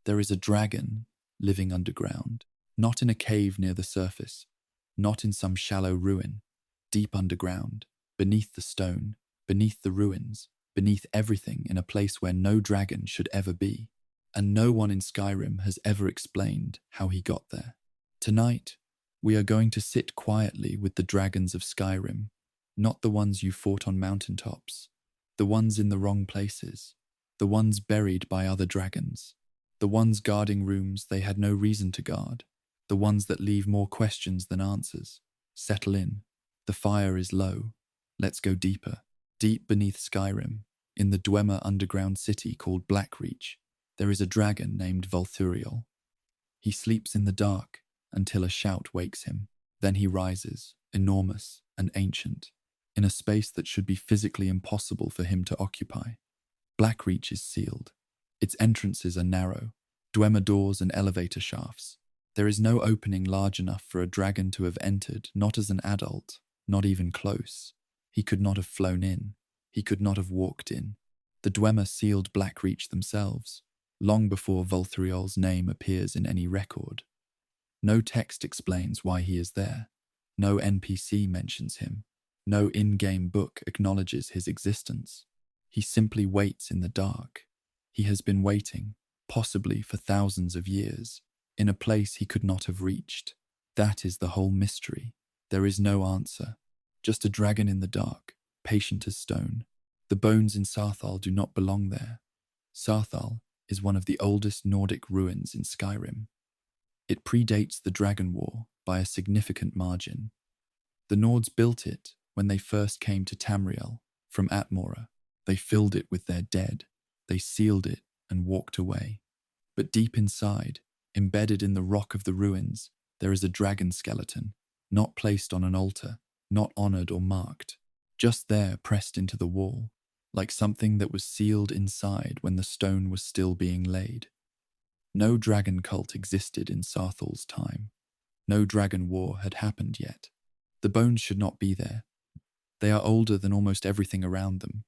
There is a dragon living underground, not in a cave near the surface, not in some shallow ruin, deep underground, beneath the stone, beneath the ruins, beneath everything, in a place where no dragon should ever be. And no one in Skyrim has ever explained how he got there. Tonight, we are going to sit quietly with the dragons of Skyrim, not the ones you fought on mountaintops, the ones in the wrong places, the ones buried by other dragons, the ones guarding rooms they had no reason to guard, the ones that leave more questions than answers. Settle in. The fire is low. Let's go deeper. Deep beneath Skyrim, in the Dwemer underground city called Blackreach, there is a dragon named Volthuriol. He sleeps in the dark until a shout wakes him. Then he rises, enormous and ancient, in a space that should be physically impossible for him to occupy. Blackreach is sealed. Its entrances are narrow, Dwemer doors and elevator shafts. There is no opening large enough for a dragon to have entered, not as an adult, not even close. He could not have flown in. He could not have walked in. The Dwemer sealed Blackreach themselves, long before Volthuriol's name appears in any record. No text explains why he is there. No NPC mentions him. No in-game book acknowledges his existence. He simply waits in the dark. He has been waiting, possibly for thousands of years, in a place he could not have reached. That is the whole mystery. There is no answer. Just a dragon in the dark, patient as stone. The bones in Sarthal do not belong there. Sarthal is one of the oldest Nordic ruins in Skyrim. It predates the Dragon War by a significant margin. The Nords built it when they first came to Tamriel from Atmora. They filled it with their dead. They sealed it and walked away. But deep inside, embedded in the rock of the ruins, there is a dragon skeleton, not placed on an altar, not honored or marked, just there pressed into the wall, like something that was sealed inside when the stone was still being laid. No dragon cult existed in Sarthal's time. No dragon war had happened yet. The bones should not be there. They are older than almost everything around them.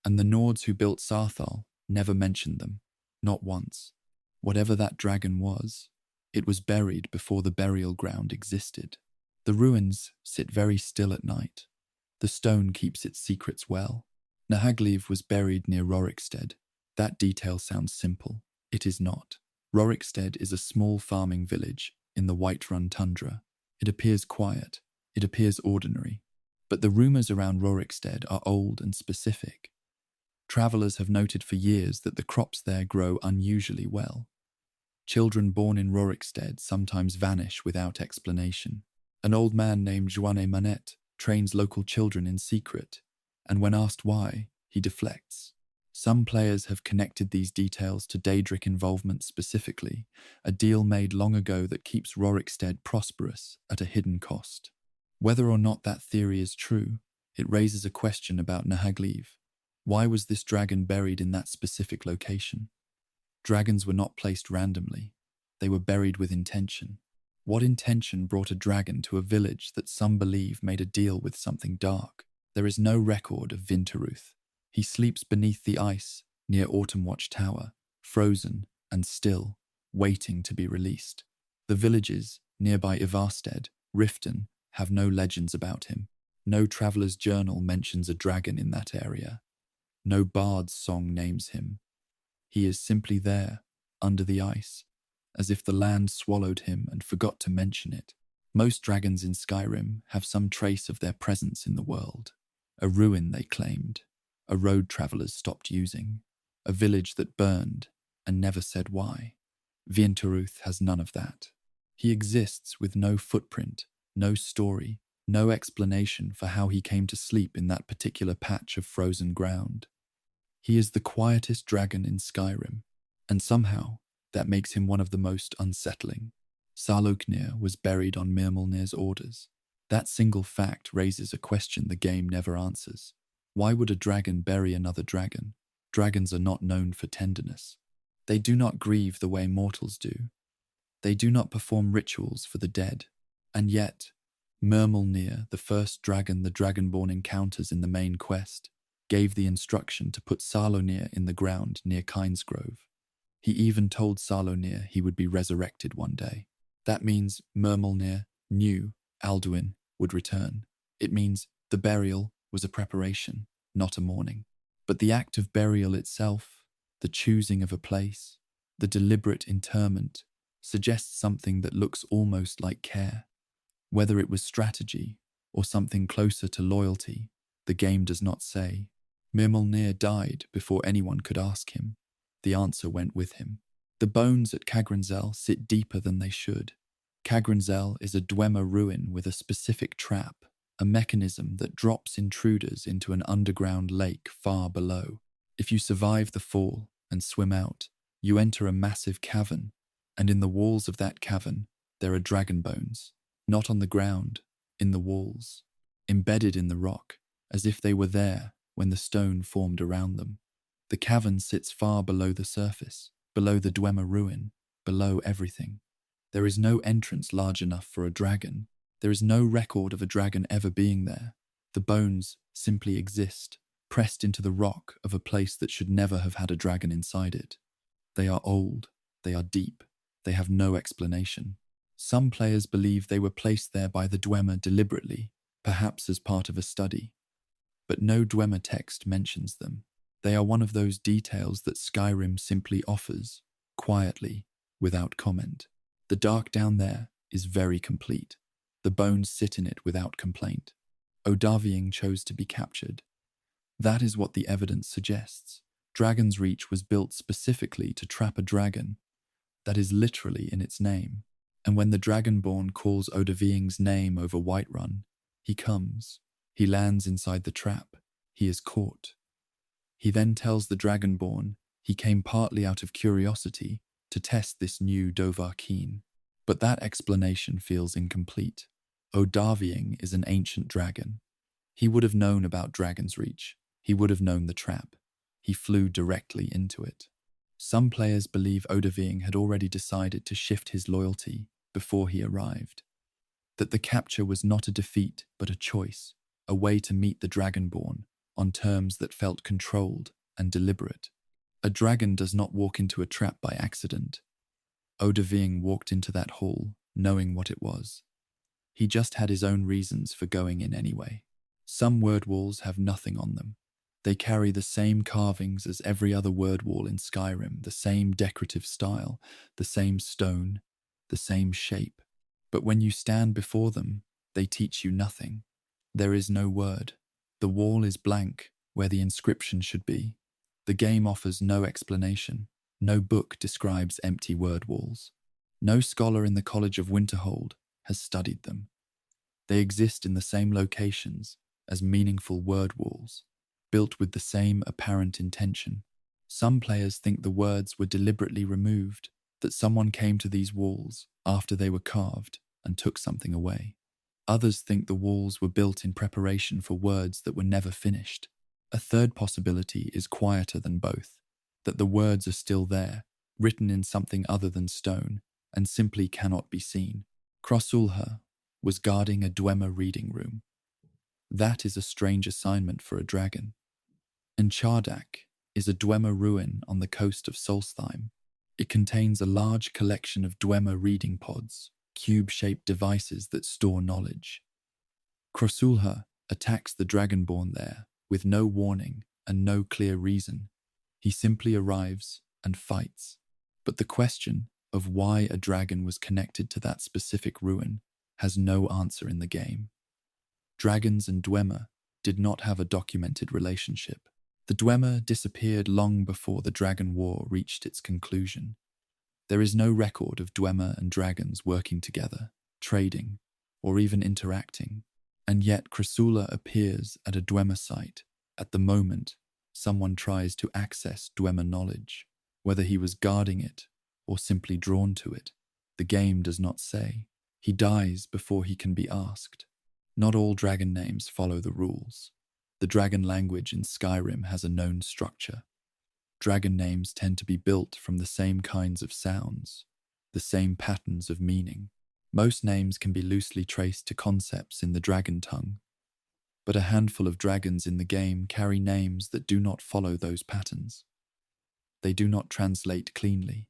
And the Nords who built Sarthal never mentioned them, not once. Whatever that dragon was, it was buried before the burial ground existed. The ruins sit very still at night. The stone keeps its secrets well. Nahagliv was buried near Rorikstead. That detail sounds simple. It is not. Rorikstead is a small farming village in the Whiterun tundra. It appears quiet. It appears ordinary. But the rumours around Rorikstead are old and specific. Travellers have noted for years that the crops there grow unusually well. Children born in Rorikstead sometimes vanish without explanation. An old man named Joanne Manette trains local children in secret, and when asked why, he deflects. Some players have connected these details to Daedric involvement specifically, a deal made long ago that keeps Rorikstead prosperous at a hidden cost. Whether or not that theory is true, it raises a question about Nahagliv. Why was this dragon buried in that specific location? Dragons were not placed randomly. They were buried with intention. What intention brought a dragon to a village that some believe made a deal with something dark? There is no record of Vinteruth. He sleeps beneath the ice near Autumnwatch Tower, frozen and still, waiting to be released. The villages nearby Ivarstead, Riften, have no legends about him. No traveller's journal mentions a dragon in that area. No bard's song names him. He is simply there, under the ice, as if the land swallowed him and forgot to mention it. Most dragons in Skyrim have some trace of their presence in the world. A ruin they claimed, a road travellers stopped using, a village that burned and never said why. Vinteruth has none of that. He exists with no footprint, no story, no explanation for how he came to sleep in that particular patch of frozen ground. He is the quietest dragon in Skyrim, and somehow that makes him one of the most unsettling. Sarloknir was buried on Mirmulnir's orders. That single fact raises a question the game never answers. Why would a dragon bury another dragon? Dragons are not known for tenderness. They do not grieve the way mortals do. They do not perform rituals for the dead. And yet, Mirmulnir, the first dragon the Dragonborn encounters in the main quest, gave the instruction to put Sarlonir in the ground near Kynesgrove. He even told Salonir he would be resurrected one day. That means Murmelnir knew Alduin would return. It means the burial was a preparation, not a mourning. But the act of burial itself, the choosing of a place, the deliberate interment, suggests something that looks almost like care. Whether it was strategy or something closer to loyalty, the game does not say. Mimolnir died before anyone could ask him. The answer went with him. The bones at Kagranzel sit deeper than they should. Kagranzel is a Dwemer ruin with a specific trap, a mechanism that drops intruders into an underground lake far below. If you survive the fall and swim out, you enter a massive cavern, and in the walls of that cavern, there are dragon bones, not on the ground, in the walls, embedded in the rock, as if they were there when the stone formed around them. The cavern sits far below the surface, below the Dwemer ruin, below everything. There is no entrance large enough for a dragon. There is no record of a dragon ever being there. The bones simply exist, pressed into the rock of a place that should never have had a dragon inside it. They are old, they are deep, they have no explanation. Some players believe they were placed there by the Dwemer deliberately, perhaps as part of a study. But no Dwemer text mentions them. They are one of those details that Skyrim simply offers, quietly, without comment. The dark down there is very complete. The bones sit in it without complaint. Odaviing chose to be captured. That is what the evidence suggests. Dragon's Reach was built specifically to trap a dragon. That is literally in its name. And when the Dragonborn calls Odaviing's name over Whiterun, he comes. He lands inside the trap. He is caught. He then tells the Dragonborn he came partly out of curiosity to test this new Dovahkiin. But that explanation feels incomplete. Odaviing is an ancient dragon. He would have known about Dragon's Reach. He would have known the trap. He flew directly into it. Some players believe Odaviing had already decided to shift his loyalty before he arrived. That the capture was not a defeat but a choice, a way to meet the Dragonborn on terms that felt controlled and deliberate. A dragon does not walk into a trap by accident. Odaviing walked into that hall knowing what it was. He just had his own reasons for going in anyway. Some word walls have nothing on them. They carry the same carvings as every other word wall in Skyrim, the same decorative style, the same stone, the same shape. But when you stand before them, they teach you nothing. There is no word. The wall is blank where the inscription should be. The game offers no explanation. No book describes empty word walls. No scholar in the College of Winterhold has studied them. They exist in the same locations as meaningful word walls, built with the same apparent intention. Some players think the words were deliberately removed, that someone came to these walls after they were carved and took something away. Others think the walls were built in preparation for words that were never finished. A third possibility is quieter than both, that the words are still there, written in something other than stone, and simply cannot be seen. Krosulha was guarding a Dwemer reading room. That is a strange assignment for a dragon. And Chardak is a Dwemer ruin on the coast of Solstheim. It contains a large collection of Dwemer reading pods, cube-shaped devices that store knowledge. Krosulha attacks the Dragonborn there with no warning and no clear reason. He simply arrives and fights. But the question of why a dragon was connected to that specific ruin has no answer in the game. Dragons and Dwemer did not have a documented relationship. The Dwemer disappeared long before the Dragon War reached its conclusion. There is no record of Dwemer and dragons working together, trading, or even interacting. And yet Krasula appears at a Dwemer site at the moment someone tries to access Dwemer knowledge. Whether he was guarding it or simply drawn to it, the game does not say. He dies before he can be asked. Not all dragon names follow the rules. The dragon language in Skyrim has a known structure. Dragon names tend to be built from the same kinds of sounds, the same patterns of meaning. Most names can be loosely traced to concepts in the dragon tongue, but a handful of dragons in the game carry names that do not follow those patterns. They do not translate cleanly.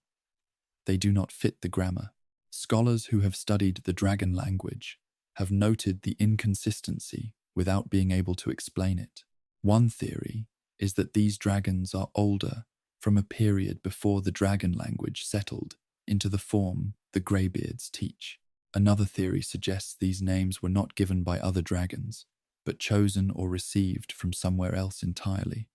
They do not fit the grammar. Scholars who have studied the dragon language have noted the inconsistency without being able to explain it. One theory is that these dragons are older from a period before the dragon language settled into the form the Greybeards teach. Another theory suggests these names were not given by other dragons, but chosen or received from somewhere else entirely.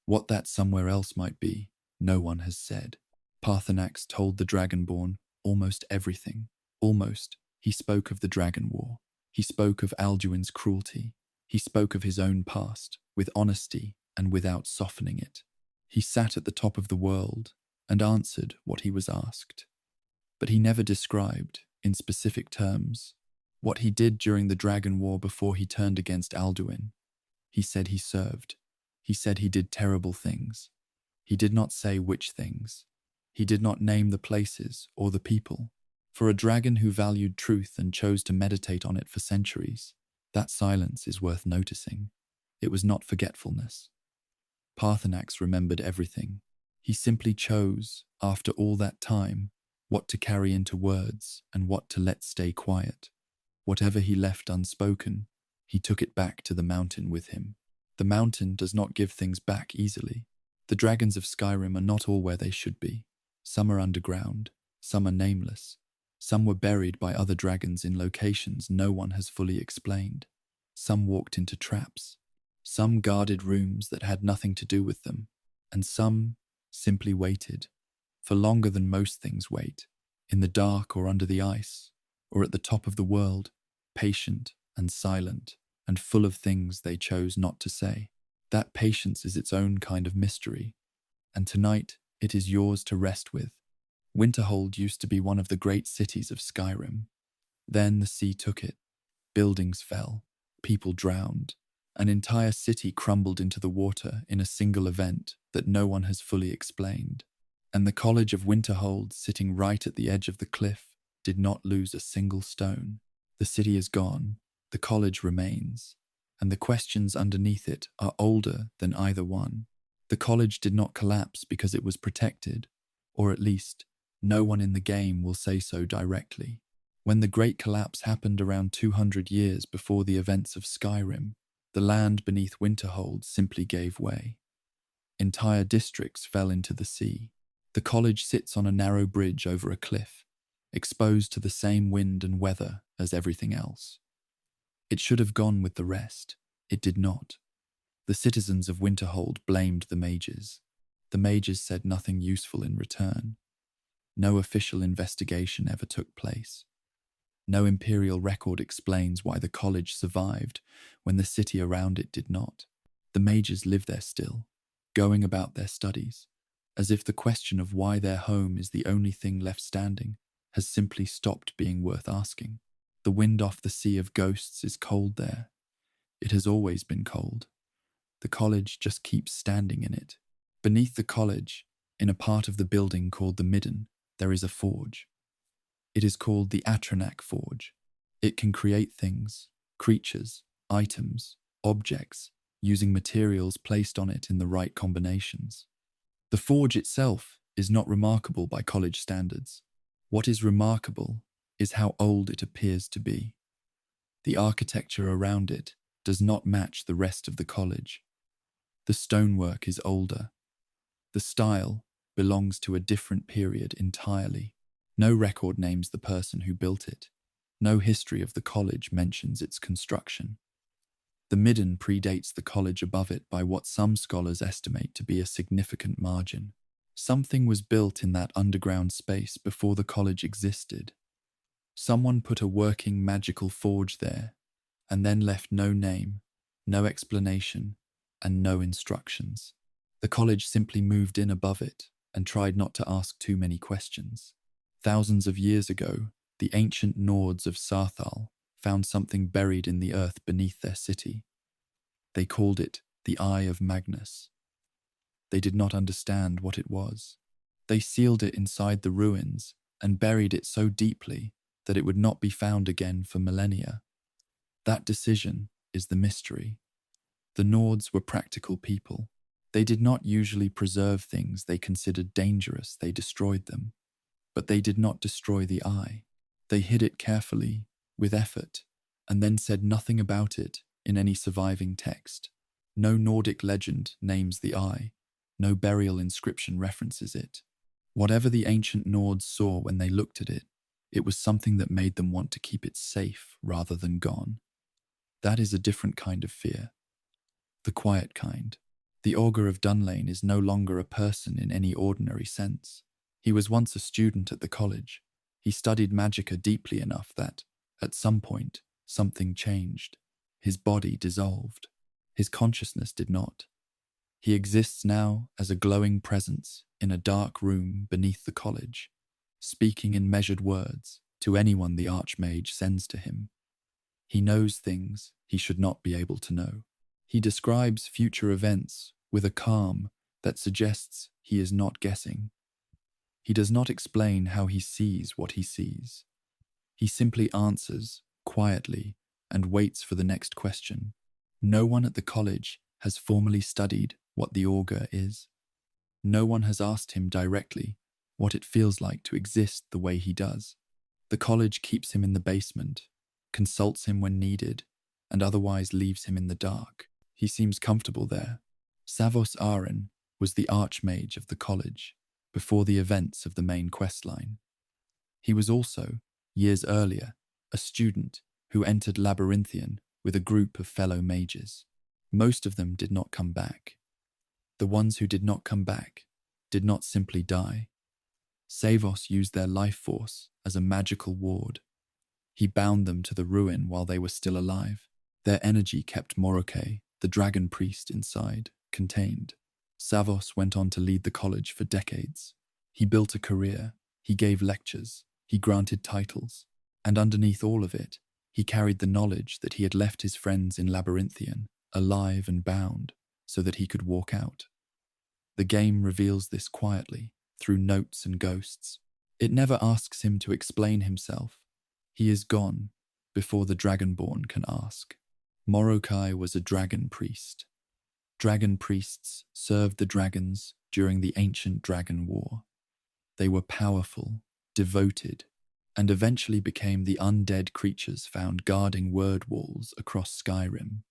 What that somewhere else might be, no one has said. Parthenax told the Dragonborn almost everything. Almost. He spoke of the Dragon War. He spoke of Alduin's cruelty. He spoke of his own past, with honesty and without softening it. He sat at the top of the world and answered what he was asked. But he never described, in specific terms, what he did during the Dragon War before he turned against Alduin. He said he served. He said he did terrible things. He did not say which things. He did not name the places or the people. For a dragon who valued truth and chose to meditate on it for centuries, that silence is worth noticing. It was not forgetfulness. Parthenax remembered everything. He simply chose, after all that time, what to carry into words and what to let stay quiet. Whatever he left unspoken, he took it back to the mountain with him. The mountain does not give things back easily. The dragons of Skyrim are not all where they should be. Some are underground, some are nameless. Some were buried by other dragons in locations no one has fully explained. Some walked into traps. Some guarded rooms that had nothing to do with them. And some simply waited, for longer than most things wait, in the dark or under the ice, or at the top of the world, patient and silent, and full of things they chose not to say. That patience is its own kind of mystery, and tonight it is yours to rest with. Winterhold used to be one of the great cities of Skyrim. Then the sea took it. Buildings fell, people drowned, an entire city crumbled into the water in a single event that no one has fully explained. And the College of Winterhold, sitting right at the edge of the cliff, did not lose a single stone. The city is gone, the college remains, and the questions underneath it are older than either one. The college did not collapse because it was protected, or at least, no one in the game will say so directly. When the Great Collapse happened around 200 years before the events of Skyrim, the land beneath Winterhold simply gave way. Entire districts fell into the sea. The college sits on a narrow bridge over a cliff, exposed to the same wind and weather as everything else. It should have gone with the rest. It did not. The citizens of Winterhold blamed the mages. The mages said nothing useful in return. No official investigation ever took place. No imperial record explains why the college survived when the city around it did not. The mages live there still, going about their studies, as if the question of why their home is the only thing left standing has simply stopped being worth asking. The wind off the Sea of Ghosts is cold there. It has always been cold. The college just keeps standing in it. Beneath the college, in a part of the building called the Midden, there is a forge. It is called the Atronak Forge. It can create things, creatures, items, objects, using materials placed on it in the right combinations. The forge itself is not remarkable by college standards. What is remarkable is how old it appears to be. The architecture around it does not match the rest of the college. The stonework is older. The style belongs to a different period entirely. No record names the person who built it. No history of the college mentions its construction. The Midden predates the college above it by what some scholars estimate to be a significant margin. Something was built in that underground space before the college existed. Someone put a working magical forge there, and then left no name, no explanation, and no instructions. The college simply moved in above it and tried not to ask too many questions. Thousands of years ago, the ancient Nords of Sarthal found something buried in the earth beneath their city. They called it the Eye of Magnus. They did not understand what it was. They sealed it inside the ruins and buried it so deeply that it would not be found again for millennia. That decision is the mystery. The Nords were practical people. They did not usually preserve things they considered dangerous, they destroyed them. But they did not destroy the eye. They hid it carefully, with effort, and then said nothing about it in any surviving text. No Nordic legend names the eye. No burial inscription references it. Whatever the ancient Nords saw when they looked at it, it was something that made them want to keep it safe rather than gone. That is a different kind of fear. The quiet kind. The Augur of Dunlane is no longer a person in any ordinary sense. He was once a student at the college. He studied magicka deeply enough that, at some point, something changed. His body dissolved. His consciousness did not. He exists now as a glowing presence in a dark room beneath the college, speaking in measured words to anyone the Archmage sends to him. He knows things he should not be able to know. He describes future events with a calm that suggests he is not guessing. He does not explain how he sees what he sees. He simply answers quietly and waits for the next question. No one at the college has formally studied what the Augur is. No one has asked him directly what it feels like to exist the way he does. The college keeps him in the basement, consults him when needed, and otherwise leaves him in the dark. He seems comfortable there. Savos Aren was the Archmage of the college before the events of the main questline. He was also, years earlier, a student who entered Labyrinthian with a group of fellow mages. Most of them did not come back. The ones who did not come back did not simply die. Savos used their life force as a magical ward. He bound them to the ruin while they were still alive. Their energy kept Moroke, the dragon priest, inside, contained. Savos went on to lead the college for decades. He built a career, he gave lectures, he granted titles, and underneath all of it, he carried the knowledge that he had left his friends in Labyrinthian, alive and bound, so that he could walk out. The game reveals this quietly, through notes and ghosts. It never asks him to explain himself. He is gone before the Dragonborn can ask. Morokai was a dragon priest. Dragon priests served the dragons during the ancient Dragon War. They were powerful, devoted, and eventually became the undead creatures found guarding word walls across Skyrim.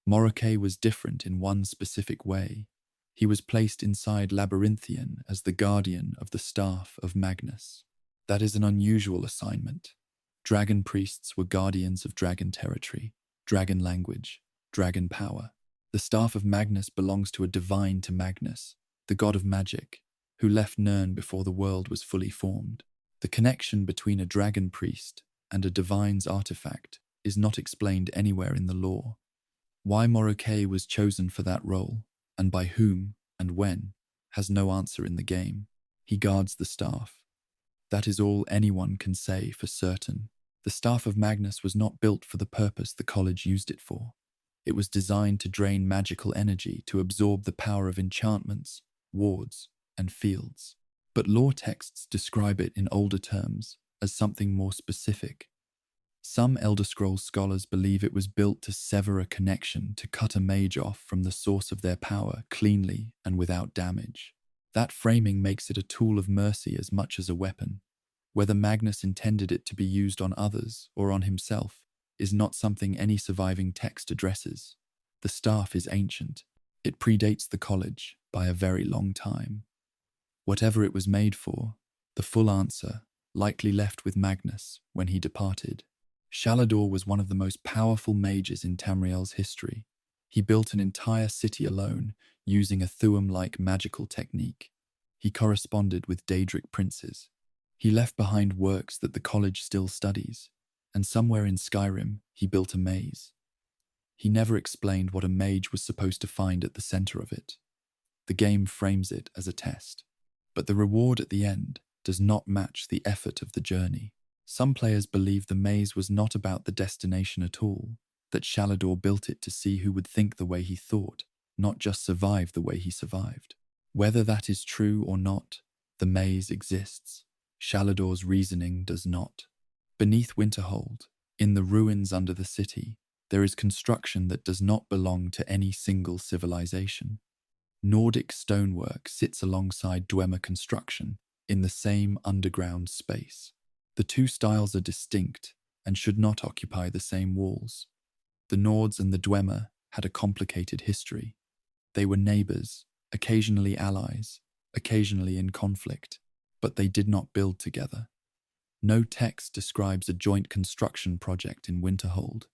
Morokai was different in one specific way. He was placed inside Labyrinthian as the guardian of the Staff of Magnus. That is an unusual assignment. Dragon priests were guardians of dragon territory, dragon language, dragon power. The Staff of Magnus belongs to a divine to Magnus, the god of magic, who left Nirn before the world was fully formed. The connection between a dragon priest and a divine's artifact is not explained anywhere in the lore. Why Morokai was chosen for that role, and by whom and when, has no answer in the game. He guards the staff. That is all anyone can say for certain. The Staff of Magnus was not built for the purpose the college used it for. It was designed to drain magical energy to absorb the power of enchantments, wards, and fields. But lore texts describe it in older terms as something more specific. Some Elder Scrolls scholars believe it was built to sever a connection to cut a mage off from the source of their power cleanly and without damage. That framing makes it a tool of mercy as much as a weapon. Whether Magnus intended it to be used on others or on himself is not something any surviving text addresses. The staff is ancient. It predates the college by a very long time. Whatever it was made for, the full answer likely left with Magnus when he departed. Shalador was one of the most powerful mages in Tamriel's history. He built an entire city alone using a Thuum-like magical technique. He corresponded with Daedric princes. He left behind works that the college still studies, and somewhere in Skyrim he built a maze. He never explained what a mage was supposed to find at the center of it. The game frames it as a test, but the reward at the end does not match the effort of the journey. Some players believe the maze was not about the destination at all, that Shalador built it to see who would think the way he thought, not just survive the way he survived. Whether that is true or not, the maze exists. Shalador's reasoning does not. Beneath Winterhold, in the ruins under the city, there is construction that does not belong to any single civilization. Nordic stonework sits alongside Dwemer construction in the same underground space. The two styles are distinct and should not occupy the same walls. The Nords and the Dwemer had a complicated history. They were neighbors, occasionally allies, occasionally in conflict, but they did not build together. No text describes a joint construction project in Winterhold.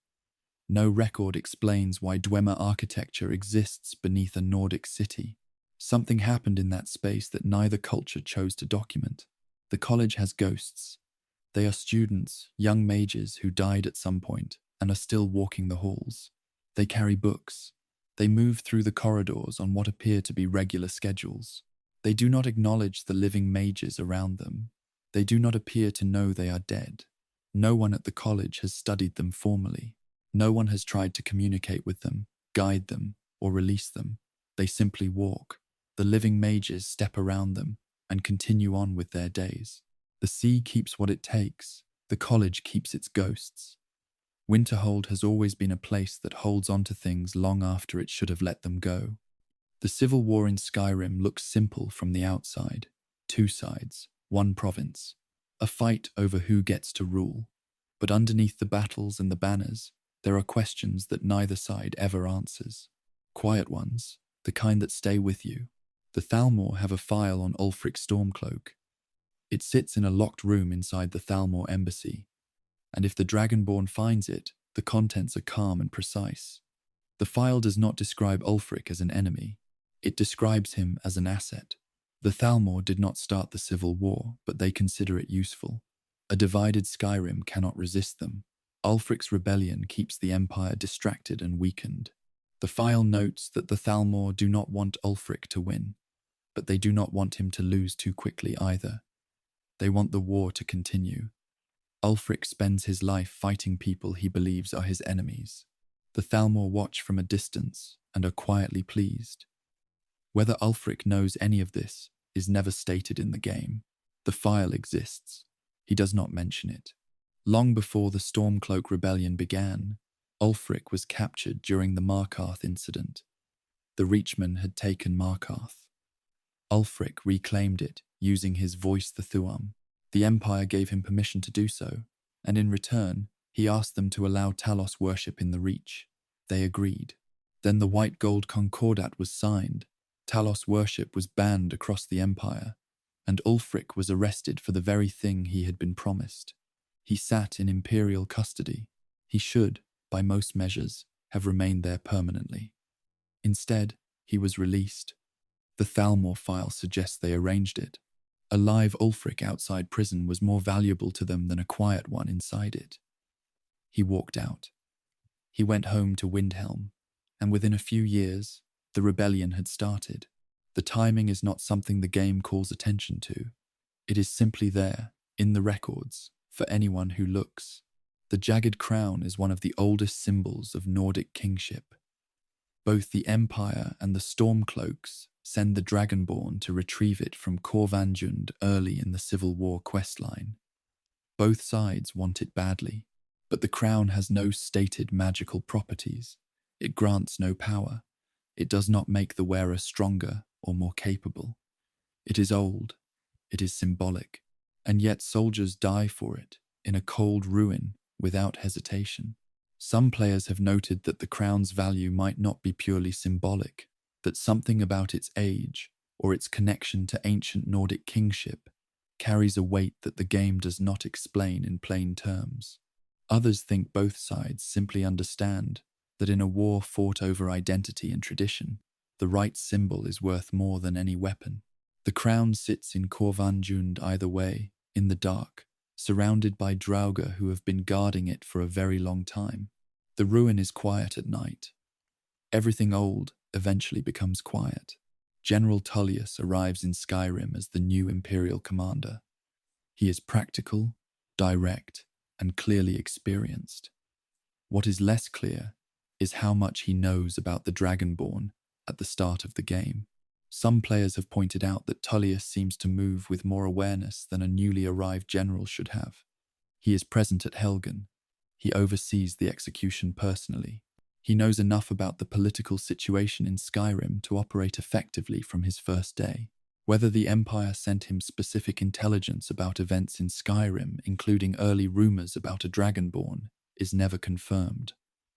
No record explains why Dwemer architecture exists beneath a Nordic city. Something happened in that space that neither culture chose to document. The college has ghosts. They are students, young mages who died at some point and are still walking the halls. They carry books. They move through the corridors on what appear to be regular schedules. They do not acknowledge the living mages around them. They do not appear to know they are dead. No one at the college has studied them formally. No one has tried to communicate with them, guide them, or release them. They simply walk. The living mages step around them and continue on with their days. The sea keeps what it takes. The college keeps its ghosts. Winterhold has always been a place that holds on to things long after it should have let them go. The civil war in Skyrim looks simple from the outside. Two sides, one province. A fight over who gets to rule. But underneath the battles and the banners, there are questions that neither side ever answers. Quiet ones, the kind that stay with you. The Thalmor have a file on Ulfric Stormcloak. It sits in a locked room inside the Thalmor embassy, and if the Dragonborn finds it, the contents are calm and precise. The file does not describe Ulfric as an enemy. It describes him as an asset. The Thalmor did not start the civil war, but they consider it useful. A divided Skyrim cannot resist them. Ulfric's rebellion keeps the Empire distracted and weakened. The file notes that the Thalmor do not want Ulfric to win, but they do not want him to lose too quickly either. They want the war to continue. Ulfric spends his life fighting people he believes are his enemies. The Thalmor watch from a distance and are quietly pleased. Whether Ulfric knows any of this is never stated in the game. The file exists. He does not mention it. Long before the Stormcloak Rebellion began, Ulfric was captured during the Markarth incident. The Reachmen had taken Markarth. Ulfric reclaimed it using his voice the Thuam. The Empire gave him permission to do so, and in return, he asked them to allow Talos worship in the Reach. They agreed. Then the White Gold Concordat was signed. Talos worship was banned across the Empire, and Ulfric was arrested for the very thing he had been promised. He sat in imperial custody. He should, by most measures, have remained there permanently. Instead, he was released. The Thalmor file suggests they arranged it. A live Ulfric outside prison was more valuable to them than a quiet one inside it. He walked out. He went home to Windhelm, and within a few years, the rebellion had started. The timing is not something the game calls attention to. It is simply there, in the records, for anyone who looks. The jagged crown is one of the oldest symbols of Nordic kingship. Both the Empire and the Stormcloaks send the Dragonborn to retrieve it from Korvanjund early in the Civil War questline. Both sides want it badly, but the crown has no stated magical properties. It grants no power. It does not make the wearer stronger or more capable. It is old. It is symbolic. And yet soldiers die for it, in a cold ruin, without hesitation. Some players have noted that the crown's value might not be purely symbolic, that something about its age, or its connection to ancient Nordic kingship, carries a weight that the game does not explain in plain terms. Others think both sides simply understand that in a war fought over identity and tradition, the right symbol is worth more than any weapon. The crown sits in Korvanjund either way, in the dark, surrounded by Draugr who have been guarding it for a very long time. The ruin is quiet at night. Everything old eventually becomes quiet. General Tullius arrives in Skyrim as the new Imperial commander. He is practical, direct, and clearly experienced. What is less clear is how much he knows about the Dragonborn at the start of the game. Some players have pointed out that Tullius seems to move with more awareness than a newly arrived general should have. He is present at Helgen. He oversees the execution personally. He knows enough about the political situation in Skyrim to operate effectively from his first day. Whether the Empire sent him specific intelligence about events in Skyrim, including early rumors about a Dragonborn, is never confirmed.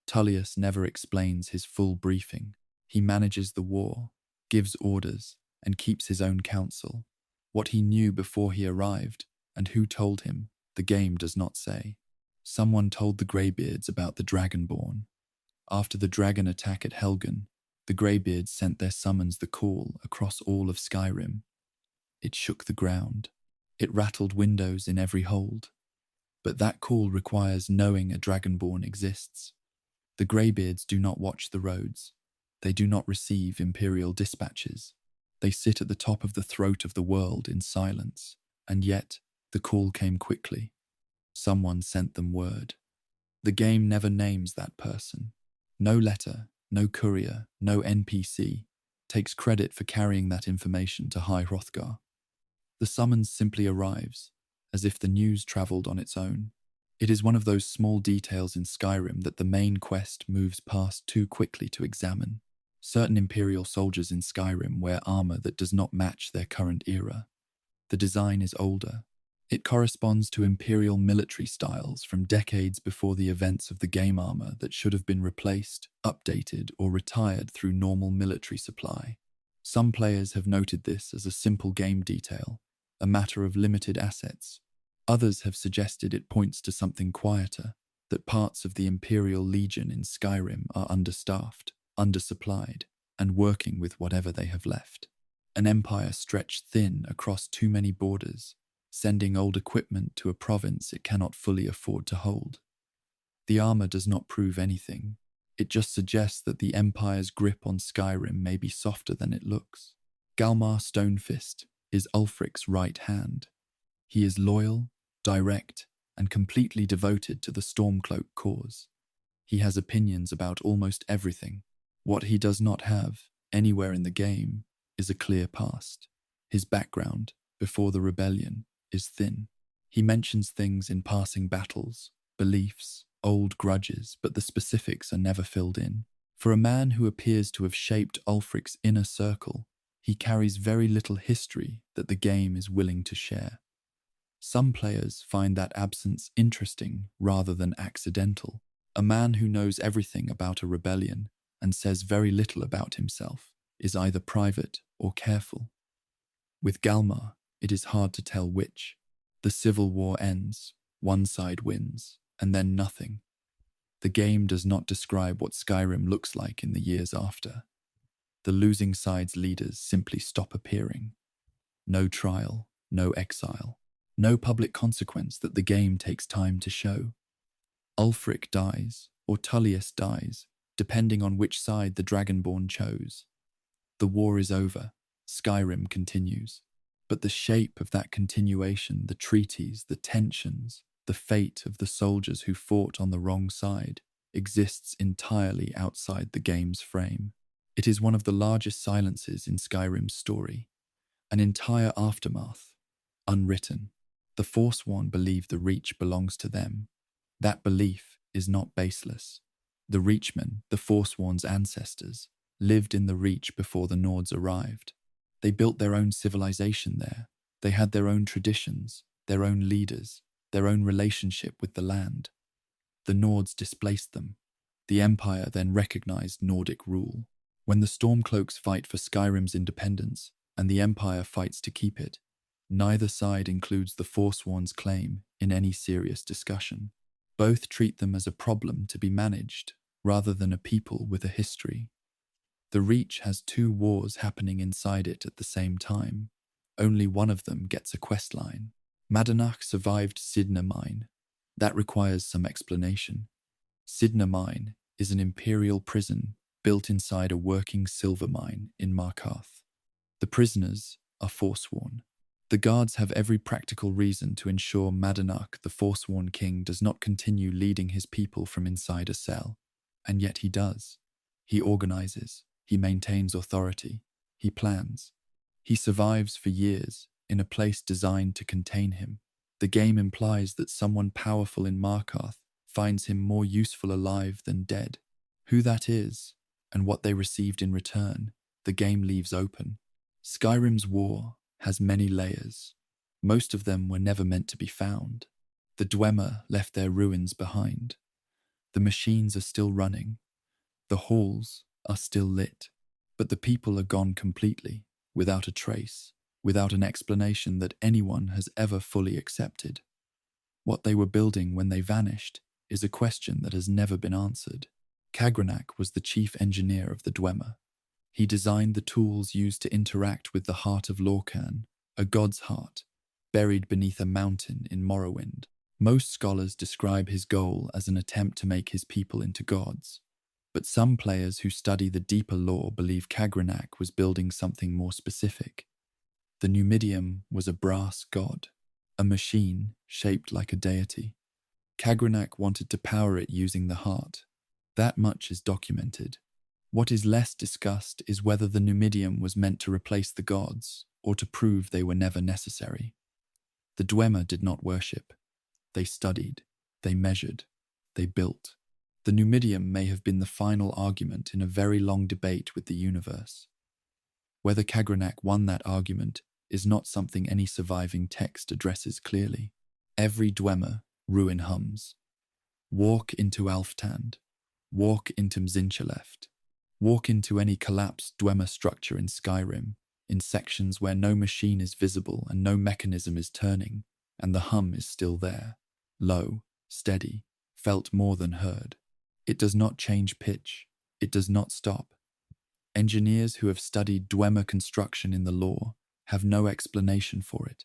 Tullius never explains his full briefing. He manages the war, gives orders, and keeps his own counsel. What he knew before he arrived, and who told him, the game does not say. Someone told the Greybeards about the Dragonborn. After the dragon attack at Helgen, the Greybeards sent their summons the call across all of Skyrim. It shook the ground. It rattled windows in every hold. But that call requires knowing a Dragonborn exists. The Greybeards do not watch the roads. They do not receive Imperial dispatches. They sit at the top of the throat of the world in silence, and yet the call came quickly. Someone sent them word. The game never names that person. No letter, no courier, no NPC takes credit for carrying that information to High Hrothgar. The summons simply arrives, as if the news travelled on its own. It is one of those small details in Skyrim that the main quest moves past too quickly to examine. Certain Imperial soldiers in Skyrim wear armor that does not match their current era. The design is older. It corresponds to Imperial military styles from decades before the events of the game armor that should have been replaced, updated, or retired through normal military supply. Some players have noted this as a simple game detail, a matter of limited assets. Others have suggested it points to something quieter, that parts of the Imperial Legion in Skyrim are understaffed, undersupplied, and working with whatever they have left. An empire stretched thin across too many borders, sending old equipment to a province it cannot fully afford to hold. The armor does not prove anything. It just suggests that the Empire's grip on Skyrim may be softer than it looks. Galmar Stonefist is Ulfric's right hand. He is loyal, direct, and completely devoted to the Stormcloak cause. He has opinions about almost everything. What he does not have, anywhere in the game, is a clear past. His background, before the rebellion, is thin. He mentions things in passing battles, beliefs, old grudges, but the specifics are never filled in. For a man who appears to have shaped Ulfric's inner circle, he carries very little history that the game is willing to share. Some players find that absence interesting rather than accidental. A man who knows everything about a rebellion and says very little about himself is either private or careful. With Galmar, it is hard to tell which. The civil war ends, one side wins, and then nothing. The game does not describe what Skyrim looks like in the years after. The losing side's leaders simply stop appearing. No trial, no exile, no public consequence that the game takes time to show. Ulfric dies, or Tullius dies, depending on which side the Dragonborn chose. The war is over, Skyrim continues. But the shape of that continuation, the treaties, the tensions, the fate of the soldiers who fought on the wrong side, exists entirely outside the game's frame. It is one of the largest silences in Skyrim's story. An entire aftermath, unwritten. The Forsworn believe the Reach belongs to them. That belief is not baseless. The Reachmen, the Forsworn's ancestors, lived in the Reach before the Nords arrived. They built their own civilization there. They had their own traditions, their own leaders, their own relationship with the land. The Nords displaced them. The Empire then recognized Nordic rule. When the Stormcloaks fight for Skyrim's independence, and the Empire fights to keep it, neither side includes the Forsworn's claim in any serious discussion. Both treat them as a problem to be managed, rather than a people with a history. The Reach has two wars happening inside it at the same time. Only one of them gets a questline. Madanach survived Sidna Mine. That requires some explanation. Sidna Mine is an imperial prison built inside a working silver mine in Markarth. The prisoners are Forsworn. The guards have every practical reason to ensure Madanach, the Forsworn king, does not continue leading his people from inside a cell. And yet he does. He organizes. He maintains authority. He plans. He survives for years in a place designed to contain him. The game implies that someone powerful in Markarth finds him more useful alive than dead. Who that is, and what they received in return, the game leaves open. Skyrim's war has many layers. Most of them were never meant to be found. The Dwemer left their ruins behind. The machines are still running. The halls are still lit. But the people are gone completely, without a trace, without an explanation that anyone has ever fully accepted. What they were building when they vanished is a question that has never been answered. Kagranak was the chief engineer of the Dwemer. He designed the tools used to interact with the heart of Lorcan, a god's heart, buried beneath a mountain in Morrowind. Most scholars describe his goal as an attempt to make his people into gods. But some players who study the deeper lore believe Kagranak was building something more specific. The Numidium was a brass god, a machine shaped like a deity. Kagranak wanted to power it using the heart. That much is documented. What is less discussed is whether the Numidium was meant to replace the gods or to prove they were never necessary. The Dwemer did not worship. They studied, they measured, they built. The Numidium may have been the final argument in a very long debate with the universe. Whether Kagranak won that argument is not something any surviving text addresses clearly. Every Dwemer ruin hums. Walk into Alftand. Walk into Mzinchileft. Walk into any collapsed Dwemer structure in Skyrim, in sections where no machine is visible and no mechanism is turning, and the hum is still there, low, steady, felt more than heard. It does not change pitch. It does not stop. Engineers who have studied Dwemer construction in the lore have no explanation for it.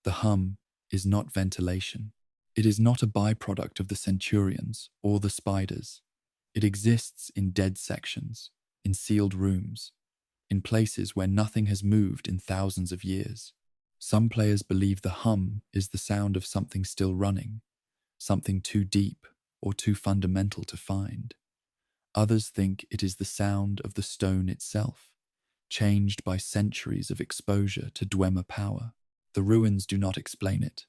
The hum is not ventilation. It is not a byproduct of the centurions or the spiders. It exists in dead sections, in sealed rooms, in places where nothing has moved in thousands of years. Some players believe the hum is the sound of something still running, something too deep or too fundamental to find. Others think it is the sound of the stone itself, changed by centuries of exposure to Dwemer power. The ruins do not explain it.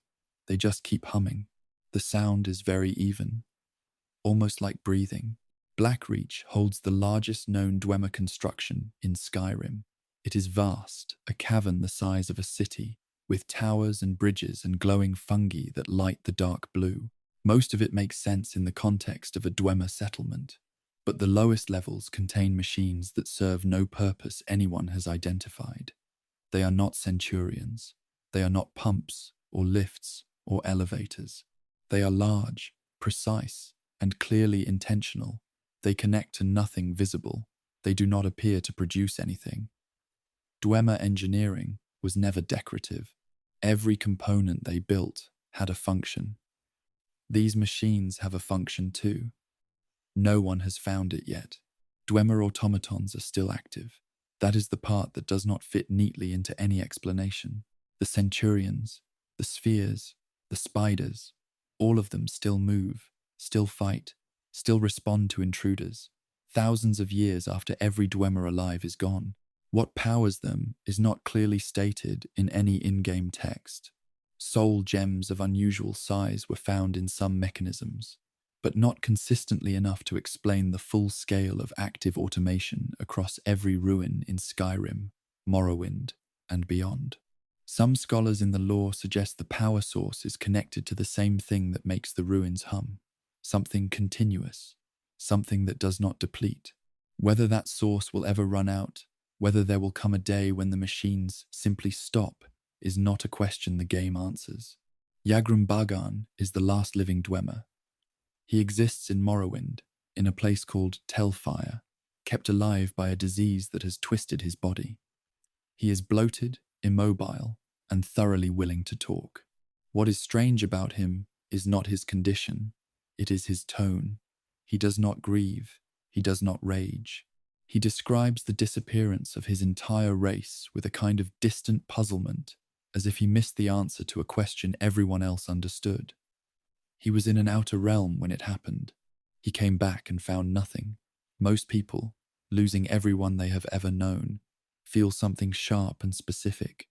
They just keep humming. The sound is very even, almost like breathing. Blackreach holds the largest known Dwemer construction in Skyrim. It is vast, a cavern the size of a city, with towers and bridges and glowing fungi that light the dark blue. Most of it makes sense in the context of a Dwemer settlement, but the lowest levels contain machines that serve no purpose anyone has identified. They are not centurions. They are not pumps or lifts or elevators. They are large, precise, and clearly intentional. They connect to nothing visible. They do not appear to produce anything. Dwemer engineering was never decorative. Every component they built had a function. These machines have a function too. No one has found it yet. Dwemer automatons are still active. That is the part that does not fit neatly into any explanation. The centurions, the spheres, the spiders, all of them still move, still fight, still respond to intruders, thousands of years after every Dwemer alive is gone. What powers them is not clearly stated in any in-game text. Soul gems of unusual size were found in some mechanisms, but not consistently enough to explain the full scale of active automation across every ruin in Skyrim, Morrowind, and beyond. Some scholars in the lore suggest the power source is connected to the same thing that makes the ruins hum, something continuous, something that does not deplete. Whether that source will ever run out, whether there will come a day when the machines simply stop, is not a question the game answers. Yagrum Bagan is the last living Dwemer. He exists in Morrowind, in a place called Telfire, kept alive by a disease that has twisted his body. He is bloated, immobile, and thoroughly willing to talk. What is strange about him is not his condition, it is his tone. He does not grieve, he does not rage. He describes the disappearance of his entire race with a kind of distant puzzlement, as if he missed the answer to a question everyone else understood. He was in an outer realm when it happened. He came back and found nothing. Most people, losing everyone they have ever known, feel something sharp and specific.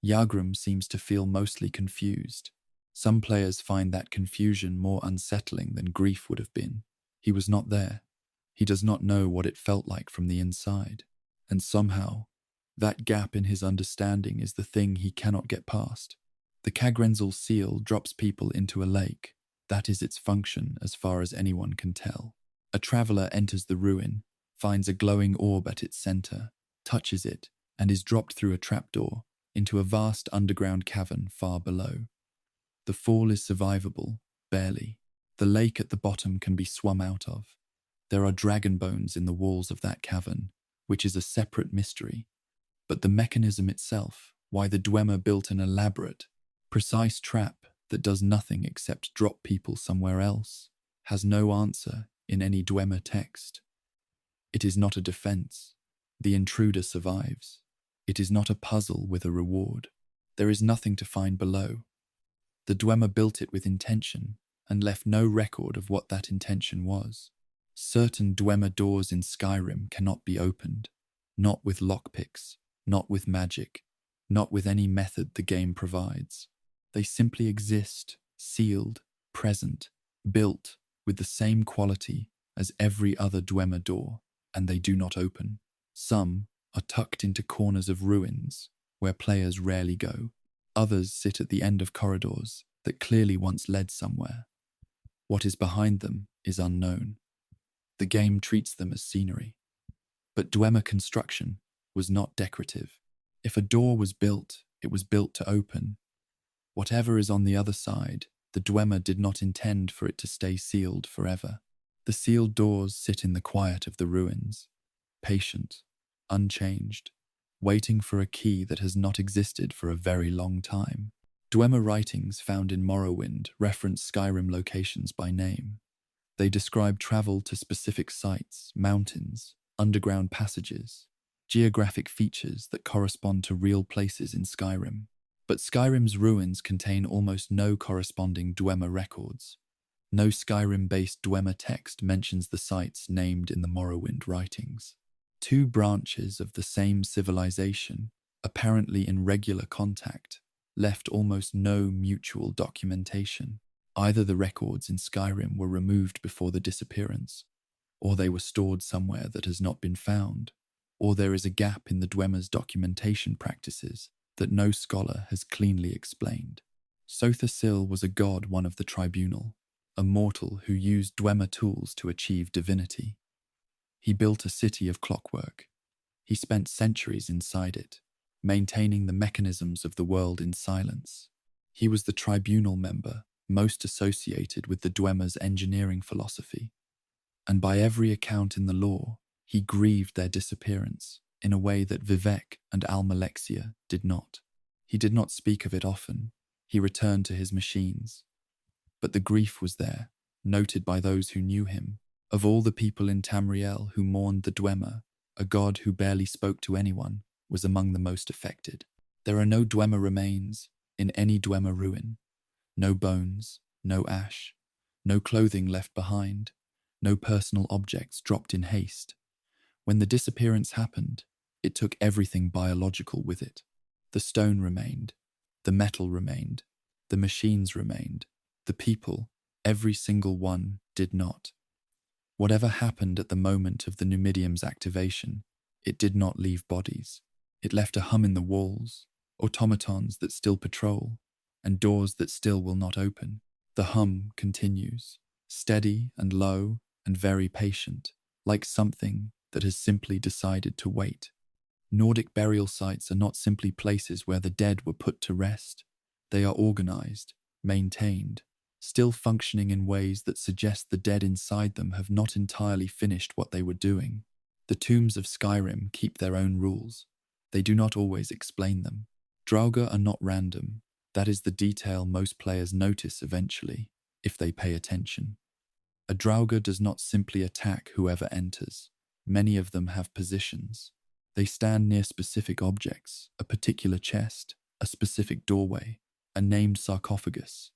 Yagrum seems to feel mostly confused. Some players find that confusion more unsettling than grief would have been. He was not there. He does not know what it felt like from the inside. And somehow, that gap in his understanding is the thing he cannot get past. The Kagrenzel seal drops people into a lake. That is its function as far as anyone can tell. A traveler enters the ruin, finds a glowing orb at its center, touches it, and is dropped through a trapdoor into a vast underground cavern far below. The fall is survivable, barely. The lake at the bottom can be swum out of. There are dragon bones in the walls of that cavern, which is a separate mystery. But the mechanism itself, why the Dwemer built an elaborate, precise trap that does nothing except drop people somewhere else, has no answer in any Dwemer text. It is not a defense. The intruder survives. It is not a puzzle with a reward. There is nothing to find below. The Dwemer built it with intention and left no record of what that intention was. Certain Dwemer doors in Skyrim cannot be opened, not with lockpicks, not with magic, not with any method the game provides. They simply exist, sealed, present, built with the same quality as every other Dwemer door, and they do not open. Some are tucked into corners of ruins where players rarely go. Others sit at the end of corridors that clearly once led somewhere. What is behind them is unknown. The game treats them as scenery. But Dwemer construction was not decorative. If a door was built, it was built to open. Whatever is on the other side, the Dwemer did not intend for it to stay sealed forever. The sealed doors sit in the quiet of the ruins, patient, unchanged, waiting for a key that has not existed for a very long time. Dwemer writings found in Morrowind reference Skyrim locations by name. They describe travel to specific sites, mountains, underground passages, geographic features that correspond to real places in Skyrim. But Skyrim's ruins contain almost no corresponding Dwemer records. No Skyrim-based Dwemer text mentions the sites named in the Morrowind writings. Two branches of the same civilization, apparently in regular contact, left almost no mutual documentation. Either the records in Skyrim were removed before the disappearance, or they were stored somewhere that has not been found, or there is a gap in the Dwemer's documentation practices that no scholar has cleanly explained. Sotha-Sil was a god, one of the tribunal, a mortal who used Dwemer tools to achieve divinity. He built a city of clockwork. He spent centuries inside it, maintaining the mechanisms of the world in silence. He was the tribunal member most associated with the Dwemer's engineering philosophy, and by every account in the lore, he grieved their disappearance in a way that Vivek and Almalexia did not. He did not speak of it often. He returned to his machines. But the grief was there, noted by those who knew him. Of all the people in Tamriel who mourned the Dwemer, a god who barely spoke to anyone was among the most affected. There are no Dwemer remains in any Dwemer ruin. No bones, no ash, no clothing left behind, no personal objects dropped in haste. When the disappearance happened, it took everything biological with it. The stone remained, the metal remained, the machines remained, the people, every single one, did not. Whatever happened at the moment of the Numidium's activation, it did not leave bodies. It left a hum in the walls, automatons that still patrol, and doors that still will not open. The hum continues, steady and low and very patient, like something that has simply decided to wait. Nordic burial sites are not simply places where the dead were put to rest. They are organized, maintained, still functioning in ways that suggest the dead inside them have not entirely finished what they were doing. The tombs of Skyrim keep their own rules. They do not always explain them. Draugr are not random. That is the detail most players notice eventually, if they pay attention. A Draugr does not simply attack whoever enters. Many of them have positions. They stand near specific objects, a particular chest, a specific doorway, a named sarcophagus.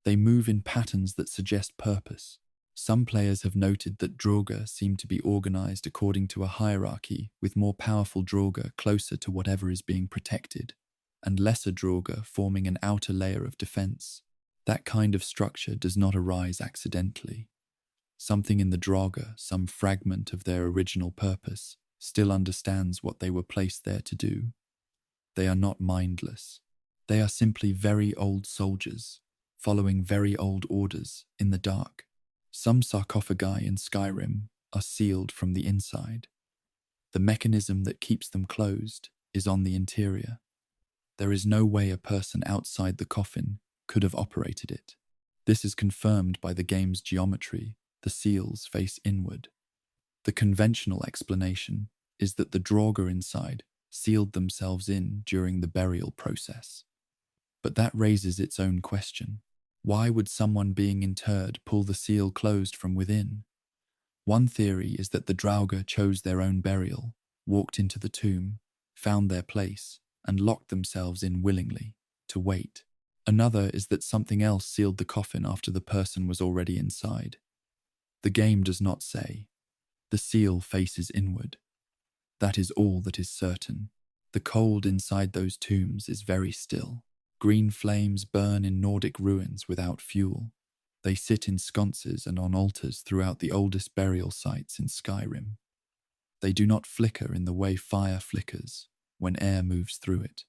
They move in patterns that suggest purpose. Some players have noted that Draugr seem to be organized according to a hierarchy, with more powerful Draugr closer to whatever is being protected, and lesser Draugr forming an outer layer of defense. That kind of structure does not arise accidentally. Something in the Draugr, some fragment of their original purpose, still understands what they were placed there to do. They are not mindless. They are simply very old soldiers, following very old orders in the dark. Some sarcophagi in Skyrim are sealed from the inside. The mechanism that keeps them closed is on the interior. There is no way a person outside the coffin could have operated it. This is confirmed by the game's geometry. The seals face inward. The conventional explanation is that the Draugr inside sealed themselves in during the burial process. But that raises its own question. Why would someone being interred pull the seal closed from within? One theory is that the Draugr chose their own burial, walked into the tomb, found their place, and locked themselves in willingly, to wait. Another is that something else sealed the coffin after the person was already inside. The game does not say. The seal faces inward. That is all that is certain. The cold inside those tombs is very still. Green flames burn in Nordic ruins without fuel. They sit in sconces and on altars throughout the oldest burial sites in Skyrim. They do not flicker in the way fire flickers when air moves through it.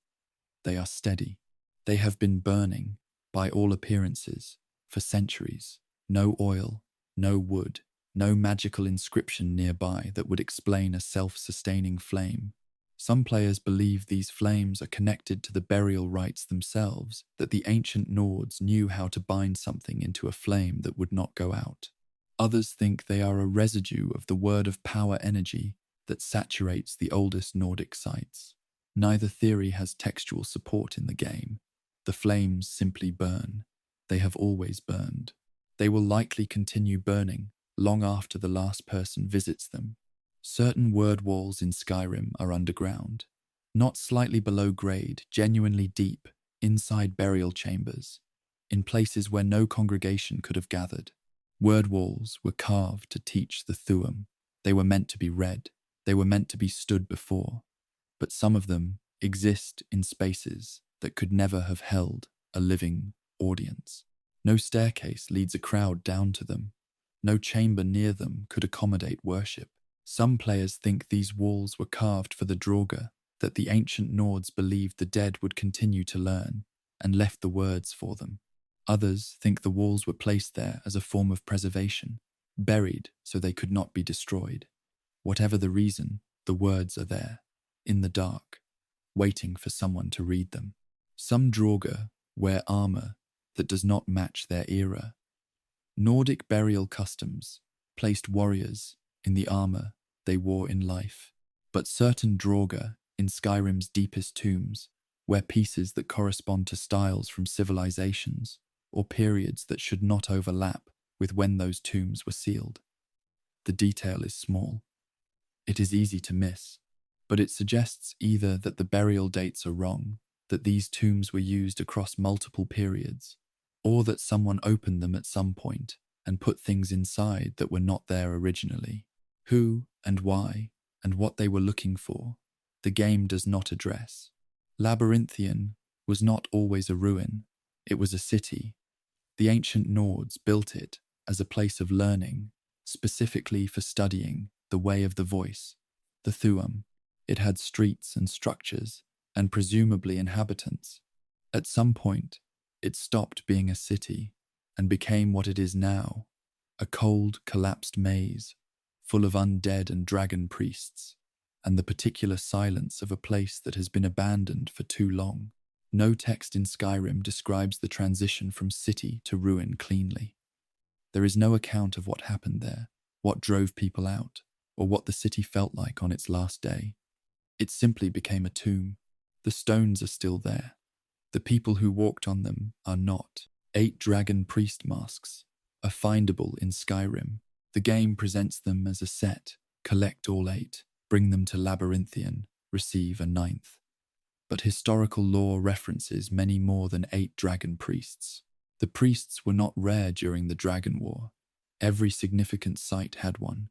They are steady. They have been burning, by all appearances, for centuries. No oil, no wood, no magical inscription nearby that would explain a self-sustaining flame. Some players believe these flames are connected to the burial rites themselves, that the ancient Nords knew how to bind something into a flame that would not go out. Others think they are a residue of the word of power energy that saturates the oldest Nordic sites. Neither theory has textual support in the game. The flames simply burn. They have always burned. They will likely continue burning long after the last person visits them. Certain word walls in Skyrim are underground, not slightly below grade, genuinely deep, inside burial chambers, in places where no congregation could have gathered. Word walls were carved to teach the Thuum. They were meant to be read. They were meant to be stood before. But some of them exist in spaces that could never have held a living audience. No staircase leads a crowd down to them. No chamber near them could accommodate worship. Some players think these walls were carved for the Draugr, that the ancient Nords believed the dead would continue to learn, and left the words for them. Others think the walls were placed there as a form of preservation, buried so they could not be destroyed. Whatever the reason, the words are there, in the dark, waiting for someone to read them. Some Draugr wear armor that does not match their era. Nordic burial customs placed warriors in the armor they wore in life, but certain Draugr in Skyrim's deepest tombs wear pieces that correspond to styles from civilizations or periods that should not overlap with when those tombs were sealed. The detail is small. It is easy to miss, but it suggests either that the burial dates are wrong, that these tombs were used across multiple periods, or that someone opened them at some point and put things inside that were not there originally. Who and why and what they were looking for, the game does not address. Labyrinthian was not always a ruin, it was a city. The ancient Nords built it as a place of learning, specifically for studying the way of the voice, the Thuum. It had streets and structures, and presumably inhabitants. At some point, it stopped being a city and became what it is now, a cold, collapsed maze, full of undead and dragon priests, and the particular silence of a place that has been abandoned for too long. No text in Skyrim describes the transition from city to ruin cleanly. There is no account of what happened there, what drove people out, or what the city felt like on its last day. It simply became a tomb. The stones are still there. The people who walked on them are not. 8 dragon priest masks are findable in Skyrim. The game presents them as a set. Collect all 8, bring them to Labyrinthian, receive a 9th. But historical lore references many more than 8 dragon priests. The priests were not rare during the Dragon War. Every significant site had one.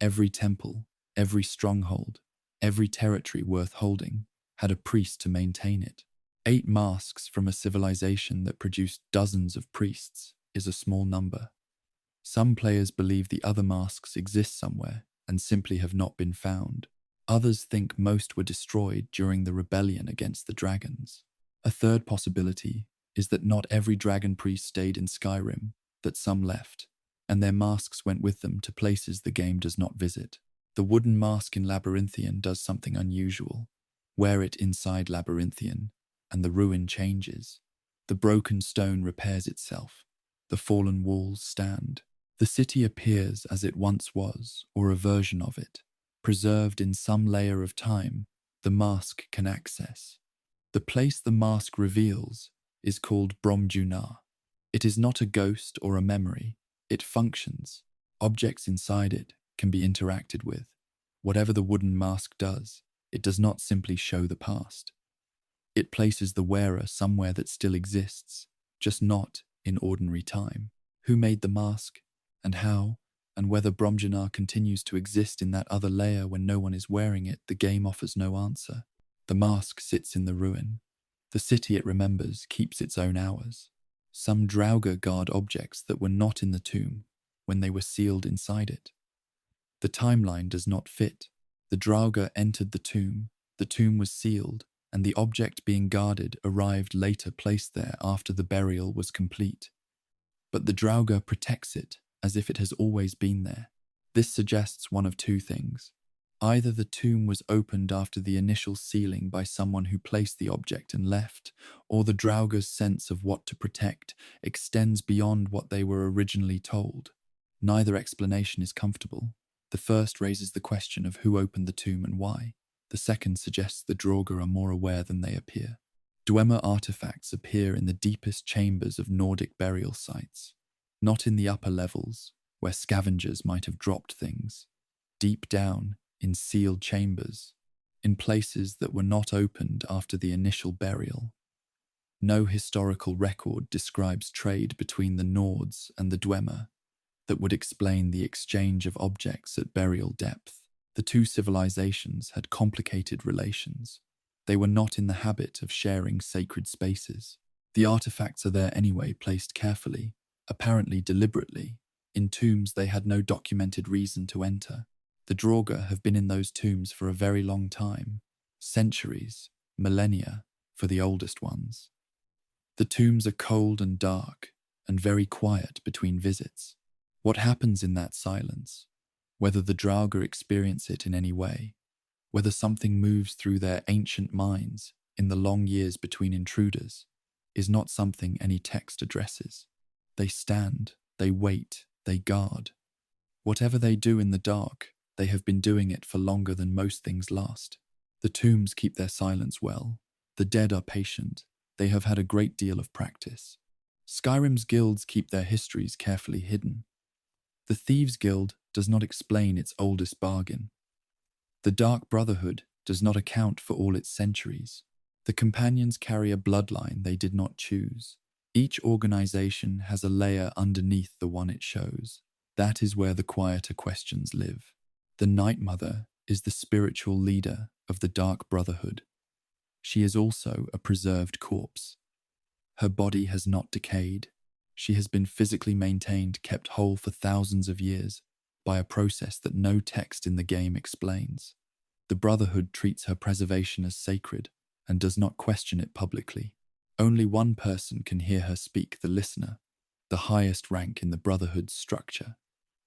Every temple, every stronghold, every territory worth holding had a priest to maintain it. 8 masks from a civilization that produced dozens of priests is a small number. Some players believe the other masks exist somewhere and simply have not been found. Others think most were destroyed during the rebellion against the dragons. A third possibility is that not every dragon priest stayed in Skyrim, that some left, and their masks went with them to places the game does not visit. The wooden mask in Labyrinthian does something unusual. Wear it inside Labyrinthian, and the ruin changes. The broken stone repairs itself. The fallen walls stand. The city appears as it once was, or a version of it, preserved in some layer of time the mask can access. The place the mask reveals is called Bromjunar. It is not a ghost or a memory. It functions. Objects inside it can be interacted with. Whatever the wooden mask does, it does not simply show the past. It places the wearer somewhere that still exists, just not in ordinary time. Who made the mask, and how, and whether Bromjunar continues to exist in that other layer when no one is wearing it, the game offers no answer. The mask sits in the ruin. The city it remembers keeps its own hours. Some Draugr guard objects that were not in the tomb when they were sealed inside it. The timeline does not fit. The Draugr entered the tomb was sealed, and the object being guarded arrived later, placed there after the burial was complete. But the Draugr protects it as if it has always been there. This suggests one of two things. Either the tomb was opened after the initial sealing by someone who placed the object and left, or the Draugr's sense of what to protect extends beyond what they were originally told. Neither explanation is comfortable. The first raises the question of who opened the tomb and why. The second suggests the Draugr are more aware than they appear. Dwemer artifacts appear in the deepest chambers of Nordic burial sites, not in the upper levels, where scavengers might have dropped things. Deep down, in sealed chambers, in places that were not opened after the initial burial. No historical record describes trade between the Nords and the Dwemer that would explain the exchange of objects at burial depth. The two civilizations had complicated relations. They were not in the habit of sharing sacred spaces. The artifacts are there anyway, placed carefully, apparently deliberately, in tombs they had no documented reason to enter. The Draugr have been in those tombs for a very long time, centuries, millennia for the oldest ones. The tombs are cold and dark, and very quiet between visits. What happens in that silence? Whether the Draugr experience it in any way, whether something moves through their ancient minds in the long years between intruders, is not something any text addresses. They stand, they wait, they guard. Whatever they do in the dark, they have been doing it for longer than most things last. The tombs keep their silence well. The dead are patient. They have had a great deal of practice. Skyrim's guilds keep their histories carefully hidden. The Thieves' Guild does not explain its oldest bargain. The Dark Brotherhood does not account for all its centuries. The Companions carry a bloodline they did not choose. Each organization has a layer underneath the one it shows. That is where the quieter questions live. The Night Mother is the spiritual leader of the Dark Brotherhood. She is also a preserved corpse. Her body has not decayed. She has been physically maintained, kept whole for thousands of years by a process that no text in the game explains. The Brotherhood treats her preservation as sacred and does not question it publicly. Only one person can hear her speak, the listener, the highest rank in the Brotherhood's structure.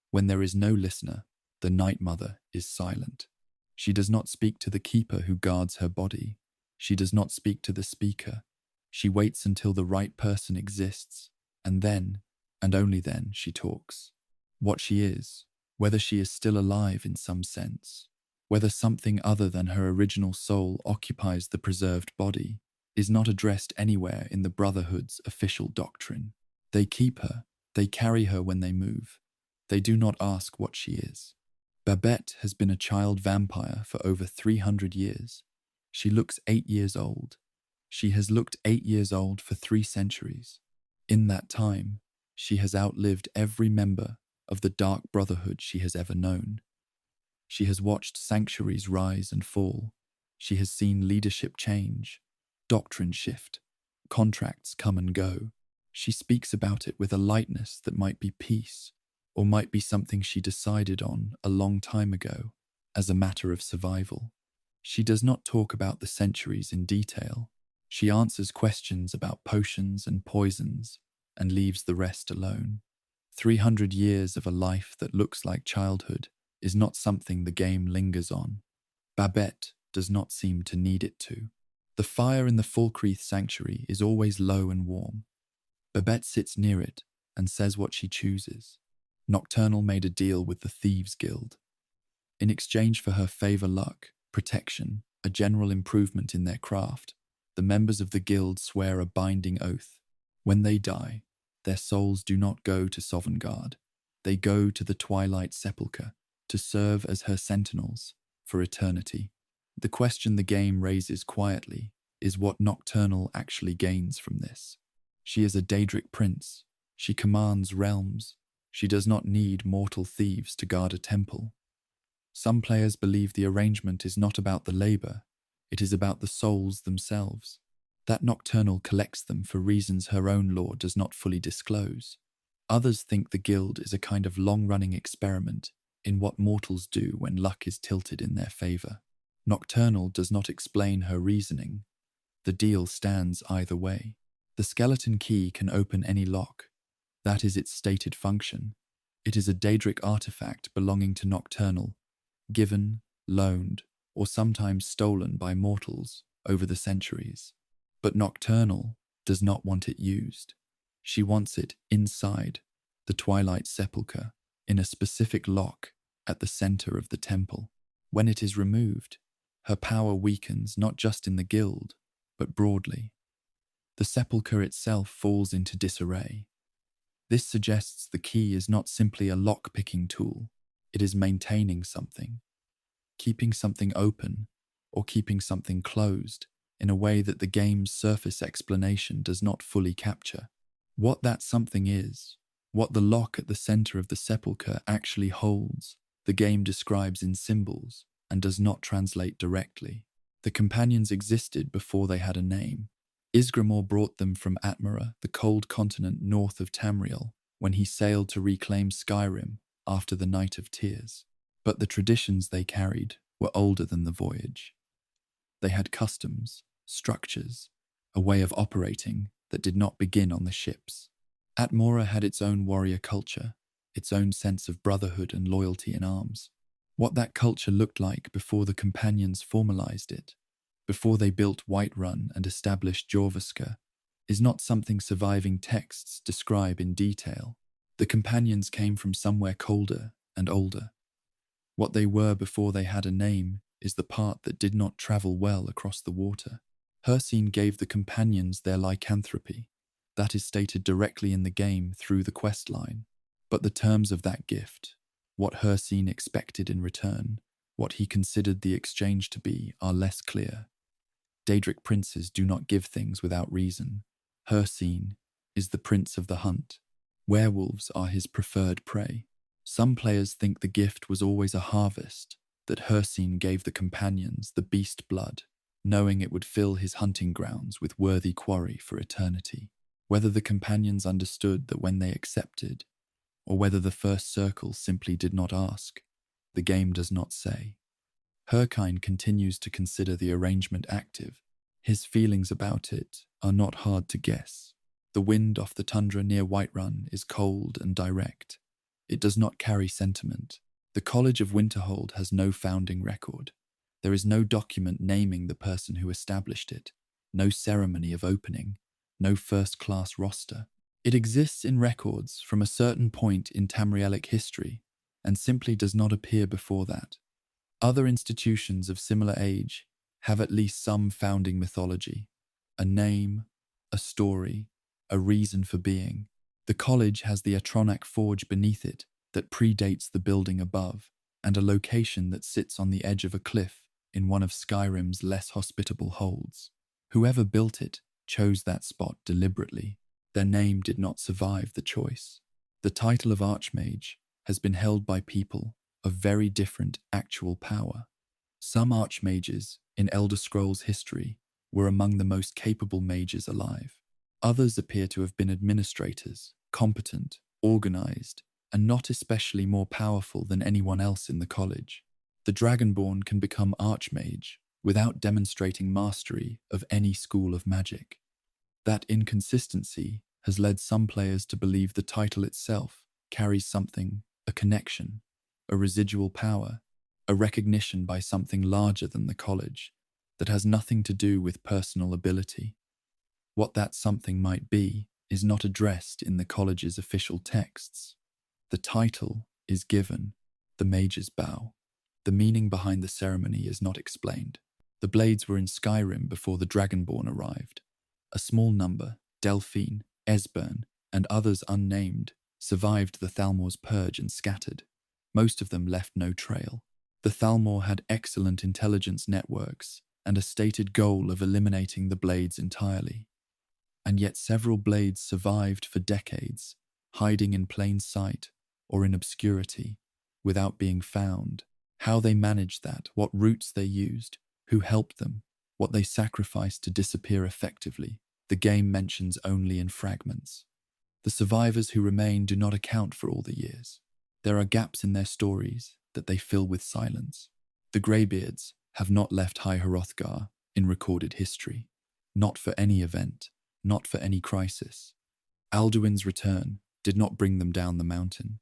When there is no listener, the Night Mother is silent. She does not speak to the keeper who guards her body. She does not speak to the speaker. She waits until the right person exists, and then, and only then, she talks. What she is, whether she is still alive in some sense, whether something other than her original soul occupies the preserved body, is not addressed anywhere in the Brotherhood's official doctrine. They keep her, they carry her when they move. They do not ask what she is. Babette has been a child vampire for over 300 years. She looks 8 years old. She has looked 8 years old for 3 centuries. In that time, she has outlived every member of the Dark Brotherhood she has ever known. She has watched sanctuaries rise and fall. She has seen leadership change, doctrine shift, contracts come and go. She speaks about it with a lightness that might be peace, or might be something she decided on a long time ago as a matter of survival. She does not talk about the centuries in detail. She answers questions about potions and poisons and leaves the rest alone. 300 years of a life that looks like childhood is not something the game lingers on. Babette does not seem to need it to. The fire in the Falkreath sanctuary is always low and warm. Babette sits near it and says what she chooses. Nocturnal made a deal with the Thieves' Guild. In exchange for her favor, luck, protection, a general improvement in their craft, the members of the guild swear a binding oath. When they die, their souls do not go to Sovngarde. They go to the Twilight Sepulchre to serve as her sentinels for eternity. The question the game raises quietly is what Nocturnal actually gains from this. She is a Daedric prince. She commands realms. She does not need mortal thieves to guard a temple. Some players believe the arrangement is not about the labor, it is about the souls themselves. That Nocturnal collects them for reasons her own lore does not fully disclose. Others think the guild is a kind of long-running experiment in what mortals do when luck is tilted in their favor. Nocturnal does not explain her reasoning. The deal stands either way. The skeleton key can open any lock. That is its stated function. It is a Daedric artifact belonging to Nocturnal, given, loaned, or sometimes stolen by mortals over the centuries. But Nocturnal does not want it used. She wants it inside the Twilight Sepulchre, in a specific lock at the center of the temple. When it is removed, her power weakens not just in the guild, but broadly. The sepulchre itself falls into disarray. This suggests the key is not simply a lock-picking tool, it is maintaining something, keeping something open or keeping something closed in a way that the game's surface explanation does not fully capture. What that something is, what the lock at the center of the sepulchre actually holds, the game describes in symbols and does not translate directly. The companions existed before they had a name. Isgramor brought them from Atmara, the cold continent north of Tamriel, when he sailed to reclaim Skyrim after the Night of Tears. But the traditions they carried were older than the voyage. They had customs, structures, a way of operating that did not begin on the ships. Atmora had its own warrior culture, its own sense of brotherhood and loyalty in arms. What that culture looked like before the companions formalized it, before they built Whiterun and established Jorvaska, is not something surviving texts describe in detail. The companions came from somewhere colder and older. What they were before they had a name is the part that did not travel well across the water. Hircine gave the companions their lycanthropy. That is stated directly in the game through the quest line. But the terms of that gift, what Hircine expected in return, what he considered the exchange to be, are less clear. Daedric princes do not give things without reason. Hircine is the prince of the hunt. Werewolves are his preferred prey. Some players think the gift was always a harvest, that Hircine gave the companions the beast blood, knowing it would fill his hunting grounds with worthy quarry for eternity. Whether the companions understood that when they accepted, or whether the first circle simply did not ask, the game does not say. Hircine continues to consider the arrangement active. His feelings about it are not hard to guess. The wind off the tundra near Whiterun is cold and direct. It does not carry sentiment. The College of Winterhold has no founding record. There is no document naming the person who established it, no ceremony of opening, no first-class roster. It exists in records from a certain point in Tamrielic history and simply does not appear before that. Other institutions of similar age have at least some founding mythology, a name, a story, a reason for being. The college has the Atronac Forge beneath it that predates the building above, and a location that sits on the edge of a cliff in one of Skyrim's less hospitable holds. Whoever built it chose that spot deliberately. Their name did not survive the choice. The title of Archmage has been held by people of very different actual power. Some Archmages in Elder Scrolls history were among the most capable mages alive. Others appear to have been administrators, competent, organized, and not especially more powerful than anyone else in the college. The Dragonborn can become Archmage without demonstrating mastery of any school of magic. That inconsistency has led some players to believe the title itself carries something, a connection, a residual power, a recognition by something larger than the college that has nothing to do with personal ability. What that something might be is not addressed in the college's official texts. The title is given, the Mage's Bow. The meaning behind the ceremony is not explained. The Blades were in Skyrim before the Dragonborn arrived. A small number, Delphine, Esbern, and others unnamed, survived the Thalmor's purge and scattered. Most of them left no trail. The Thalmor had excellent intelligence networks and a stated goal of eliminating the Blades entirely. And yet several Blades survived for decades, hiding in plain sight or in obscurity, without being found. How they managed that, what routes they used, who helped them, what they sacrificed to disappear effectively, the game mentions only in fragments. The survivors who remain do not account for all the years. There are gaps in their stories that they fill with silence. The Greybeards have not left High Hrothgar in recorded history, not for any event, not for any crisis. Alduin's return did not bring them down the mountain.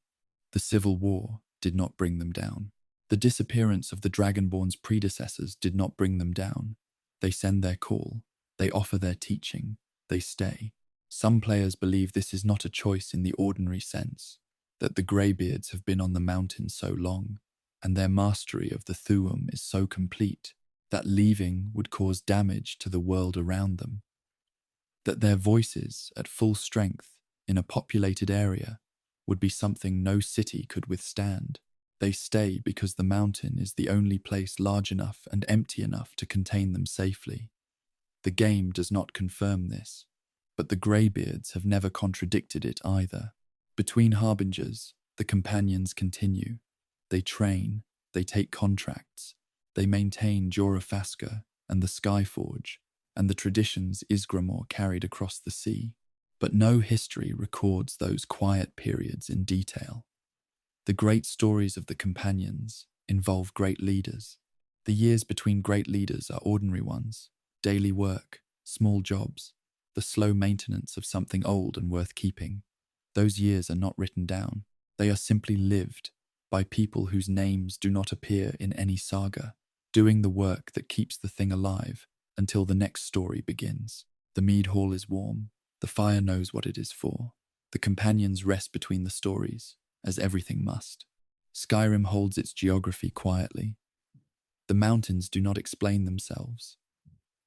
The Civil War did not bring them down. The disappearance of the Dragonborn's predecessors did not bring them down. They send their call, they offer their teaching, they stay. Some players believe this is not a choice in the ordinary sense, that the Greybeards have been on the mountain so long, and their mastery of the Thu'um is so complete, that leaving would cause damage to the world around them. That their voices, at full strength, in a populated area, would be something no city could withstand. They stay because the mountain is the only place large enough and empty enough to contain them safely. The game does not confirm this, but the Greybeards have never contradicted it either. Between Harbingers, the companions continue. They train, they take contracts, they maintain Jorofaska and the Skyforge, and the traditions Isgramor carried across the sea. But no history records those quiet periods in detail. The great stories of the companions involve great leaders. The years between great leaders are ordinary ones, daily work, small jobs, the slow maintenance of something old and worth keeping. Those years are not written down. They are simply lived by people whose names do not appear in any saga, doing the work that keeps the thing alive until the next story begins. The mead hall is warm. The fire knows what it is for. The companions rest between the stories, as everything must. Skyrim holds its geography quietly. The mountains do not explain themselves.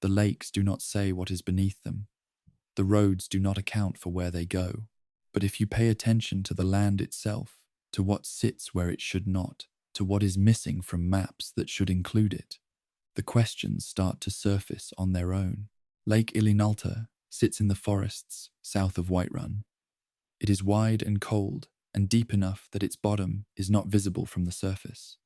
The lakes do not say what is beneath them. The roads do not account for where they go. But if you pay attention to the land itself, to what sits where it should not, to what is missing from maps that should include it, the questions start to surface on their own. Lake Ilinalta sits in the forests south of Whiterun. It is wide and cold, and deep enough that its bottom is not visible from the surface.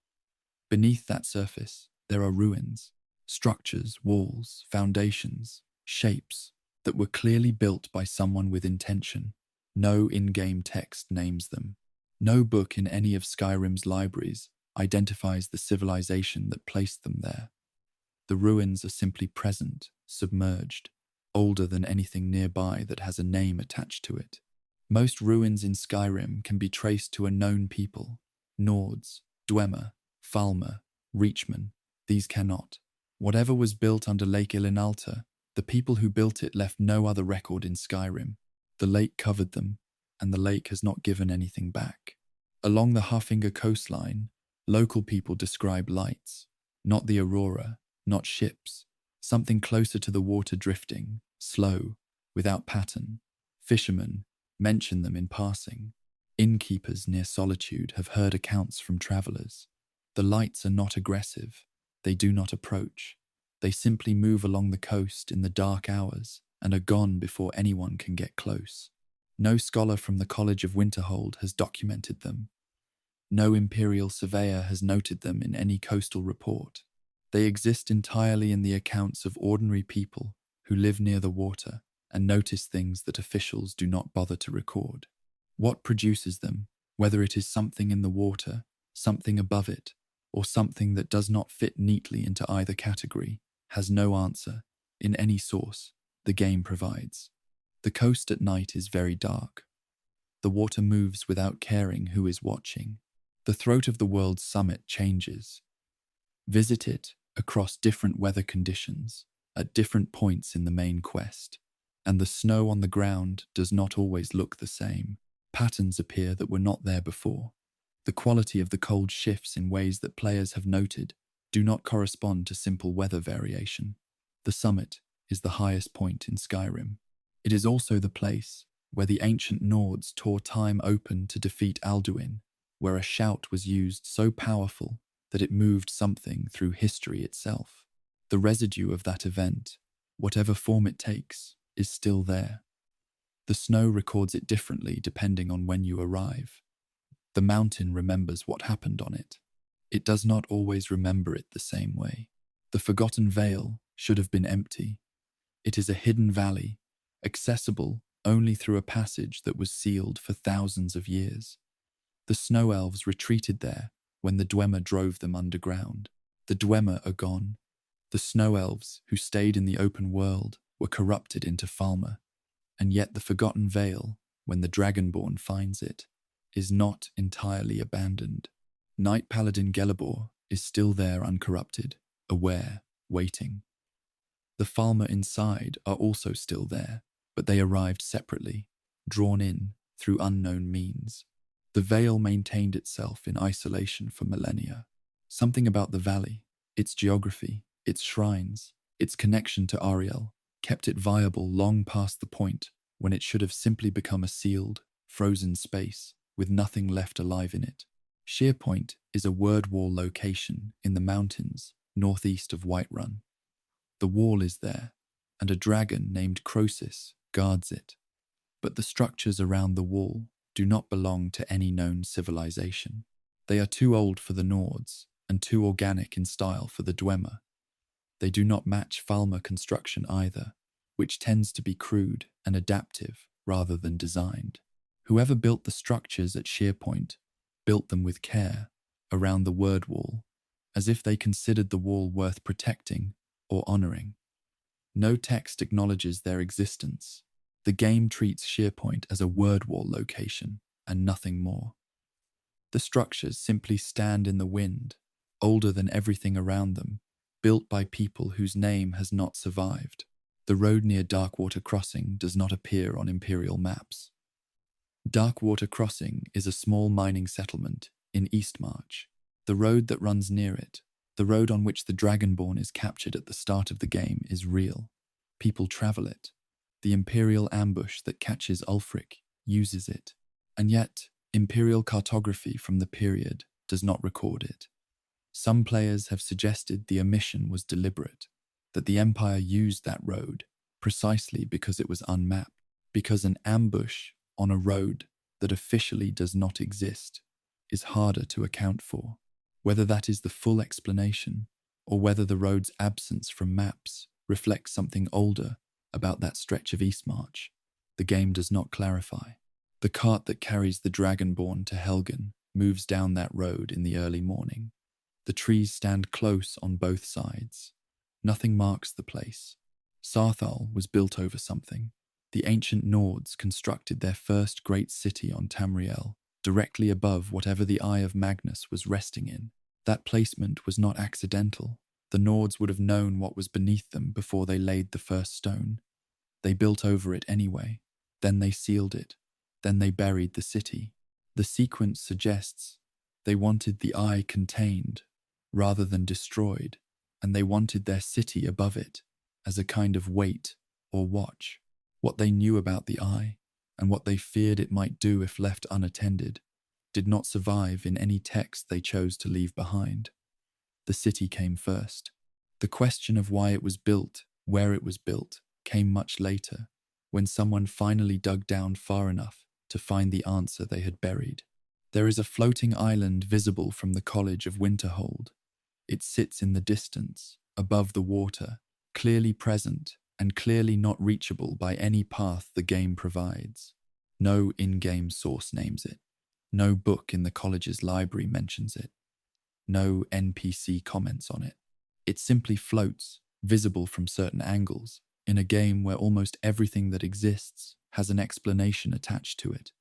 Beneath that surface, there are ruins, structures, walls, foundations, shapes that were clearly built by someone with intention. No in-game text names them. No book in any of Skyrim's libraries identifies the civilization that placed them there. The ruins are simply present, submerged, older than anything nearby that has a name attached to it. Most ruins in Skyrim can be traced to a known people. Nords, Dwemer, Falmer, Reachmen. These cannot. Whatever was built under Lake Ilinalta, the people who built it left no other record in Skyrim. The lake covered them, and the lake has not given anything back. Along the Harfinger coastline, local people describe lights, not the aurora, not ships, something closer to the water drifting, slow, without pattern. Fishermen mention them in passing. Innkeepers near Solitude have heard accounts from travellers. The lights are not aggressive. They do not approach. They simply move along the coast in the dark hours and are gone before anyone can get close. No scholar from the College of Winterhold has documented them. No imperial surveyor has noted them in any coastal report. They exist entirely in the accounts of ordinary people who live near the water and notice things that officials do not bother to record. What produces them Whether it is something in the water, something above it, or something that does not fit neatly into either category, has no answer in any source the game provides. The coast at night is very dark. The water moves without caring who is watching. The throat of the world's summit changes. Visit it across different weather conditions at different points in the main quest, and the snow on the ground does not always look the same. Patterns appear that were not there before. The quality of the cold shifts in ways that players have noted do not correspond to simple weather variation. The summit is the highest point in Skyrim. It is also the place where the ancient Nords tore time open to defeat Alduin, where a shout was used so powerful that it moved something through history itself. The residue of that event, whatever form it takes, is still there. The snow records it differently depending on when you arrive. The mountain remembers what happened on it. It does not always remember it the same way. The Forgotten Vale should have been empty. It is a hidden valley, accessible only through a passage that was sealed for thousands of years. The snow elves retreated there when the Dwemer drove them underground. The Dwemer are gone. The snow elves who stayed in the open world were corrupted into Falmer, and yet the Forgotten Vale, when the Dragonborn finds it, is not entirely abandoned. Knight Paladin Gelibor is still there uncorrupted, aware, waiting. The Falmer inside are also still there, but they arrived separately, drawn in through unknown means. The Vale maintained itself in isolation for millennia. Something about the valley, its geography, its shrines, its connection to Ariel, kept it viable long past the point when it should have simply become a sealed, frozen space with nothing left alive in it. Sheerpoint is a word wall location in the mountains northeast of Whiterun. The wall is there, and a dragon named Crosis guards it. But the structures around the wall do not belong to any known civilization. They are too old for the Nords and too organic in style for the Dwemer. They do not match Falmer construction either, which tends to be crude and adaptive rather than designed. Whoever built the structures at Sheerpoint built them with care around the word wall, as if they considered the wall worth protecting or honoring. No text acknowledges their existence. The game treats Sheerpoint as a word wall location and nothing more. The structures simply stand in the wind, older than everything around them, built by people whose name has not survived. The road near Darkwater Crossing does not appear on Imperial maps. Darkwater Crossing is a small mining settlement in Eastmarch. The road that runs near it, the road on which the Dragonborn is captured at the start of the game, is real. People travel it. The Imperial ambush that catches Ulfric uses it. And yet, Imperial cartography from the period does not record it. Some players have suggested the omission was deliberate, that the Empire used that road precisely because it was unmapped, because an ambush on a road that officially does not exist is harder to account for. Whether that is the full explanation, or whether the road's absence from maps reflects something older about that stretch of Eastmarch, the game does not clarify. The cart that carries the Dragonborn to Helgen moves down that road in the early morning. The trees stand close on both sides. Nothing marks the place. Sarthal was built over something. The ancient Nords constructed their first great city on Tamriel, directly above whatever the Eye of Magnus was resting in. That placement was not accidental. The Nords would have known what was beneath them before they laid the first stone. They built over it anyway. Then they sealed it. Then they buried the city. The sequence suggests they wanted the Eye contained rather than destroyed, and they wanted their city above it as a kind of wait or watch. What they knew about the Eye, and what they feared it might do if left unattended, did not survive in any text they chose to leave behind. The city came first. The question of why it was built, where it was built, came much later, when someone finally dug down far enough to find the answer they had buried. There is a floating island visible from the College of Winterhold. It sits in the distance, above the water, clearly present and clearly not reachable by any path the game provides. No in-game source names it. No book in the college's library mentions it. No NPC comments on it. It simply floats, visible from certain angles, in a game where almost everything that exists has an explanation attached to it.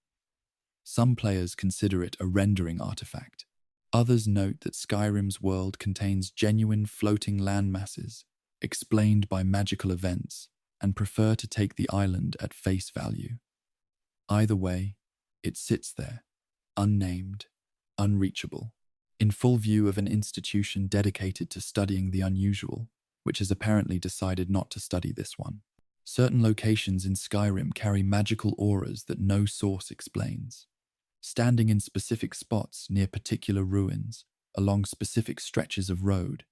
Some players consider it a rendering artifact. Others note that Skyrim's world contains genuine floating landmasses, explained by magical events, and prefer to take the island at face value. Either way, it sits there, unnamed, unreachable, in full view of an institution dedicated to studying the unusual, which has apparently decided not to study this one. Certain locations in Skyrim carry magical auras that no source explains. Standing in specific spots near particular ruins, along specific stretches of road,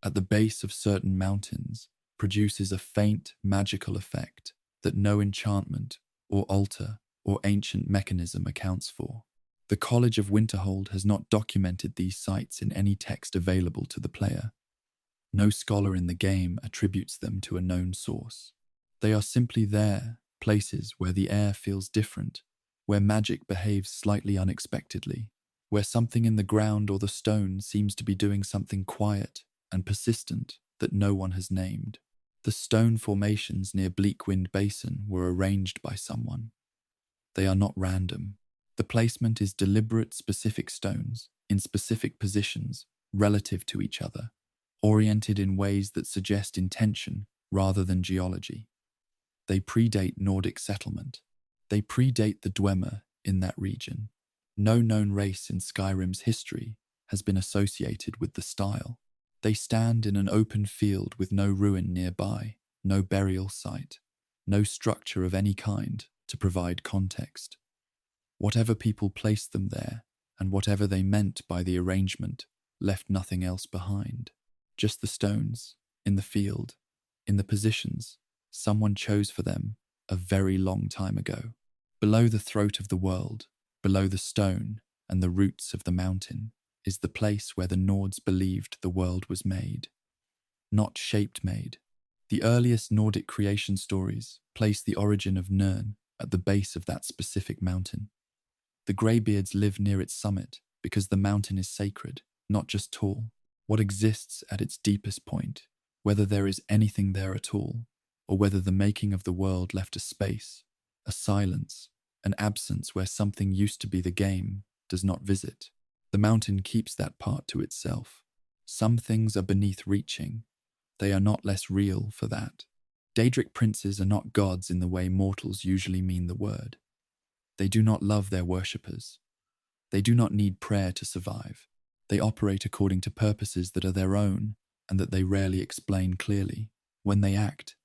at the base of certain mountains, produces a faint magical effect that no enchantment or altar or ancient mechanism accounts for. The College of Winterhold has not documented these sites in any text available to the player. No scholar in the game attributes them to a known source. They are simply there, places where the air feels different, where magic behaves slightly unexpectedly, where something in the ground or the stone seems to be doing something quiet and persistent that no one has named. The stone formations near Bleakwind Basin were arranged by someone. They are not random. The placement is deliberate, specific stones, in specific positions, relative to each other, oriented in ways that suggest intention rather than geology. They predate Nordic settlement. They predate the Dwemer in that region. No known race in Skyrim's history has been associated with the style. They stand in an open field with no ruin nearby, no burial site, no structure of any kind to provide context. Whatever people placed them there, and whatever they meant by the arrangement, left nothing else behind. Just the stones, in the field, in the positions someone chose for them a very long time ago. Below the throat of the world, below the stone and the roots of the mountain, is the place where the Nords believed the world was made. Not shaped made. The earliest Nordic creation stories place the origin of Nirn at the base of that specific mountain. The Greybeards live near its summit because the mountain is sacred, not just tall. What exists at its deepest point, whether there is anything there at all, or whether the making of the world left a space, a silence, an absence where something used to be the game, does not visit. The mountain keeps that part to itself. Some things are beneath reaching. They are not less real for that. Daedric princes are not gods in the way mortals usually mean the word. They do not love their worshippers. They do not need prayer to survive. They operate according to purposes that are their own and that they rarely explain clearly. When they act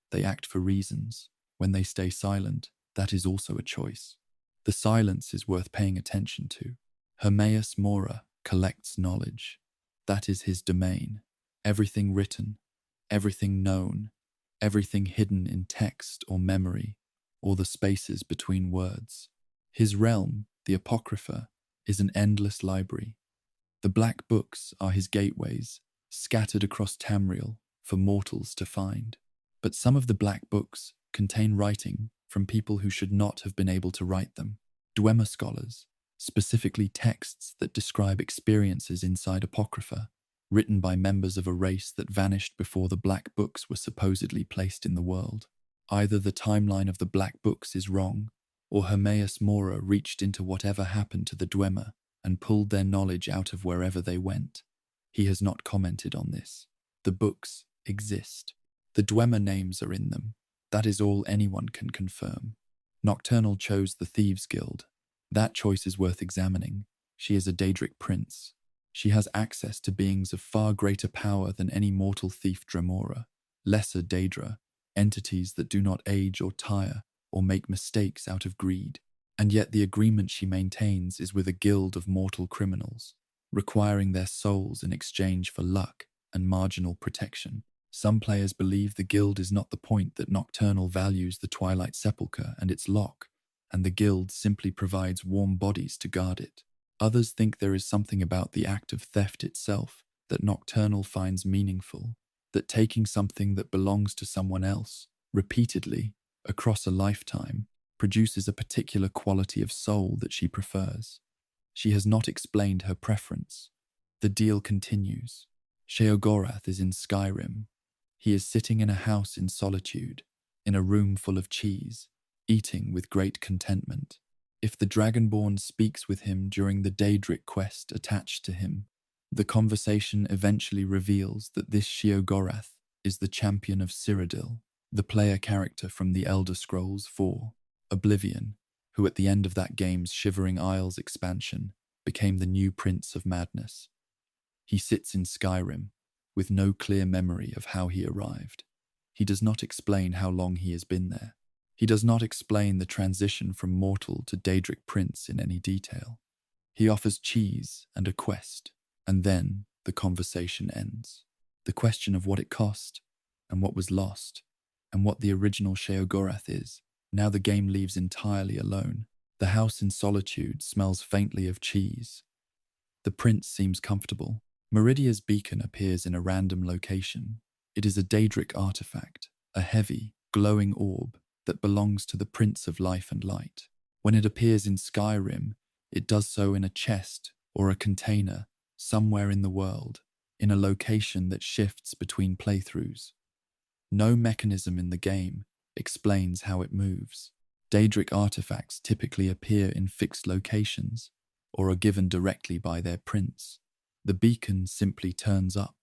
for reasons. When they stay silent, that is also a choice. The silence is worth paying attention to. Hermaeus Mora collects knowledge. That is his domain. Everything written, everything known, everything hidden in text or memory, or the spaces between words. His realm, the Apocrypha, is an endless library. The black books are his gateways, scattered across Tamriel for mortals to find. But some of the black books contain writing from people who should not have been able to write them. Dwemer scholars, specifically texts that describe experiences inside Apocrypha, written by members of a race that vanished before the black books were supposedly placed in the world. Either the timeline of the black books is wrong, or Hermaeus Mora reached into whatever happened to the Dwemer and pulled their knowledge out of wherever they went. He has not commented on this. The books exist. The Dwemer names are in them. That is all anyone can confirm. Nocturnal chose the Thieves' Guild. That choice is worth examining. She is a Daedric prince. She has access to beings of far greater power than any mortal thief Dremora, lesser Daedra, entities that do not age or tire or make mistakes out of greed. And yet the agreement she maintains is with a guild of mortal criminals, requiring their souls in exchange for luck and marginal protection. Some players believe the guild is not the point, that Nocturnal values the Twilight Sepulchre and its lock, and the guild simply provides warm bodies to guard it. Others think there is something about the act of theft itself that Nocturnal finds meaningful, that taking something that belongs to someone else, repeatedly, across a lifetime, produces a particular quality of soul that she prefers. She has not explained her preference. The deal continues. Sheogorath is in Skyrim. He is sitting in a house in solitude, in a room full of cheese, eating with great contentment. If the Dragonborn speaks with him during the Daedric quest attached to him, the conversation eventually reveals that this Sheogorath is the champion of Cyrodiil, the player character from the Elder Scrolls IV, Oblivion, who at the end of that game's Shivering Isles expansion became the new Prince of Madness. He sits in Skyrim, with no clear memory of how he arrived. He does not explain how long he has been there. He does not explain the transition from mortal to Daedric prince in any detail. He offers cheese and a quest, and then the conversation ends. The question of what it cost, and what was lost, and what the original Sheogorath is. Now the game leaves entirely alone. The house in solitude smells faintly of cheese. The prince seems comfortable. Meridia's beacon appears in a random location. It is a Daedric artifact, a heavy, glowing orb that belongs to the Prince of Life and Light. When it appears in Skyrim, it does so in a chest or a container somewhere in the world, in a location that shifts between playthroughs. No mechanism in the game explains how it moves. Daedric artifacts typically appear in fixed locations or are given directly by their prince. The beacon simply turns up,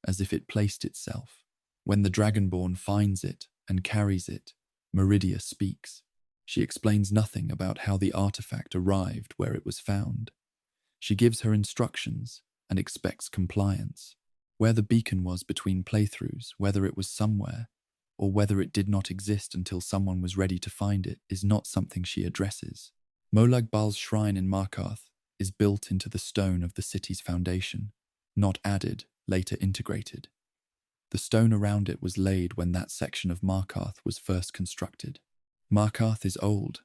as if it placed itself. When the Dragonborn finds it and carries it, Meridia speaks. She explains nothing about how the artifact arrived where it was found. She gives her instructions and expects compliance. Where the beacon was between playthroughs, whether it was somewhere, or whether it did not exist until someone was ready to find it, is not something she addresses. Molag Bal's shrine in Markarth is built into the stone of the city's foundation, not added, later integrated. The stone around it was laid when that section of Markarth was first constructed. Markarth is old,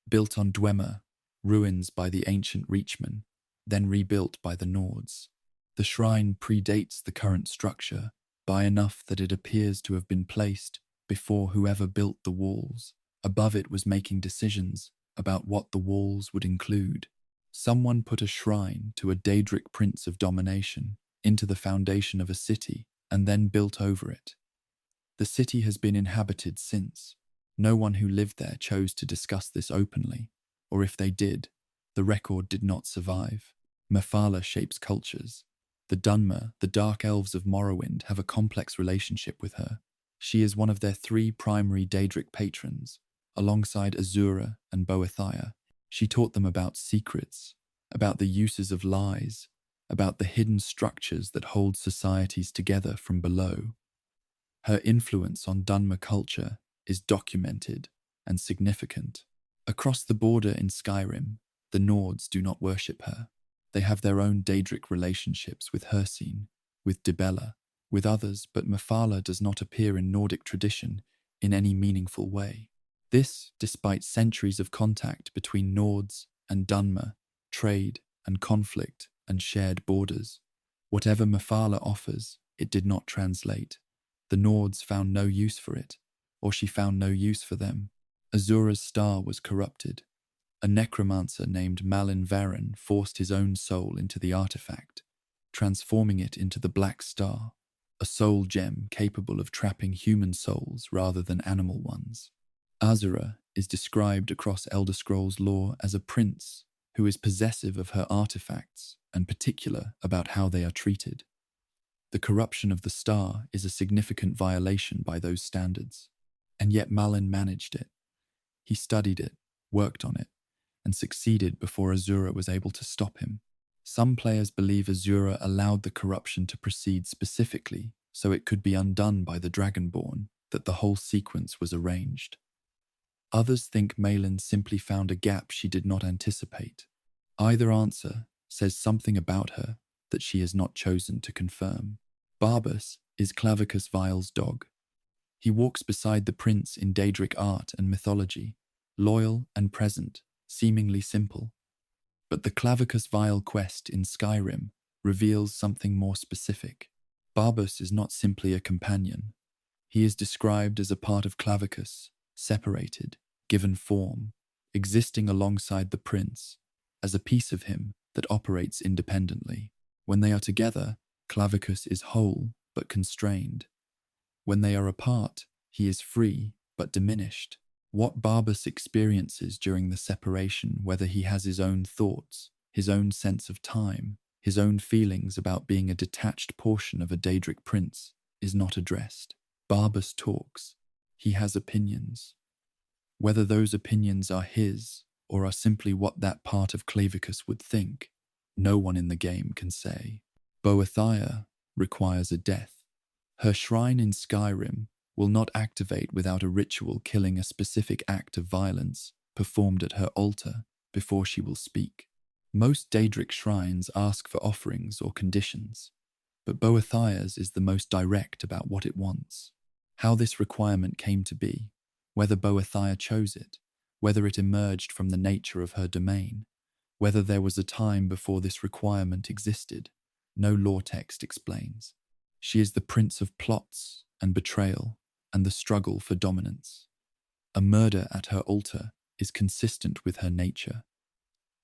built on Dwemer, ruins by the ancient Reachmen, then rebuilt by the Nords. The shrine predates the current structure by enough that it appears to have been placed before whoever built the walls. Above it was making decisions about what the walls would include. Someone put a shrine to a Daedric prince of domination into the foundation of a city and then built over it. The city has been inhabited since. No one who lived there chose to discuss this openly, or if they did, the record did not survive. Mephala shapes cultures. The Dunmer, the Dark Elves of Morrowind, have a complex relationship with her. She is one of their three primary Daedric patrons. Alongside Azura and Boethia, she taught them about secrets, about the uses of lies, about the hidden structures that hold societies together from below. Her influence on Dunmer culture is documented and significant. Across the border in Skyrim, the Nords do not worship her. They have their own Daedric relationships with Hircine, with Dibella, with others, but Mephala does not appear in Nordic tradition in any meaningful way. This, despite centuries of contact between Nords and Dunmer, trade and conflict and shared borders. Whatever Mephala offers, it did not translate. The Nords found no use for it, or she found no use for them. Azura's star was corrupted. A necromancer named Malin Varen forced his own soul into the artifact, transforming it into the Black Star, a soul gem capable of trapping human souls rather than animal ones. Azura is described across Elder Scrolls lore as a prince who is possessive of her artifacts and particular about how they are treated. The corruption of the star is a significant violation by those standards, and yet Malin managed it. He studied it, worked on it, and succeeded before Azura was able to stop him. Some players believe Azura allowed the corruption to proceed specifically so it could be undone by the Dragonborn, that the whole sequence was arranged. Others think Malin simply found a gap she did not anticipate. Either answer says something about her that she has not chosen to confirm. Barbas is Clavicus Vile's dog. He walks beside the prince in Daedric art and mythology, loyal and present, seemingly simple. But the Clavicus Vile quest in Skyrim reveals something more specific. Barbas is not simply a companion. He is described as a part of Clavicus, separated, given form, existing alongside the prince, as a piece of him that operates independently. When they are together, Clavicus is whole but constrained. When they are apart, he is free but diminished. What Barbas experiences during the separation, whether he has his own thoughts, his own sense of time, his own feelings about being a detached portion of a Daedric prince, is not addressed. Barbas talks. He has opinions. Whether those opinions are his or are simply what that part of Clavicus would think, no one in the game can say. Boethiah requires a death. Her shrine in Skyrim will not activate without a ritual killing a specific act of violence performed at her altar before she will speak. Most Daedric shrines ask for offerings or conditions, but Boethiah's is the most direct about what it wants. How this requirement came to be, whether Boethiah chose it, whether it emerged from the nature of her domain, whether there was a time before this requirement existed, no lore text explains. She is the prince of plots and betrayal and the struggle for dominance. A murder at her altar is consistent with her nature.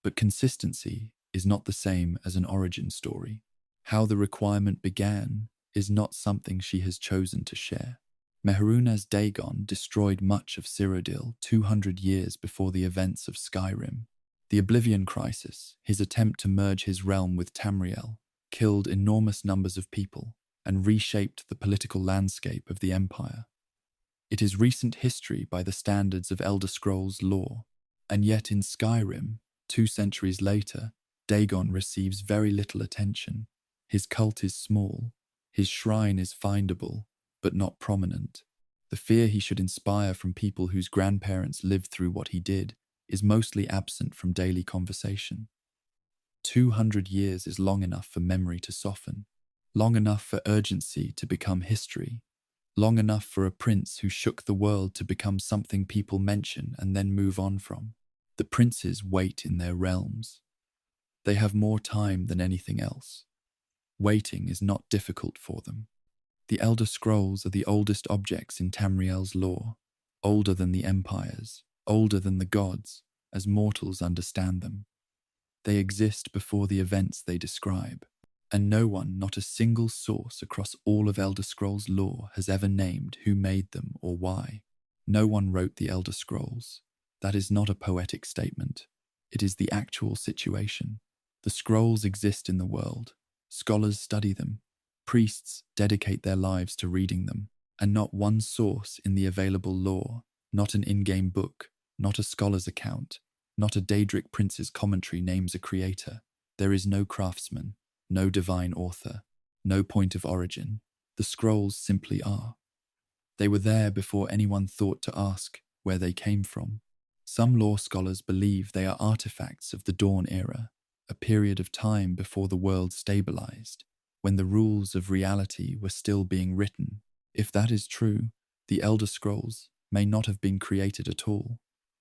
But consistency is not the same as an origin story. How the requirement began is not something she has chosen to share. Mehrunes Dagon destroyed much of Cyrodiil 200 years before the events of Skyrim. The Oblivion Crisis, his attempt to merge his realm with Tamriel, killed enormous numbers of people and reshaped the political landscape of the Empire. It is recent history by the standards of Elder Scrolls lore, and yet in Skyrim, 2 centuries later, Dagon receives very little attention. His cult is small, his shrine is findable, but not prominent. The fear he should inspire from people whose grandparents lived through what he did is mostly absent from daily conversation. 200 years is long enough for memory to soften, long enough for urgency to become history, long enough for a prince who shook the world to become something people mention and then move on from. The princes wait in their realms. They have more time than anything else. Waiting is not difficult for them. The Elder Scrolls are the oldest objects in Tamriel's lore, older than the empires, older than the gods, as mortals understand them. They exist before the events they describe, and no one, not a single source across all of Elder Scrolls lore has ever named who made them or why. No one wrote the Elder Scrolls. That is not a poetic statement. It is the actual situation. The scrolls exist in the world. Scholars study them. Priests dedicate their lives to reading them, and not one source in the available lore, not an in-game book, not a scholar's account, not a Daedric prince's commentary names a creator. There is no craftsman, no divine author, no point of origin. The scrolls simply are. They were there before anyone thought to ask where they came from. Some lore scholars believe they are artifacts of the Dawn era, a period of time before the world stabilized, when the rules of reality were still being written. If that is true, the Elder Scrolls may not have been created at all.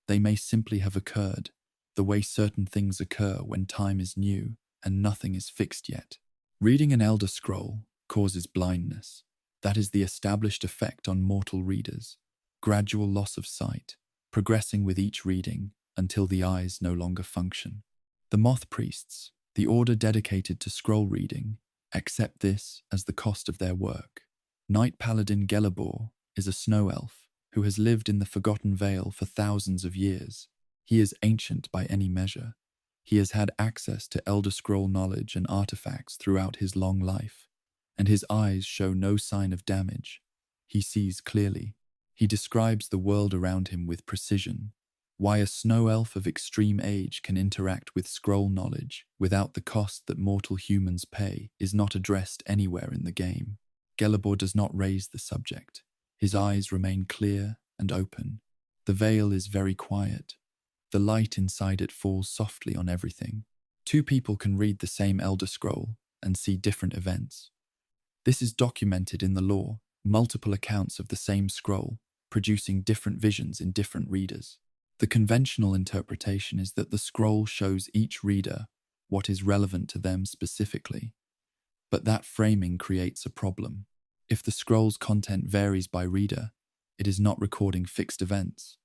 They may simply have occurred, the way certain things occur when time is new and nothing is fixed yet. Reading an Elder Scroll causes blindness. That is the established effect on mortal readers. Gradual loss of sight, progressing with each reading until the eyes no longer function. The Moth Priests, the order dedicated to scroll reading, accept this as the cost of their work. Knight Paladin Gelibor is a snow elf who has lived in the Forgotten Vale for thousands of years. He is ancient by any measure. He has had access to Elder Scroll knowledge and artifacts throughout his long life, and his eyes show no sign of damage. He sees clearly. He describes the world around him with precision. Why a snow elf of extreme age can interact with scroll knowledge without the cost that mortal humans pay is not addressed anywhere in the game. Gelibor does not raise the subject. His eyes remain clear and open. The veil is very quiet. The light inside it falls softly on everything. 2 people can read the same Elder Scroll and see different events. This is documented in the lore, multiple accounts of the same scroll, producing different visions in different readers. The conventional interpretation is that the scroll shows each reader what is relevant to them specifically, but that framing creates a problem. If the scroll's content varies by reader, it is not recording fixed events.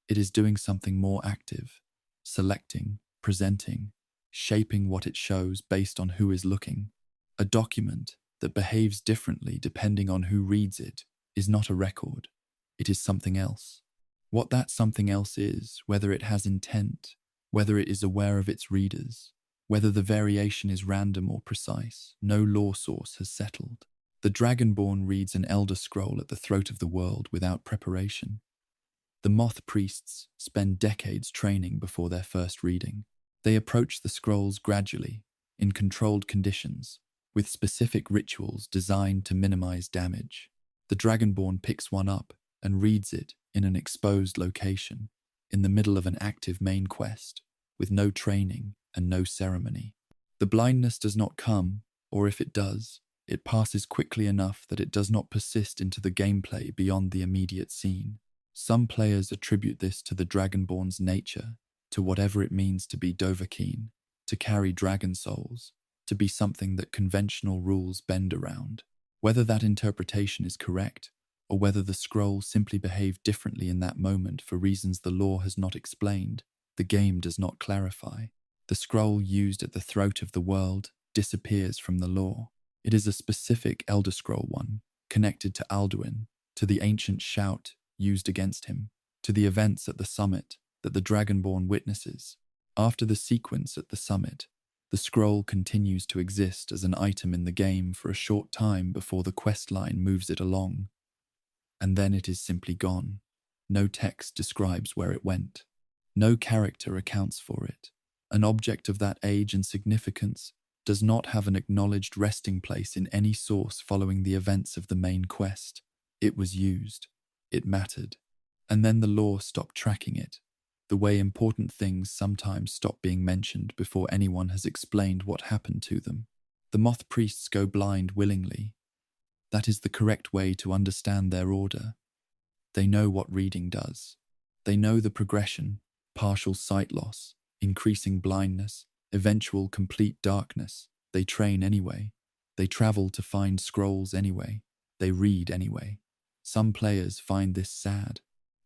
It is doing something more active, selecting, presenting, shaping what it shows based on who is looking. A document that behaves differently depending on who reads it is not a record. It is something else. What that something else is, whether it has intent, whether it is aware of its readers, whether the variation is random or precise, no law source has settled. The Dragonborn reads an Elder Scroll at the throat of the world without preparation. The Moth Priests spend decades training before their first reading. They approach the scrolls gradually, in controlled conditions, with specific rituals designed to minimize damage. The Dragonborn picks one up and reads it in an exposed location, in the middle of an active main quest, with no training and no ceremony. The blindness does not come, or if it does, it passes quickly enough that it does not persist into the gameplay beyond the immediate scene. Some players attribute this to the Dragonborn's nature, to whatever it means to be Dovahkiin, to carry dragon souls, to be something that conventional rules bend around. Whether that interpretation is correct, or whether the scroll simply behaved differently in that moment for reasons the lore has not explained, the game does not clarify. The scroll used at the throat of the world disappears from the lore. It is a specific Elder Scroll one, connected to Alduin, to the ancient shout used against him, to the events at the summit that the Dragonborn witnesses. After the sequence at the summit, the scroll continues to exist as an item in the game for a short time before the quest line moves it along, and then it is simply gone. No text describes where it went. No character accounts for it. An object of that age and significance does not have an acknowledged resting place in any source following the events of the main quest. It was used. It mattered. And then the lore stopped tracking it, the way important things sometimes stop being mentioned before anyone has explained what happened to them. The Moth Priests go blind willingly. That is the correct way to understand their order. They know what reading does. They know the progression: partial sight loss, increasing blindness, eventual complete darkness. They train anyway. They travel to find scrolls anyway. They read anyway. Some players find this sad.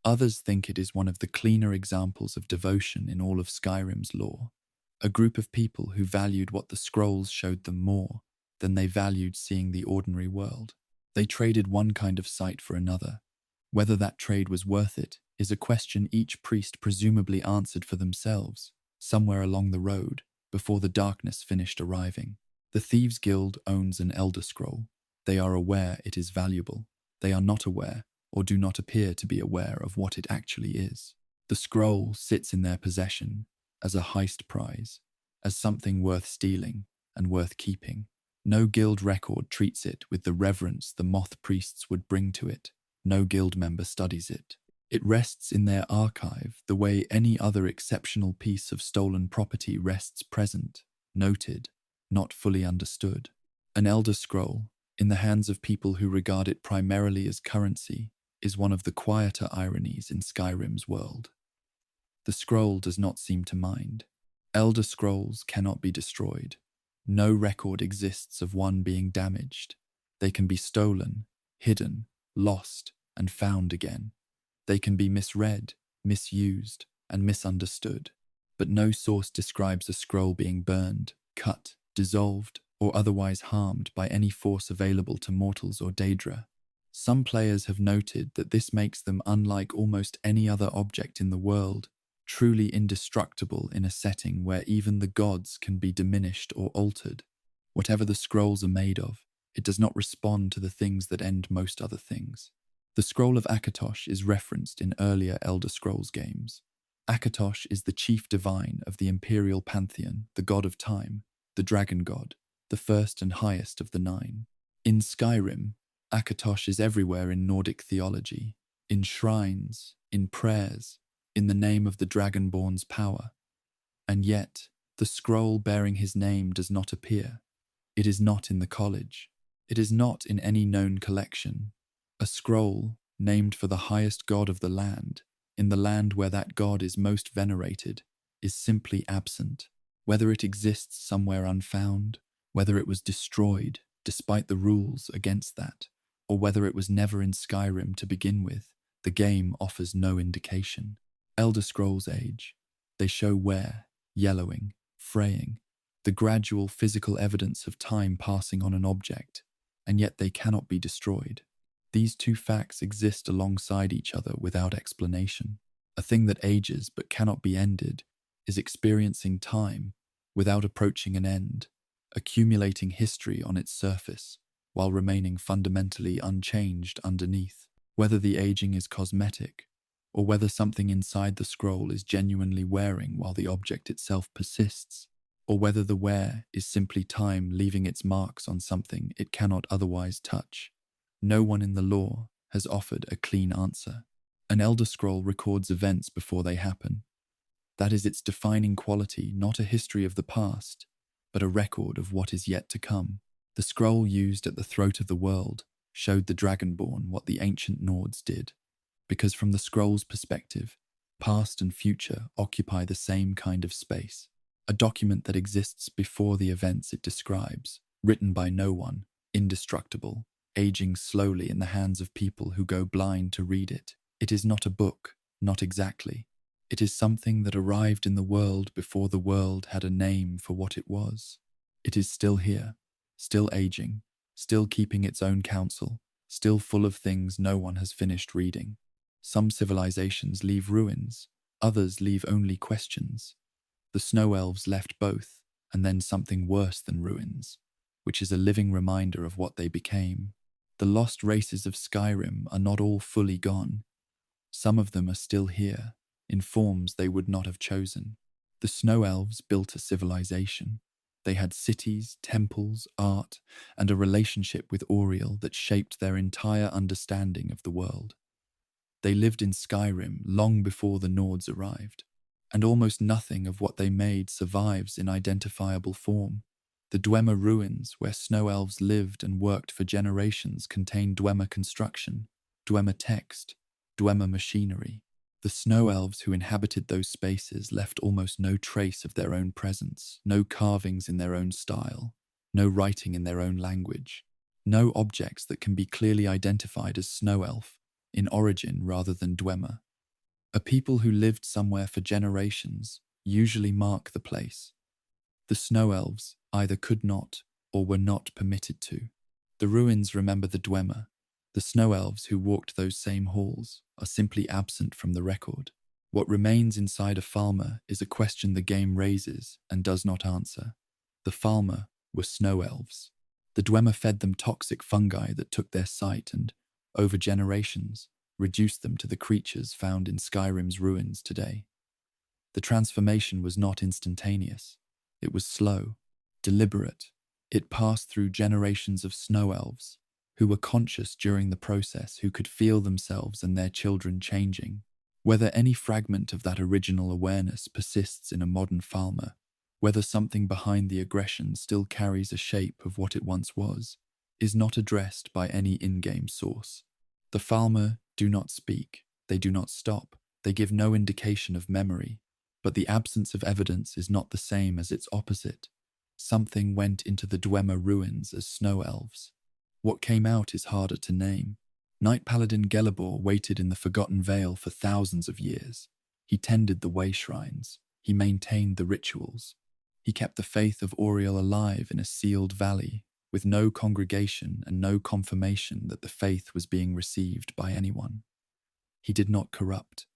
Others think it is one of the cleaner examples of devotion in all of Skyrim's lore. A group of people who valued what the scrolls showed them more than they valued seeing the ordinary world. They traded one kind of sight for another. Whether that trade was worth it is a question each priest presumably answered for themselves, somewhere along the road, before the darkness finished arriving. The Thieves' Guild owns an Elder Scroll. They are aware it is valuable. They are not aware, or do not appear to be aware of what it actually is. The scroll sits in their possession as a heist prize, as something worth stealing and worth keeping. No guild record treats it with the reverence the Moth Priests would bring to it. No guild member studies it. It rests in their archive the way any other exceptional piece of stolen property rests present, noted, not fully understood. An Elder Scroll, in the hands of people who regard it primarily as currency, is one of the quieter ironies in Skyrim's world. The scroll does not seem to mind. Elder Scrolls cannot be destroyed. No record exists of one being damaged. They can be stolen, hidden, lost, and found again. They can be misread, misused, and misunderstood. But no source describes a scroll being burned, cut, dissolved, or otherwise harmed by any force available to mortals or Daedra. Some players have noted that this makes them unlike almost any other object in the world, truly indestructible in a setting where even the gods can be diminished or altered. Whatever the scrolls are made of, it does not respond to the things that end most other things. The Scroll of Akatosh is referenced in earlier Elder Scrolls games. Akatosh is the chief divine of the Imperial Pantheon, the god of time, the dragon god, the first and highest of the nine. In Skyrim, Akatosh is everywhere in Nordic theology, in shrines, in prayers, in the name of the Dragonborn's power. And yet, the scroll bearing his name does not appear. It is not in the college. It is not in any known collection. A scroll, named for the highest god of the land, in the land where that god is most venerated, is simply absent. Whether it exists somewhere unfound, whether it was destroyed, despite the rules against that, or whether it was never in Skyrim to begin with, the game offers no indication. Elder Scrolls age. They show wear, yellowing, fraying, the gradual physical evidence of time passing on an object, and yet they cannot be destroyed. These two facts exist alongside each other without explanation. A thing that ages but cannot be ended is experiencing time without approaching an end, accumulating history on its surface while remaining fundamentally unchanged underneath. Whether the aging is cosmetic, or whether something inside the scroll is genuinely wearing while the object itself persists, or whether the wear is simply time leaving its marks on something it cannot otherwise touch, no one in the lore has offered a clean answer. An Elder Scroll records events before they happen. That is its defining quality, not a history of the past, but a record of what is yet to come. The scroll used at the throat of the world showed the Dragonborn what the ancient Nords did, because from the scroll's perspective, past and future occupy the same kind of space, a document that exists before the events it describes, written by no one, indestructible, aging slowly in the hands of people who go blind to read it. It is not a book, not exactly. It is something that arrived in the world before the world had a name for what it was. It is still here, still aging, still keeping its own counsel, still full of things no one has finished reading. Some civilizations leave ruins, others leave only questions. The Snow Elves left both, and then something worse than ruins, which is a living reminder of what they became. The lost races of Skyrim are not all fully gone. Some of them are still here, in forms they would not have chosen. The Snow Elves built a civilization. They had cities, temples, art, and a relationship with Auriel that shaped their entire understanding of the world. They lived in Skyrim long before the Nords arrived, and almost nothing of what they made survives in identifiable form. The Dwemer ruins, where Snow Elves lived and worked for generations, contain Dwemer construction, Dwemer text, Dwemer machinery. The Snow Elves who inhabited those spaces left almost no trace of their own presence, no carvings in their own style, no writing in their own language, no objects that can be clearly identified as Snow Elf, in origin rather than Dwemer. A people who lived somewhere for generations usually mark the place. The Snow Elves either could not or were not permitted to. The ruins remember the Dwemer. The Snow Elves who walked those same halls are simply absent from the record. What remains inside a Falmer is a question the game raises and does not answer. The Falmer were Snow Elves. The Dwemer fed them toxic fungi that took their sight and, over generations, reduced them to the creatures found in Skyrim's ruins today. The transformation was not instantaneous. It was slow, deliberate. It passed through generations of Snow Elves, who were conscious during the process, who could feel themselves and their children changing. Whether any fragment of that original awareness persists in a modern Falmer, whether something behind the aggression still carries a shape of what it once was, is not addressed by any in-game source. The Falmer do not speak, they do not stop, they give no indication of memory, but the absence of evidence is not the same as its opposite. Something went into the Dwemer ruins as Snow Elves. What came out is harder to name. Knight Paladin Gelibor waited in the Forgotten Vale for thousands of years. He tended the way shrines. He maintained the rituals. He kept the faith of Auriel alive in a sealed valley, with no congregation and no confirmation that the faith was being received by anyone. He did not corrupt.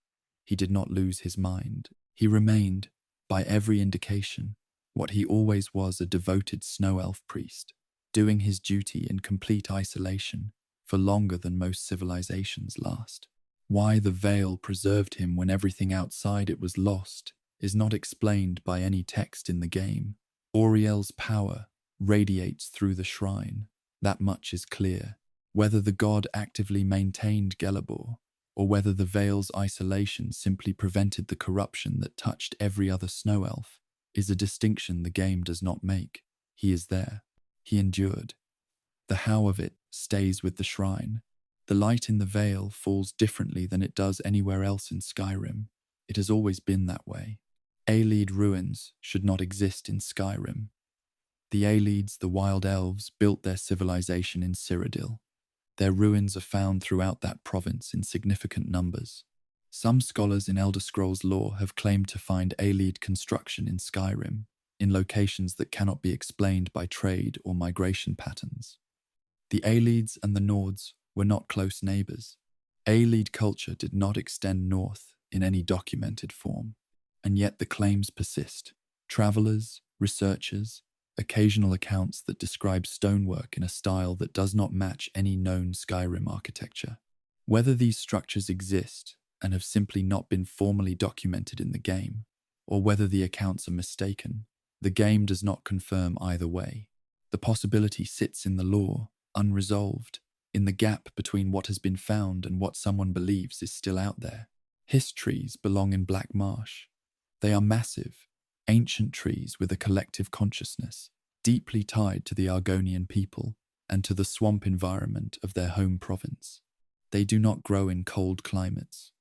He did not lose his mind. He remained, by every indication, what he always was, a devoted Snow Elf priest, doing his duty in complete isolation for longer than most civilizations last. Why the Vale preserved him when everything outside it was lost is not explained by any text in the game. Auriel's power radiates through the shrine. That much is clear. Whether the god actively maintained Gelibor, or whether the Vale's isolation simply prevented the corruption that touched every other Snow Elf, is a distinction the game does not make. He is there. He endured. The how of it stays with the shrine. The light in the Vale falls differently than it does anywhere else in Skyrim. It has always been that way. Aelid ruins should not exist in Skyrim. The Aelids, the Wild Elves, built their civilization in Cyrodiil. Their ruins are found throughout that province in significant numbers. Some scholars in Elder Scrolls lore have claimed to find Aelid construction in Skyrim, in locations that cannot be explained by trade or migration patterns. The Aelids and the Nords were not close neighbors. Aelid culture did not extend north in any documented form, and yet the claims persist. Travelers, researchers, occasional accounts that describe stonework in a style that does not match any known Skyrim architecture. Whether these structures exist and have simply not been formally documented in the game, or whether the accounts are mistaken, the game does not confirm either way. The possibility sits in the lore, unresolved, in the gap between what has been found and what someone believes is still out there. His trees belong in Black Marsh. They are massive, ancient trees with a collective consciousness, deeply tied to the Argonian people and to the swamp environment of their home province. They do not grow in cold climates.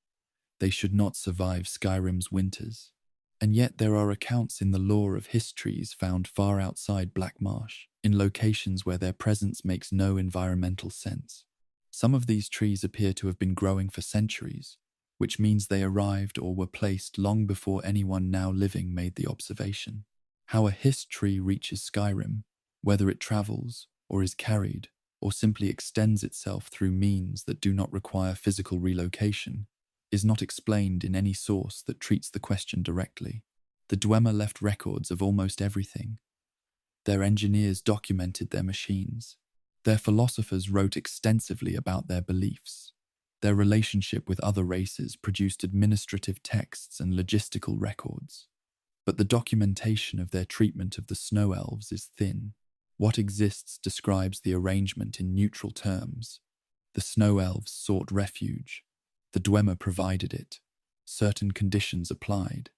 They should not survive Skyrim's winters. And yet there are accounts in the lore of his trees found far outside Black Marsh, in locations where their presence makes no environmental sense. Some of these trees appear to have been growing for centuries, which means they arrived or were placed long before anyone now living made the observation. How a hist tree reaches Skyrim, whether it travels, or is carried, or simply extends itself through means that do not require physical relocation, is not explained in any source that treats the question directly. The Dwemer left records of almost everything. Their engineers documented their machines. Their philosophers wrote extensively about their beliefs. Their relationship with other races produced administrative texts and logistical records. But the documentation of their treatment of the snow elves is thin. What exists describes the arrangement in neutral terms. The snow elves sought refuge. The Dwemer provided it. Certain conditions applied.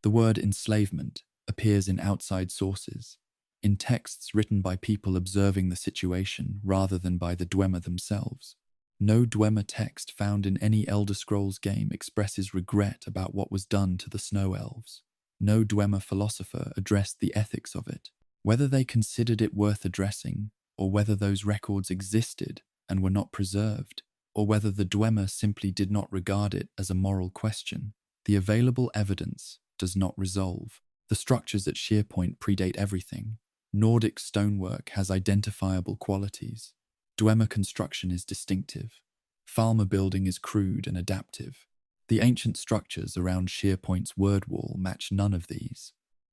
The word enslavement appears in outside sources, in texts written by people observing the situation rather than by the Dwemer themselves. No Dwemer text found in any Elder Scrolls game expresses regret about what was done to the snow elves. No Dwemer philosopher addressed the ethics of it. Whether they considered it worth addressing, or whether those records existed and were not preserved, or whether the Dwemer simply did not regard it as a moral question, the available evidence does not resolve. The structures at Sheerpoint predate everything. Nordic stonework has identifiable qualities. Dwemer construction is distinctive. Falmer building is crude and adaptive. The ancient structures around Sheerpoint's word wall match none of these.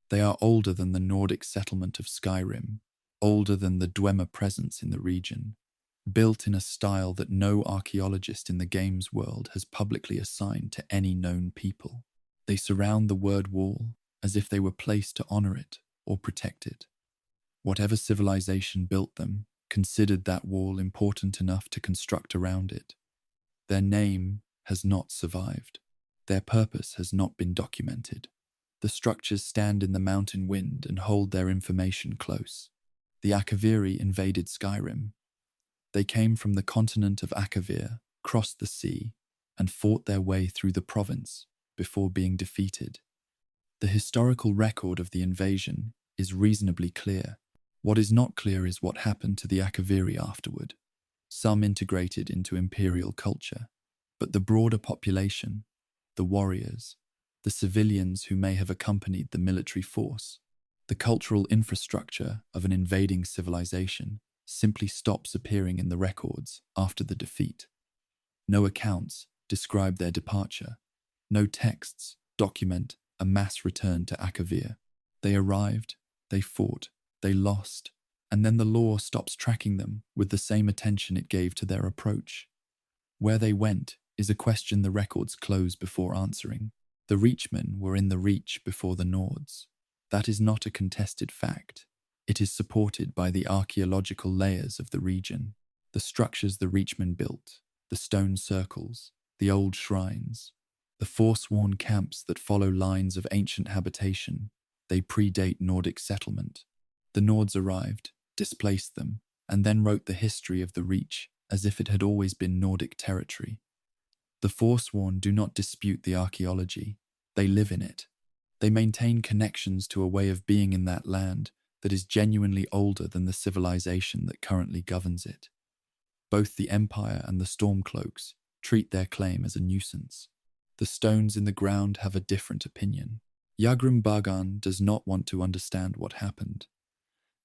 They are older than the Nordic settlement of Skyrim, older than the Dwemer presence in the region, built in a style that no archaeologist in the game's world has publicly assigned to any known people. They surround the word wall as if they were placed to honor it or protect it. Whatever civilization built them considered that wall important enough to construct around it. Their name has not survived. Their purpose has not been documented. The structures stand in the mountain wind and hold their information close. The Akaviri invaded Skyrim. They came from the continent of Akavir, crossed the sea, and fought their way through the province before being defeated. The historical record of the invasion is reasonably clear. What is not clear is what happened to the Akaviri afterward. Some integrated into imperial culture, but the broader population, the warriors, the civilians who may have accompanied the military force, the cultural infrastructure of an invading civilization simply stops appearing in the records after the defeat. No accounts describe their departure. No texts document a mass return to Akavir. They arrived, they fought, they lost, and then the lore stops tracking them with the same attention it gave to their approach. Where they went is a question the records close before answering. The Reachmen were in the Reach before the Nords. That is not a contested fact. It is supported by the archaeological layers of the region, the structures the Reachmen built, the stone circles, the old shrines, the forsworn camps that follow lines of ancient habitation. They predate Nordic settlement. The Nords arrived, displaced them, and then wrote the history of the Reach as if it had always been Nordic territory. The Forsworn do not dispute the archaeology. They live in it. They maintain connections to a way of being in that land that is genuinely older than the civilization that currently governs it. Both the Empire and the Stormcloaks treat their claim as a nuisance. The stones in the ground have a different opinion. Yagrum Bagan does not want to understand what happened.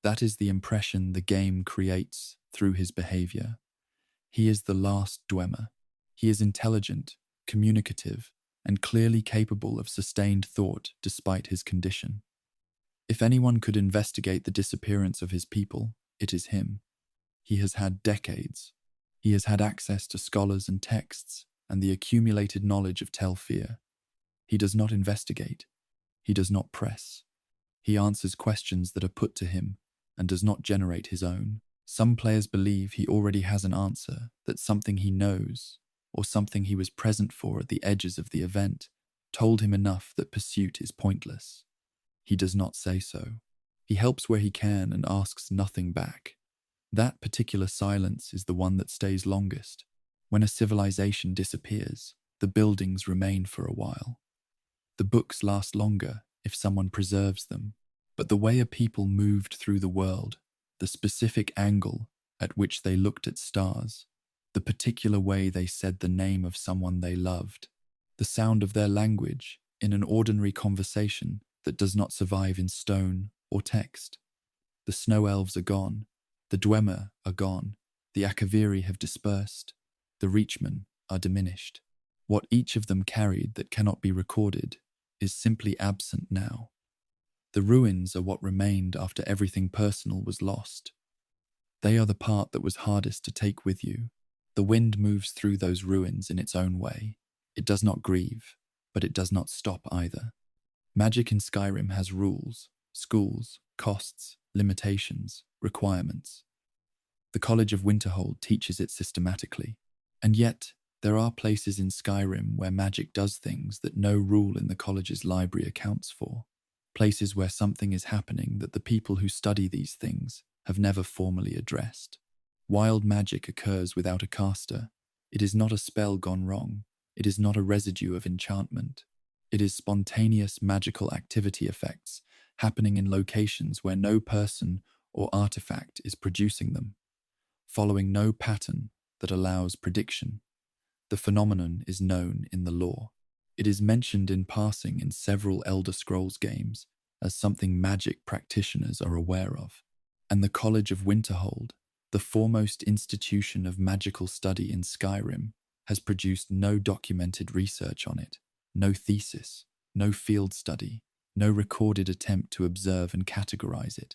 That is the impression the game creates through his behavior. He is the last Dwemer. He is intelligent, communicative, and clearly capable of sustained thought despite his condition. If anyone could investigate the disappearance of his people, it is him. He has had decades. He has had access to scholars and texts and the accumulated knowledge of Telfir. He does not investigate. He does not press. He answers questions that are put to him and does not generate his own. Some players believe he already has an answer, that something he knows, or something he was present for at the edges of the event, told him enough that pursuit is pointless. He does not say so. He helps where he can and asks nothing back. That particular silence is the one that stays longest. When a civilization disappears, the buildings remain for a while. The books last longer if someone preserves them, but the way a people moved through the world, the specific angle at which they looked at stars, the particular way they said the name of someone they loved, the sound of their language in an ordinary conversation that does not survive in stone or text. The snow elves are gone, the Dwemer are gone, the Akaviri have dispersed, the Reachmen are diminished. What each of them carried that cannot be recorded is simply absent now. The ruins are what remained after everything personal was lost. They are the part that was hardest to take with you. The wind moves through those ruins in its own way. It does not grieve, but it does not stop either. Magic in Skyrim has rules, schools, costs, limitations, requirements. The College of Winterhold teaches it systematically, and yet there are places in Skyrim where magic does things that no rule in the college's library accounts for. Places where something is happening that the people who study these things have never formally addressed. Wild magic occurs without a caster. It is not a spell gone wrong. It is not a residue of enchantment. It is spontaneous magical activity effects happening in locations where no person or artifact is producing them, following no pattern that allows prediction. The phenomenon is known in the lore. It is mentioned in passing in several Elder Scrolls games as something magic practitioners are aware of. And the College of Winterhold, the foremost institution of magical study in Skyrim, has produced no documented research on it, no thesis, no field study, no recorded attempt to observe and categorize it.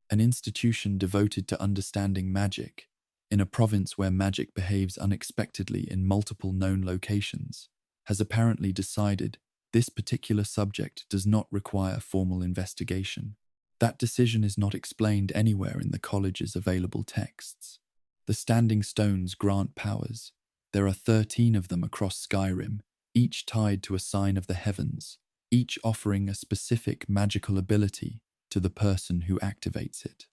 An institution devoted to understanding magic, in a province where magic behaves unexpectedly in multiple known locations, has apparently decided this particular subject does not require formal investigation. That decision is not explained anywhere in the college's available texts. The standing stones grant powers. There are 13 of them across Skyrim, each tied to a sign of the heavens, each offering a specific magical ability to the person who activates it.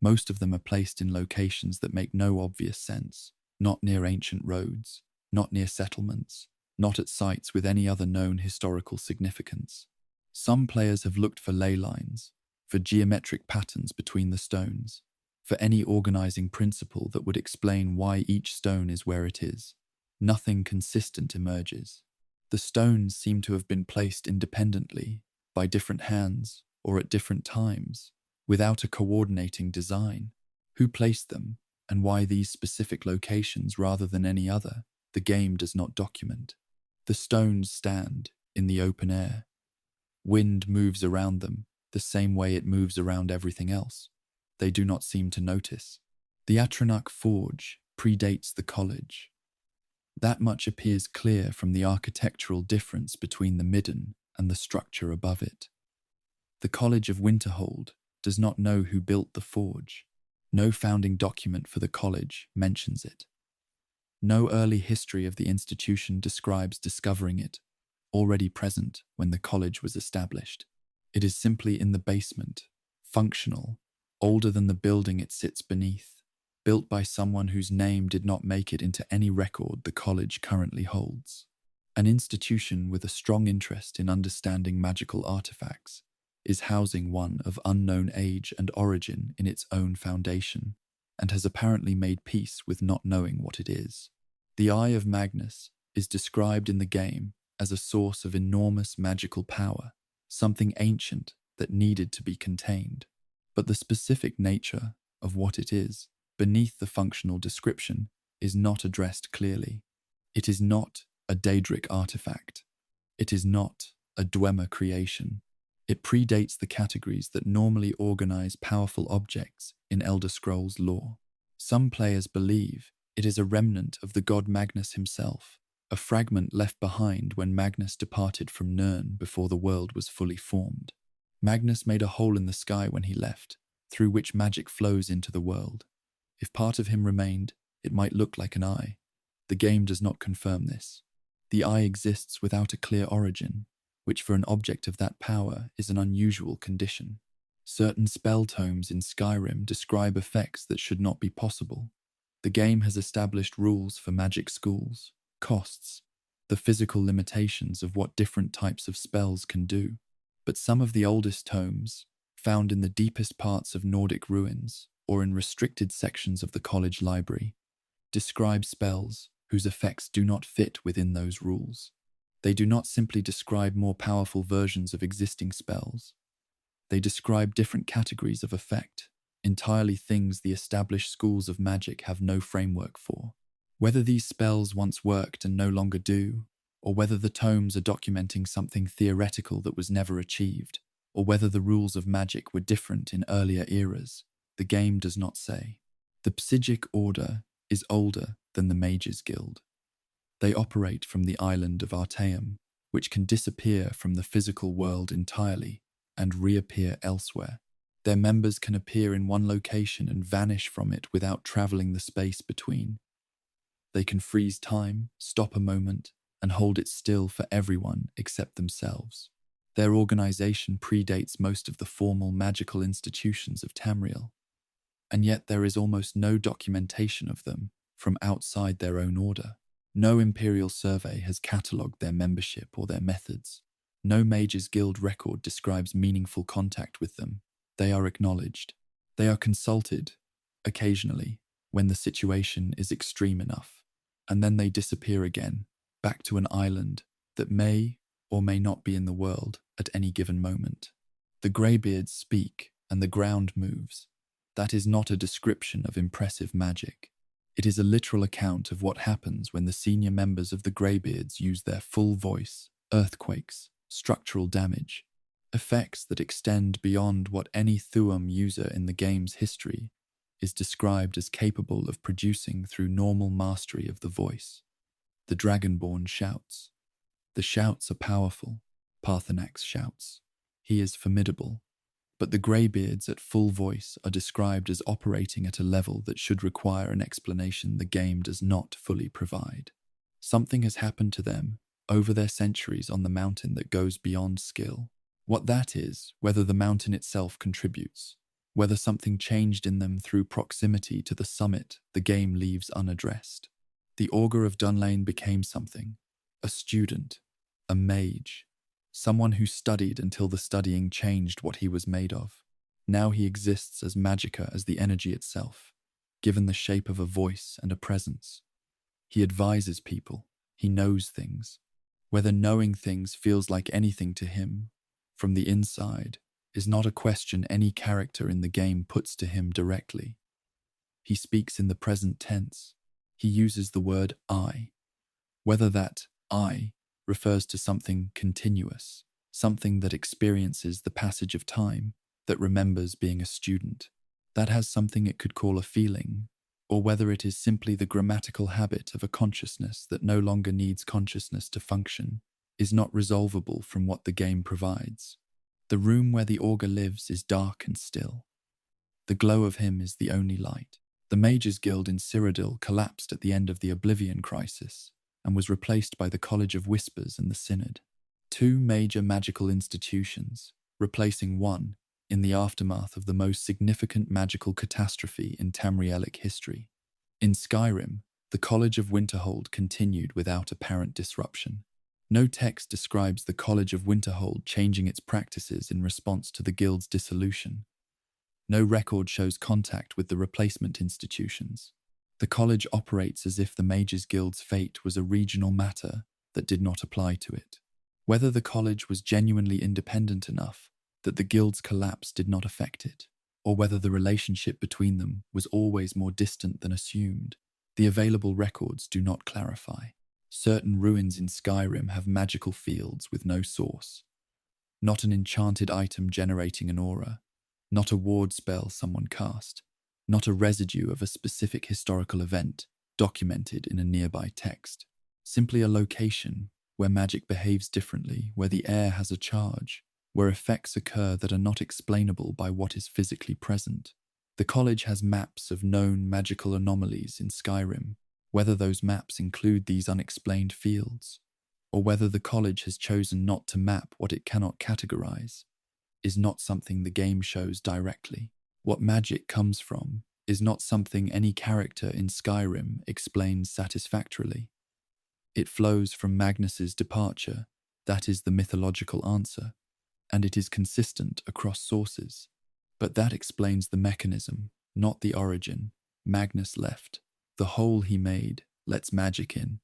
Most of them are placed in locations that make no obvious sense, not near ancient roads, not near settlements, not at sites with any other known historical significance. Some players have looked for ley lines, for geometric patterns between the stones, for any organizing principle that would explain why each stone is where it is. Nothing consistent emerges. The stones seem to have been placed independently, by different hands, or at different times, without a coordinating design. Who placed them, and why these specific locations rather than any other, the game does not document. The stones stand in the open air. Wind moves around them the same way it moves around everything else. They do not seem to notice. The Atronach Forge predates the college. That much appears clear from the architectural difference between the midden and the structure above it. The College of Winterhold does not know who built the forge. No founding document for the college mentions it. No early history of the institution describes discovering it, already present when the college was established. It is simply in the basement, functional, older than the building it sits beneath, built by someone whose name did not make it into any record the college currently holds. An institution with a strong interest in understanding magical artifacts is housing one of unknown age and origin in its own foundation, and has apparently made peace with not knowing what it is. The Eye of Magnus is described in the game as a source of enormous magical power, something ancient that needed to be contained. But the specific nature of what it is, beneath the functional description, is not addressed clearly. It is not a Daedric artifact. It is not a Dwemer creation. It predates the categories that normally organize powerful objects in Elder Scrolls lore. Some players believe it is a remnant of the god Magnus himself, a fragment left behind when Magnus departed from Nirn before the world was fully formed. Magnus made a hole in the sky when he left, through which magic flows into the world. If part of him remained, it might look like an eye. The game does not confirm this. The eye exists without a clear origin, which for an object of that power is an unusual condition. Certain spell tomes in Skyrim describe effects that should not be possible. The game has established rules for magic schools, costs, the physical limitations of what different types of spells can do. But some of the oldest tomes, found in the deepest parts of Nordic ruins or in restricted sections of the college library, describe spells whose effects do not fit within those rules. They do not simply describe more powerful versions of existing spells. They describe different categories of effect, entirely things the established schools of magic have no framework for. Whether these spells once worked and no longer do, or whether the tomes are documenting something theoretical that was never achieved, or whether the rules of magic were different in earlier eras, the game does not say. The Psijic Order is older than the Mages Guild. They operate from the island of Artaeum, which can disappear from the physical world entirely and reappear elsewhere. Their members can appear in one location and vanish from it without traveling the space between. They can freeze time, stop a moment, and hold it still for everyone except themselves. Their organization predates most of the formal magical institutions of Tamriel, and yet there is almost no documentation of them from outside their own order. No Imperial survey has catalogued their membership or their methods. No Mages Guild record describes meaningful contact with them. They are acknowledged. They are consulted, occasionally, when the situation is extreme enough, and then they disappear again, back to an island that may or may not be in the world at any given moment. The Greybeards speak and the ground moves. That is not a description of impressive magic. It is a literal account of what happens when the senior members of the Greybeards use their full voice, earthquakes, structural damage, effects that extend beyond what any Thuum user in the game's history is described as capable of producing through normal mastery of the voice. The Dragonborn shouts. The shouts are powerful. Paarthurnax shouts. He is formidable. But the Greybeards at full voice are described as operating at a level that should require an explanation the game does not fully provide. Something has happened to them over their centuries on the mountain that goes beyond skill. What that is, whether the mountain itself contributes, whether something changed in them through proximity to the summit, the game leaves unaddressed. The Augur of Dunlane became something, a student, a mage, someone who studied until the studying changed what he was made of. Now he exists as magica as the energy itself, given the shape of a voice and a presence. He advises people, he knows things. Whether knowing things feels like anything to him, from the inside, is not a question any character in the game puts to him directly. He speaks in the present tense. He uses the word I. Whether that I refers to something continuous, something that experiences the passage of time, that remembers being a student, that has something it could call a feeling, or whether it is simply the grammatical habit of a consciousness that no longer needs consciousness to function, is not resolvable from what the game provides. The room where the Augur lives is dark and still. The glow of him is the only light. The Mages Guild in Cyrodiil collapsed at the end of the Oblivion Crisis and was replaced by the College of Whispers and the Synod. Two major magical institutions, replacing one in the aftermath of the most significant magical catastrophe in Tamrielic history. In Skyrim, the College of Winterhold continued without apparent disruption. No text describes the College of Winterhold changing its practices in response to the guild's dissolution. No record shows contact with the replacement institutions. The college operates as if the Mages Guild's fate was a regional matter that did not apply to it. Whether the college was genuinely independent enough that the guild's collapse did not affect it, or whether the relationship between them was always more distant than assumed, the available records do not clarify. Certain ruins in Skyrim have magical fields with no source. Not an enchanted item generating an aura, not a ward spell someone cast, not a residue of a specific historical event documented in a nearby text. Simply a location where magic behaves differently, where the air has a charge, where effects occur that are not explainable by what is physically present. The college has maps of known magical anomalies in Skyrim. Whether those maps include these unexplained fields, or whether the college has chosen not to map what it cannot categorize, is not something the game shows directly. What magic comes from is not something any character in Skyrim explains satisfactorily. It flows from Magnus's departure, that is the mythological answer, and it is consistent across sources. But that explains the mechanism, not the origin. Magnus left. The hole he made lets magic in.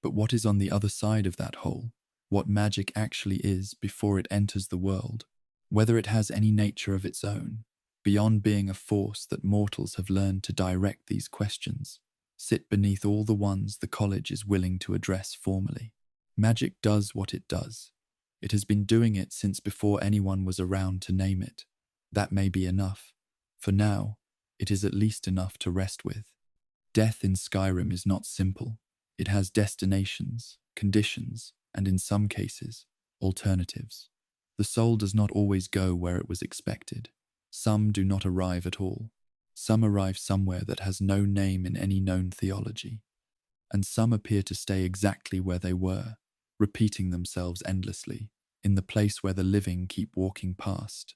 But what is on the other side of that hole? What magic actually is before it enters the world? Whether it has any nature of its own, beyond being a force that mortals have learned to direct these questions, sit beneath all the ones the college is willing to address formally. Magic does what it does. It has been doing it since before anyone was around to name it. That may be enough. For now, it is at least enough to rest with. Death in Skyrim is not simple. It has destinations, conditions, and in some cases, alternatives. The soul does not always go where it was expected. Some do not arrive at all. Some arrive somewhere that has no name in any known theology. And some appear to stay exactly where they were, repeating themselves endlessly, in the place where the living keep walking past.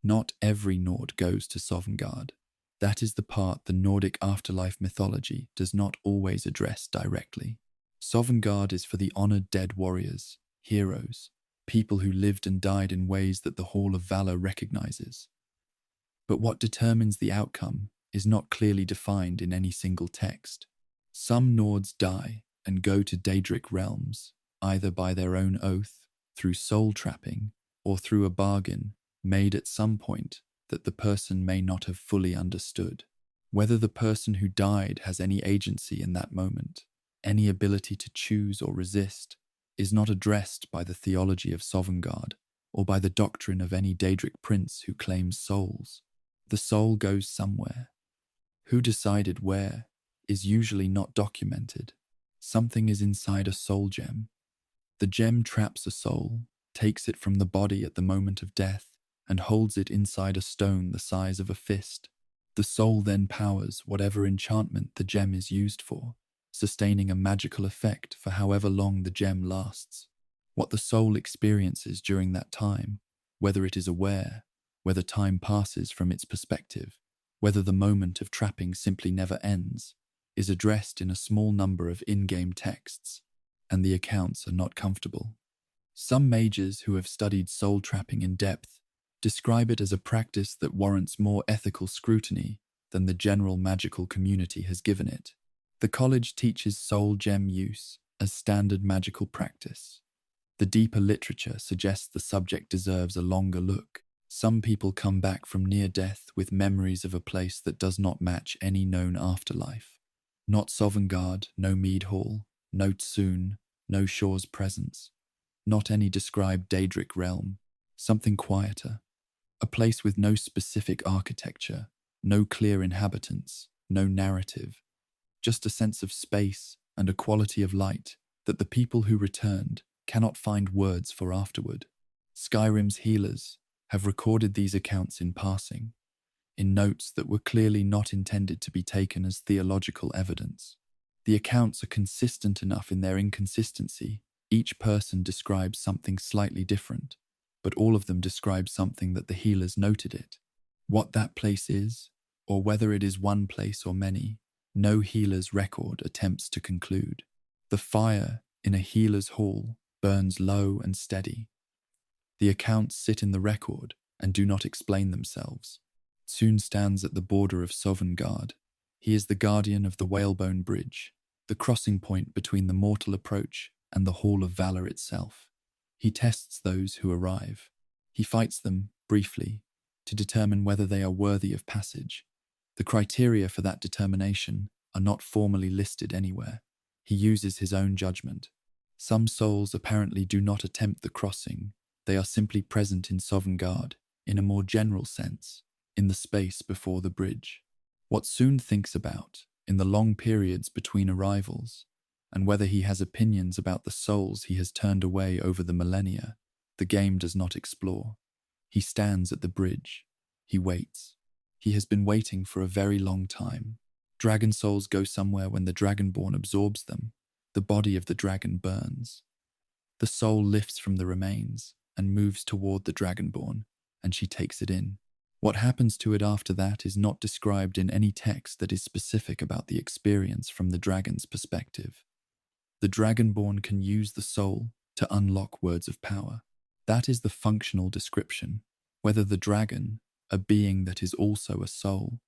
Not every Nord goes to Sovngarde. That is the part the Nordic afterlife mythology does not always address directly. Sovngarde is for the honored dead warriors, heroes, people who lived and died in ways that the Hall of Valor recognizes. But what determines the outcome is not clearly defined in any single text. Some Nords die and go to Daedric realms, either by their own oath, through soul trapping, or through a bargain made at some point that the person may not have fully understood. Whether the person who died has any agency in that moment, any ability to choose or resist, is not addressed by the theology of Sovngarde or by the doctrine of any Daedric prince who claims souls. The soul goes somewhere. Who decided where is usually not documented. Something is inside a soul gem. The gem traps a soul, takes it from the body at the moment of death, and holds it inside a stone the size of a fist. The soul then powers whatever enchantment the gem is used for, sustaining a magical effect for however long the gem lasts. What the soul experiences during that time, whether it is aware, whether time passes from its perspective, whether the moment of trapping simply never ends, is addressed in a small number of in-game texts, and the accounts are not comfortable. Some mages who have studied soul trapping in depth describe it as a practice that warrants more ethical scrutiny than the general magical community has given it. The college teaches soul gem use as standard magical practice. The deeper literature suggests the subject deserves a longer look. Some people come back from near death with memories of a place that does not match any known afterlife. Not Sovngarde, no Mead Hall, no Tsoon, no Shore's presence. Not any described Daedric realm. Something quieter. A place with no specific architecture, no clear inhabitants, no narrative. Just a sense of space and a quality of light that the people who returned cannot find words for afterward. Skyrim's healers have recorded these accounts in passing, in notes that were clearly not intended to be taken as theological evidence. The accounts are consistent enough in their inconsistency. Each person describes something slightly different, but all of them describe something that the healers noted it. What that place is, or whether it is one place or many, no healer's record attempts to conclude. The fire in a healer's hall burns low and steady. The accounts sit in the record and do not explain themselves. Tsoon stands at the border of Sovngarde. He is the guardian of the Whalebone Bridge, the crossing point between the mortal approach and the Hall of Valor itself. He tests those who arrive. He fights them, briefly, to determine whether they are worthy of passage. The criteria for that determination are not formally listed anywhere. He uses his own judgment. Some souls apparently do not attempt the crossing. They are simply present in Sovngarde, in a more general sense, in the space before the bridge. What Soon thinks about, in the long periods between arrivals, and whether he has opinions about the souls he has turned away over the millennia, the game does not explore. He stands at the bridge. He waits. He has been waiting for a very long time. Dragon souls go somewhere when the Dragonborn absorbs them. The body of the dragon burns. The soul lifts from the remains and moves toward the Dragonborn, and she takes it in. What happens to it after that is not described in any text that is specific about the experience from the dragon's perspective. The Dragonborn can use the soul to unlock words of power. That is the functional description. Whether the dragon, a being that is also a soul,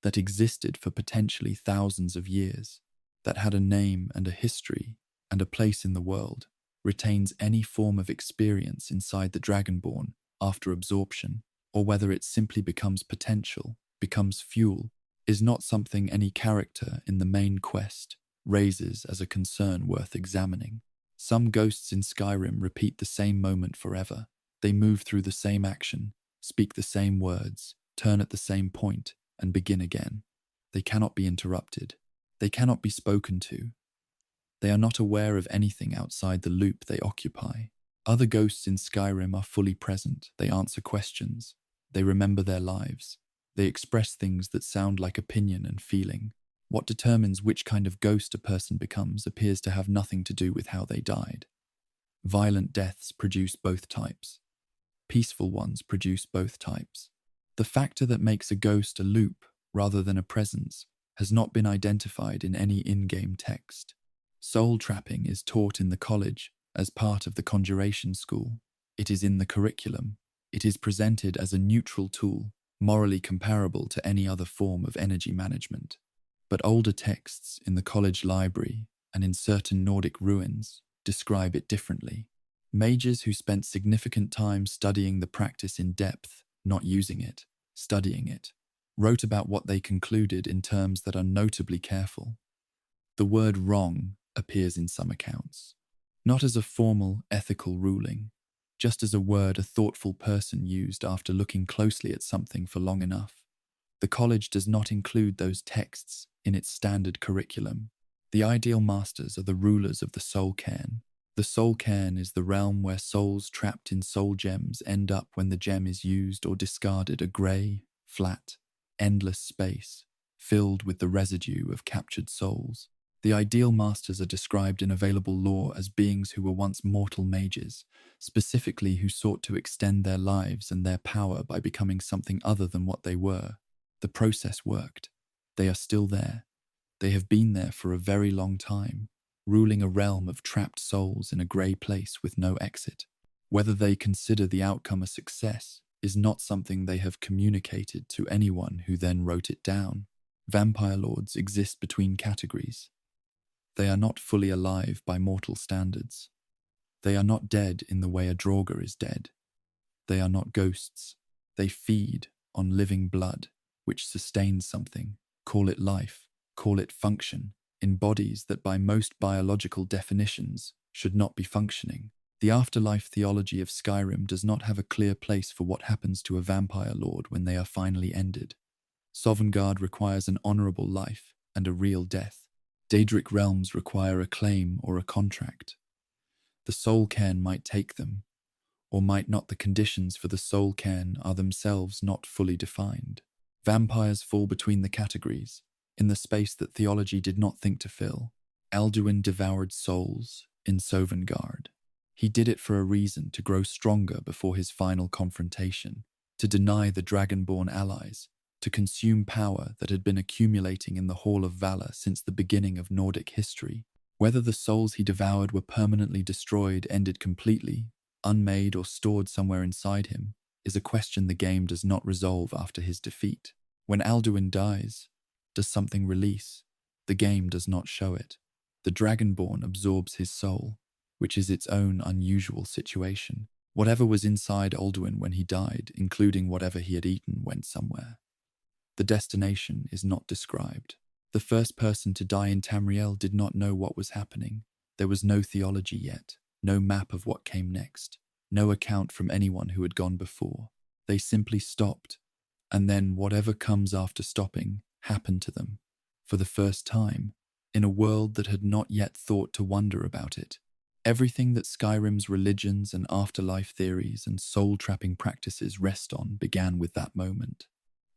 that existed for potentially thousands of years, that had a name and a history and a place in the world, retains any form of experience inside the Dragonborn after absorption, or whether it simply becomes potential, becomes fuel, is not something any character in the main quest raises as a concern worth examining. Some ghosts in Skyrim repeat the same moment forever. They move through the same action, speak the same words, turn at the same point, and begin again. They cannot be interrupted. They cannot be spoken to. They are not aware of anything outside the loop they occupy. Other ghosts in Skyrim are fully present. They answer questions. They remember their lives. They express things that sound like opinion and feeling. What determines which kind of ghost a person becomes appears to have nothing to do with how they died. Violent deaths produce both types. Peaceful ones produce both types. The factor that makes a ghost a loop rather than a presence has not been identified in any in-game text. Soul trapping is taught in the college as part of the conjuration school. It is in the curriculum. It is presented as a neutral tool, morally comparable to any other form of energy management. But older texts in the college library and in certain Nordic ruins describe it differently. Mages who spent significant time studying the practice in depth, not using it, studying it, wrote about what they concluded in terms that are notably careful. The word wrong appears in some accounts, not as a formal ethical ruling, just as a word a thoughtful person used after looking closely at something for long enough. The college does not include those texts in its standard curriculum. The ideal masters are the rulers of the soul cairn. The soul cairn is the realm where souls trapped in soul gems end up when the gem is used or discarded, a grey, flat, endless space filled with the residue of captured souls. The ideal masters are described in available lore as beings who were once mortal mages, specifically who sought to extend their lives and their power by becoming something other than what they were. The process worked. They are still there. They have been there for a very long time, ruling a realm of trapped souls in a grey place with no exit. Whether they consider the outcome a success is not something they have communicated to anyone who then wrote it down. Vampire lords exist between categories. They are not fully alive by mortal standards. They are not dead in the way a Draugr is dead. They are not ghosts. They feed on living blood, which sustains something, call it life, call it function, in bodies that by most biological definitions should not be functioning. The afterlife theology of Skyrim does not have a clear place for what happens to a vampire lord when they are finally ended. Sovngarde requires an honourable life and a real death. Daedric realms require a claim or a contract. The soul cairn might take them, or might not. The conditions for the soul cairn are themselves not fully defined. Vampires fall between the categories, in the space that theology did not think to fill. Alduin devoured souls in Sovngarde. He did it for a reason: to grow stronger before his final confrontation, to deny the Dragonborn allies, to consume power that had been accumulating in the Hall of Valor since the beginning of Nordic history. Whether the souls he devoured were permanently destroyed, ended completely, unmade, or stored somewhere inside him, is a question the game does not resolve after his defeat. When Alduin dies, does something release? The game does not show it. The Dragonborn absorbs his soul. which is its own unusual situation. Whatever was inside Alduin when he died, including whatever he had eaten, went somewhere. The destination is not described. The first person to die in Tamriel did not know what was happening. There was no theology yet, no map of what came next, no account from anyone who had gone before. They simply stopped, and then whatever comes after stopping happened to them, for the first time, in a world that had not yet thought to wonder about it. Everything that Skyrim's religions and afterlife theories and soul-trapping practices rest on began with that moment.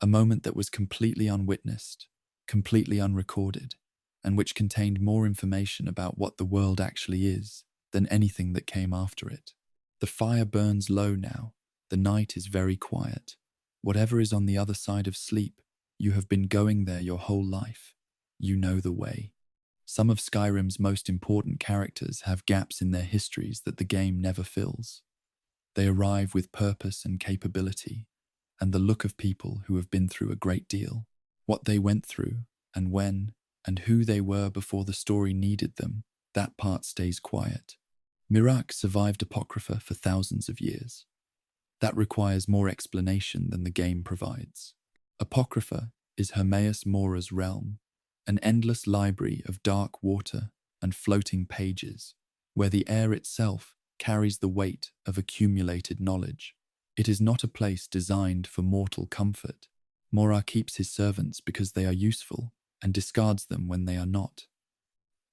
A moment that was completely unwitnessed, completely unrecorded, and which contained more information about what the world actually is than anything that came after it. The fire burns low now. The night is very quiet. Whatever is on the other side of sleep, you have been going there your whole life. You know the way. Some of Skyrim's most important characters have gaps in their histories that the game never fills. They arrive with purpose and capability, and the look of people who have been through a great deal. What they went through, and when, and who they were before the story needed them, that part stays quiet. Miraak survived Apocrypha for thousands of years. That requires more explanation than the game provides. Apocrypha is Hermaeus Mora's realm, an endless library of dark water and floating pages, where the air itself carries the weight of accumulated knowledge. It is not a place designed for mortal comfort. Mora keeps his servants because they are useful and discards them when they are not.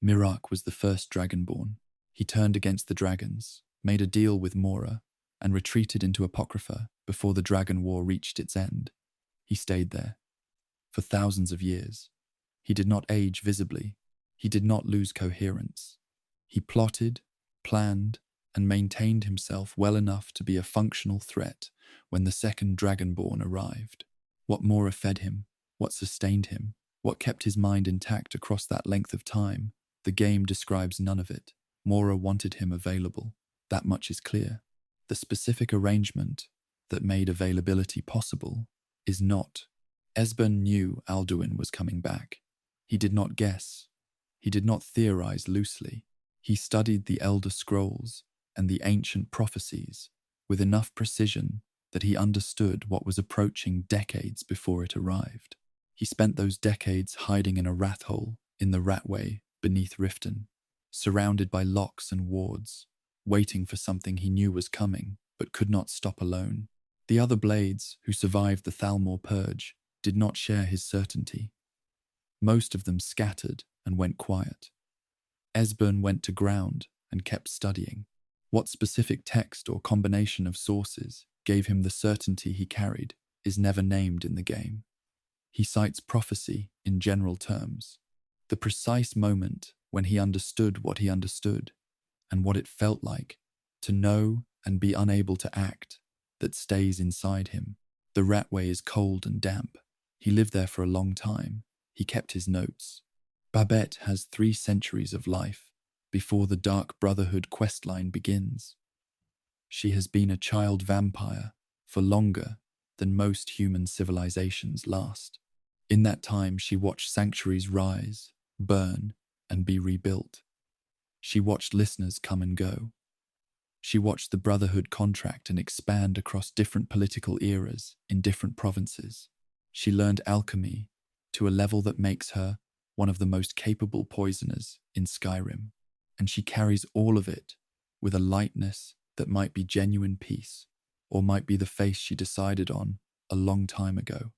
Miraak was the first dragonborn. He turned against the dragons, made a deal with Mora, and retreated into Apocrypha before the Dragon War reached its end. He stayed there for thousands of years. He did not age visibly. He did not lose coherence. He plotted, planned, and maintained himself well enough to be a functional threat when the second Dragonborn arrived. What Mora fed him, what sustained him, what kept his mind intact across that length of time, the game describes none of it. Mora wanted him available. That much is clear. The specific arrangement that made availability possible is not. Esbern knew Alduin was coming back. He did not guess. He did not theorize loosely. He studied the Elder Scrolls and the ancient prophecies with enough precision that he understood what was approaching decades before it arrived. He spent those decades hiding in a rat hole in the Ratway beneath Riften, surrounded by locks and wards, waiting for something he knew was coming but could not stop alone. The other Blades who survived the Thalmor Purge did not share his certainty. Most of them scattered and went quiet. Esbern went to ground and kept studying. What specific text or combination of sources gave him the certainty he carried is never named in the game. He cites prophecy in general terms, the precise moment when he understood what he understood and what it felt like to know and be unable to act that stays inside him. The Ratway is cold and damp. He lived there for a long time. He kept his notes. Babette has 3 centuries of life before the Dark Brotherhood questline begins. She has been a child vampire for longer than most human civilizations last. In that time, she watched sanctuaries rise, burn, and be rebuilt. She watched listeners come and go. She watched the Brotherhood contract and expand across different political eras in different provinces. She learned alchemy to a level that makes her one of the most capable poisoners in Skyrim, and she carries all of it with a lightness that might be genuine peace, or might be the face she decided on a long time ago,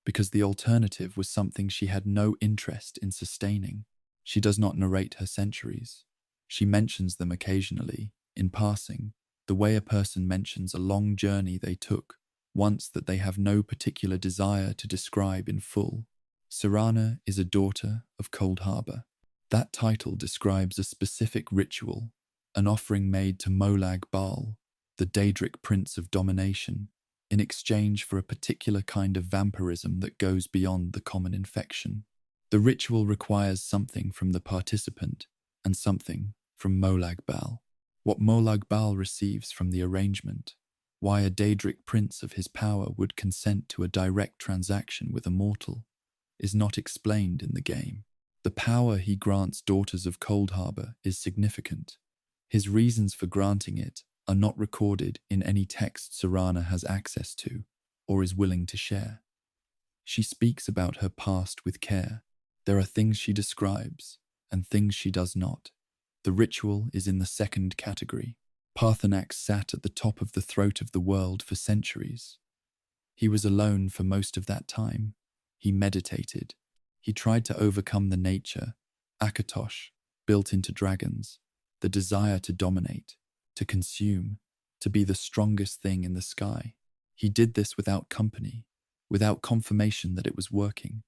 because the alternative was something she had no interest in sustaining. She does not narrate her centuries. She mentions them occasionally, in passing, the way a person mentions a long journey they took once that they have no particular desire to describe in full. Serana is a daughter of Cold Harbour. That title describes a specific ritual, an offering made to Molag Bal, the Daedric Prince of Domination, in exchange for a particular kind of vampirism that goes beyond the common infection. The ritual requires something from the participant and something from Molag Bal. What Molag Bal receives from the arrangement, why a Daedric prince of his power would consent to a direct transaction with a mortal, is not explained in the game. The power he grants daughters of Cold Harbour is significant. His reasons for granting it are not recorded in any text Serana has access to or is willing to share. She speaks about her past with care. There are things she describes and things she does not. The ritual is in the second category. Parthenax sat at the top of the throat of the world for centuries. He was alone for most of that time. He meditated. He tried to overcome the nature, Akatosh, built into dragons, the desire to dominate, to consume, to be the strongest thing in the sky. He did this without company, without confirmation that it was working,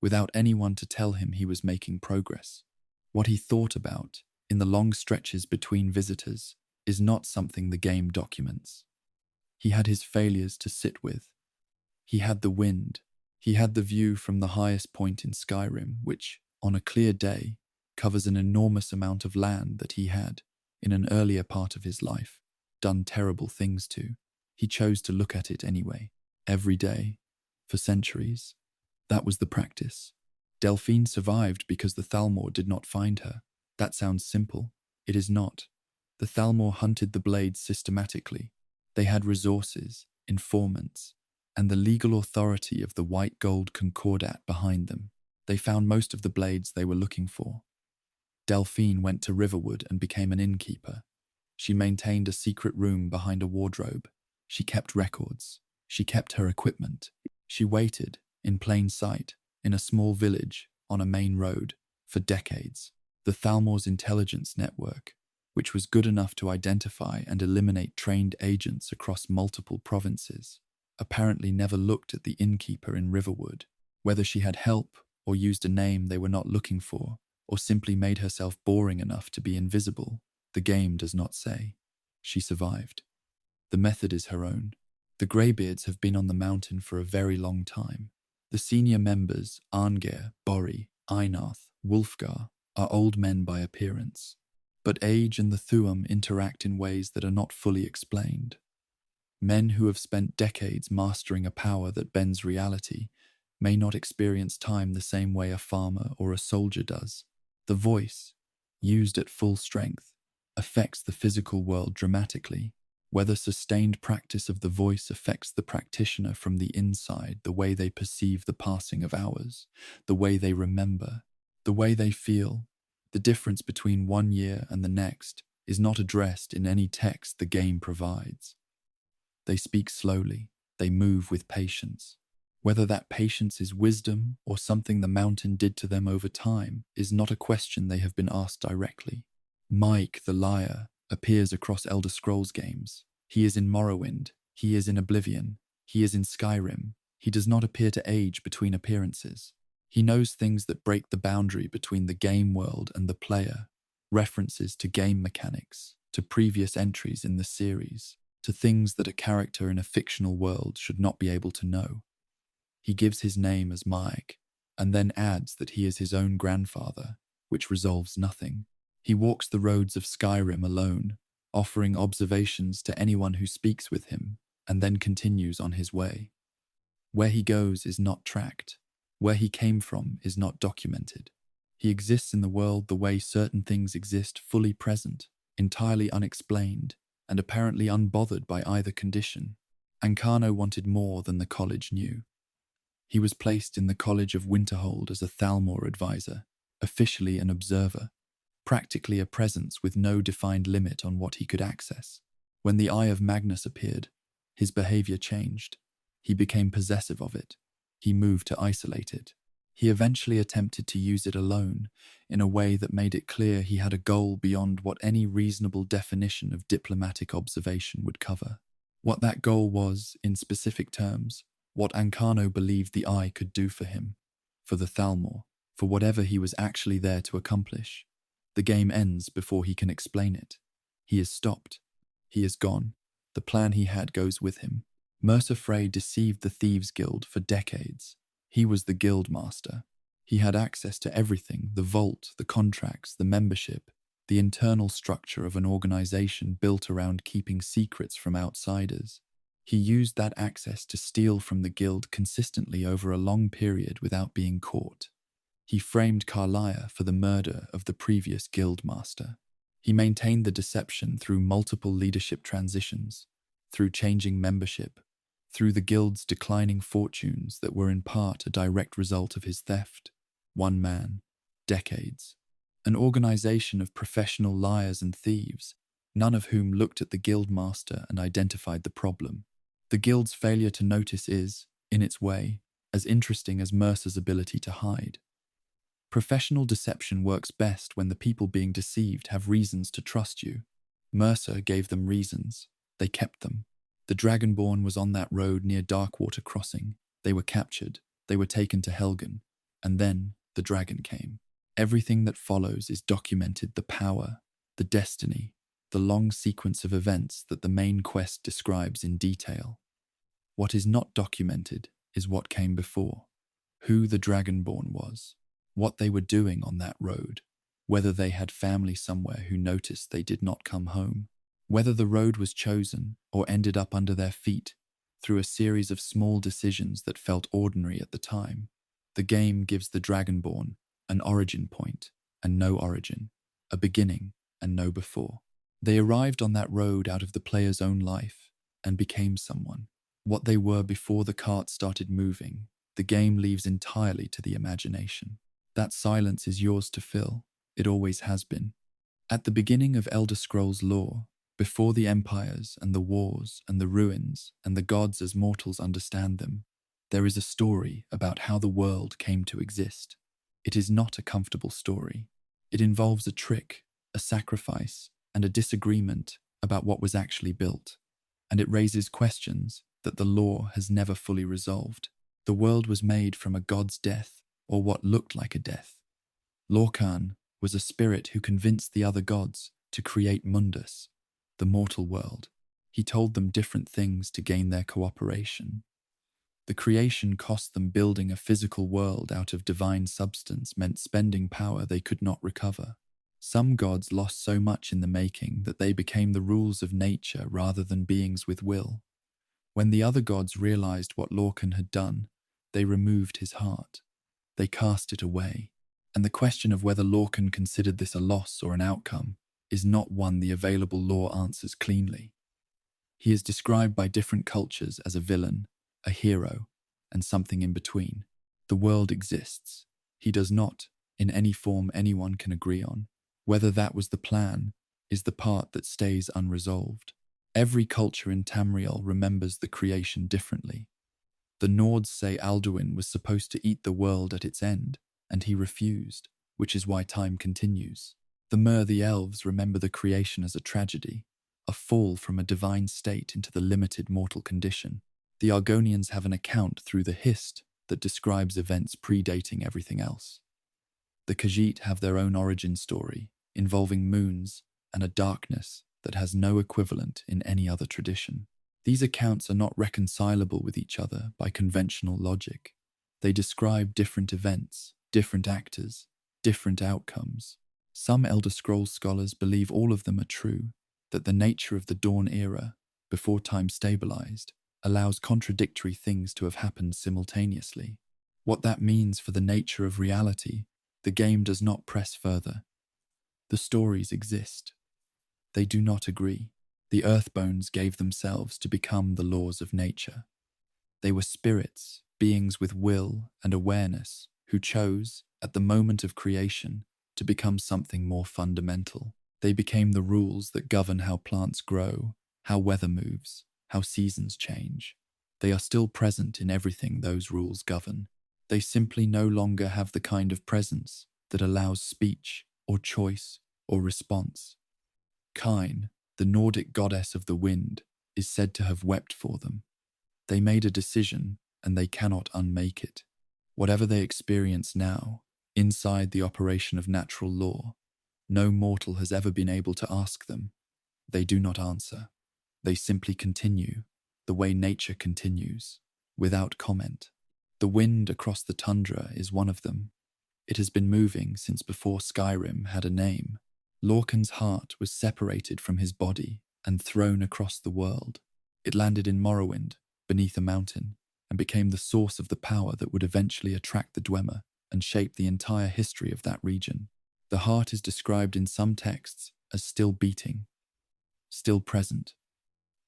without anyone to tell him he was making progress. What he thought about, in the long stretches between visitors, is not something the game documents. He had his failures to sit with. He had the wind. He had the view from the highest point in Skyrim, which, on a clear day, covers an enormous amount of land that he had, in an earlier part of his life, done terrible things to. He chose to look at it anyway, every day, for centuries. That was the practice. Delphine survived because the Thalmor did not find her. That sounds simple. It is not. The Thalmor hunted the blades systematically. They had resources, informants, and the legal authority of the White Gold Concordat behind them. They found most of the blades they were looking for. Delphine went to Riverwood and became an innkeeper. She maintained a secret room behind a wardrobe. She kept records. She kept her equipment. She waited, in plain sight, in a small village, on a main road, for decades. The Thalmor's intelligence network, which was good enough to identify and eliminate trained agents across multiple provinces, apparently never looked at the innkeeper in Riverwood. Whether she had help or used a name they were not looking for, or simply made herself boring enough to be invisible, the game does not say. She survived. The method is her own. The Greybeards have been on the mountain for a very long time. The senior members, Arngeir, Borri, Einarth, Wulfgar, are old men by appearance. But age and the Thuum interact in ways that are not fully explained. Men who have spent decades mastering a power that bends reality may not experience time the same way a farmer or a soldier does. The voice, used at full strength, affects the physical world dramatically. Whether sustained practice of the voice affects the practitioner from the inside, the way they perceive the passing of hours, the way they remember, the way they feel, the difference between 1 year and the next is not addressed in any text the game provides. They speak slowly, they move with patience. Whether that patience is wisdom or something the mountain did to them over time is not a question they have been asked directly. Mike, the liar, appears across Elder Scrolls games. He is in Morrowind, he is in Oblivion, he is in Skyrim. He does not appear to age between appearances. He knows things that break the boundary between the game world and the player, references to game mechanics, to previous entries in the series, to things that a character in a fictional world should not be able to know. He gives his name as Mike, and then adds that he is his own grandfather, which resolves nothing. He walks the roads of Skyrim alone, offering observations to anyone who speaks with him, and then continues on his way. Where he goes is not tracked. Where he came from is not documented. He exists in the world the way certain things exist, fully present, entirely unexplained, and apparently unbothered by either condition. Ancano wanted more than the college knew. He was placed in the College of Winterhold as a Thalmor advisor, officially an observer, practically a presence with no defined limit on what he could access. When the Eye of Magnus appeared, his behavior changed. He became possessive of it. He moved to isolate it. He eventually attempted to use it alone, in a way that made it clear he had a goal beyond what any reasonable definition of diplomatic observation would cover. What that goal was, in specific terms, what Ancano believed the Eye could do for him, for the Thalmor, for whatever he was actually there to accomplish. The game ends before he can explain it. He is stopped. He is gone. The plan he had goes with him. Mercer Frey deceived the Thieves Guild for decades. He was the guild master. He had access to everything, the vault, the contracts, the membership, the internal structure of an organization built around keeping secrets from outsiders. He used that access to steal from the guild consistently over a long period without being caught. He framed Carlia for the murder of the previous guild master. He maintained the deception through multiple leadership transitions, through changing membership, through the guild's declining fortunes that were in part a direct result of his theft. One man, decades. An organization of professional liars and thieves, none of whom looked at the guildmaster and identified the problem. The guild's failure to notice is, in its way, as interesting as Mercer's ability to hide. Professional deception works best when the people being deceived have reasons to trust you. Mercer gave them reasons. They kept them. The Dragonborn was on that road near Darkwater Crossing. They were captured. They were taken to Helgen. And then the dragon came. Everything that follows is documented: the power, the destiny, the long sequence of events that the main quest describes in detail. What is not documented is what came before, who the Dragonborn was, what they were doing on that road, whether they had family somewhere who noticed they did not come home, whether the road was chosen or ended up under their feet through a series of small decisions that felt ordinary at the time. The game gives the Dragonborn an origin point and no origin, a beginning and no before. They arrived on that road out of the player's own life and became someone. What they were before the cart started moving, the game leaves entirely to the imagination. That silence is yours to fill. It always has been. At the beginning of Elder Scrolls lore, before the empires and the wars and the ruins and the gods as mortals understand them, there is a story about how the world came to exist. It is not a comfortable story. It involves a trick, a sacrifice, and a disagreement about what was actually built. And it raises questions that the lore has never fully resolved. The world was made from a god's death, or what looked like a death. Lorcan was a spirit who convinced the other gods to create Mundus, the mortal world. He told them different things to gain their cooperation. The creation cost them. Building a physical world out of divine substance meant spending power they could not recover. Some gods lost so much in the making that they became the rules of nature rather than beings with will. When the other gods realized what Lorcan had done, they removed his heart. They cast it away. And the question of whether Lorcan considered this a loss or an outcome is not one the available lore answers cleanly. He is described by different cultures as a villain, a hero, and something in between. The world exists. He does not, in any form anyone can agree on. Whether that was the plan is the part that stays unresolved. Every culture in Tamriel remembers the creation differently. The Nords say Alduin was supposed to eat the world at its end, and he refused, which is why time continues. The elves remember the creation as a tragedy, a fall from a divine state into the limited mortal condition. The Argonians have an account through the Hist that describes events predating everything else. The Khajiit have their own origin story, involving moons and a darkness that has no equivalent in any other tradition. These accounts are not reconcilable with each other by conventional logic. They describe different events, different actors, different outcomes. Some Elder Scrolls scholars believe all of them are true, that the nature of the Dawn era, before time stabilized, allows contradictory things to have happened simultaneously. What that means for the nature of reality, the game does not press further. The stories exist. They do not agree. The Earthbones gave themselves to become the laws of nature. They were spirits, beings with will and awareness, who chose, at the moment of creation, to become something more fundamental. They became the rules that govern how plants grow, how weather moves, how seasons change. They are still present in everything those rules govern. They simply no longer have the kind of presence that allows speech or choice or response. Kine, the Nordic goddess of the wind, is said to have wept for them. They made a decision, and they cannot unmake it. Whatever they experience now, inside the operation of natural law, no mortal has ever been able to ask them. They do not answer. They simply continue, the way nature continues, without comment. The wind across the tundra is one of them. It has been moving since before Skyrim had a name. Lorcan's heart was separated from his body and thrown across the world. It landed in Morrowind, beneath a mountain, and became the source of the power that would eventually attract the Dwemer and shape the entire history of that region. The heart is described in some texts as still beating, still present,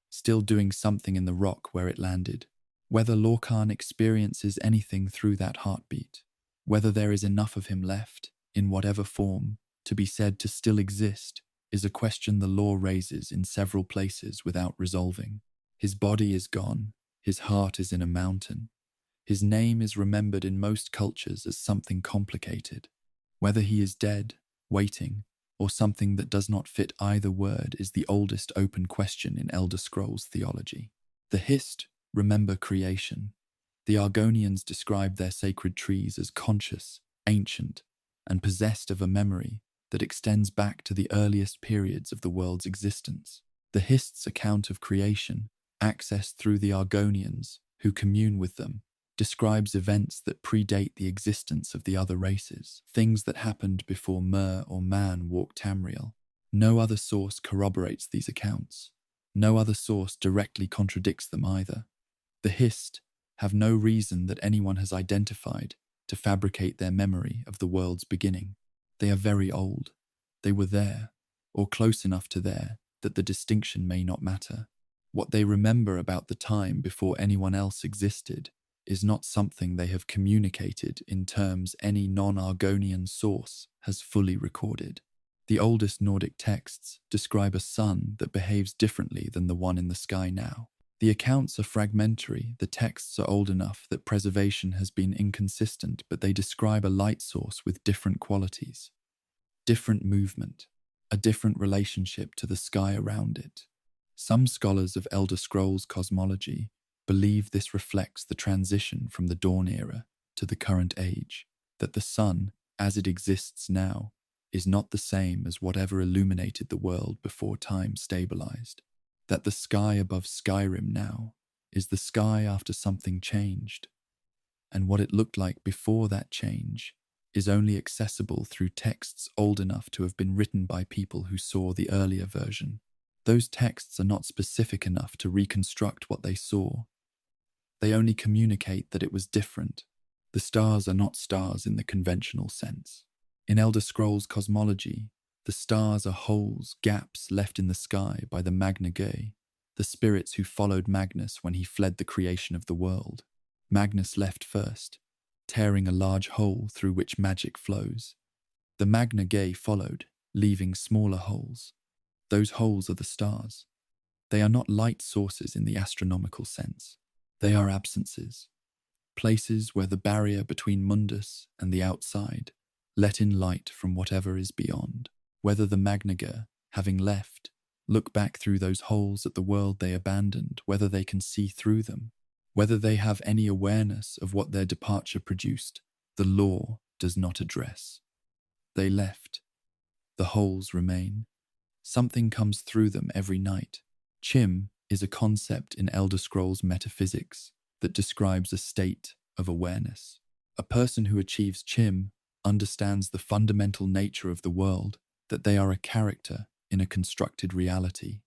still doing something in the rock where it landed. Whether Lorcan experiences anything through that heartbeat, whether there is enough of him left, in whatever form, to be said to still exist, is a question the lore raises in several places without resolving. His body is gone, his heart is in a mountain. His name is remembered in most cultures as something complicated. Whether he is dead, waiting, or something that does not fit either word is the oldest open question in Elder Scrolls theology. The Hist remember creation. The Argonians describe their sacred trees as conscious, ancient, and possessed of a memory that extends back to the earliest periods of the world's existence. The Hist's account of creation, accessed through the Argonians, who commune with them, describes events that predate the existence of the other races, things that happened before Mer or Man walked Tamriel. No other source corroborates these accounts. No other source directly contradicts them either. The Hist have no reason that anyone has identified to fabricate their memory of the world's beginning. They are very old. They were there, or close enough to there, that the distinction may not matter. What they remember about the time before anyone else existed is not something they have communicated in terms any non-Argonian source has fully recorded. The oldest Nordic texts describe a sun that behaves differently than the one in the sky now. The accounts are fragmentary, the texts are old enough that preservation has been inconsistent, but they describe a light source with different qualities, different movement, a different relationship to the sky around it. Some scholars of Elder Scrolls cosmology believe this reflects the transition from the Dawn era to the current age, that the sun, as it exists now, is not the same as whatever illuminated the world before time stabilized, that the sky above Skyrim now is the sky after something changed, and what it looked like before that change is only accessible through texts old enough to have been written by people who saw the earlier version. Those texts are not specific enough to reconstruct what they saw. They only communicate that it was different. The stars are not stars in the conventional sense. In Elder Scrolls cosmology, the stars are holes, gaps left in the sky by the Magna Gei, the spirits who followed Magnus when he fled the creation of the world. Magnus left first, tearing a large hole through which magic flows. The Magna Gei followed, leaving smaller holes. Those holes are the stars. They are not light sources in the astronomical sense. They are absences, places where the barrier between Mundus and the outside let in light from whatever is beyond. Whether the Magna Gei, having left, look back through those holes at the world they abandoned, whether they can see through them, whether they have any awareness of what their departure produced, the lore does not address. They left. The holes remain. Something comes through them every night. Chim is a concept in Elder Scrolls metaphysics that describes a state of awareness. A person who achieves Chim understands the fundamental nature of the world, that they are a character in a constructed reality,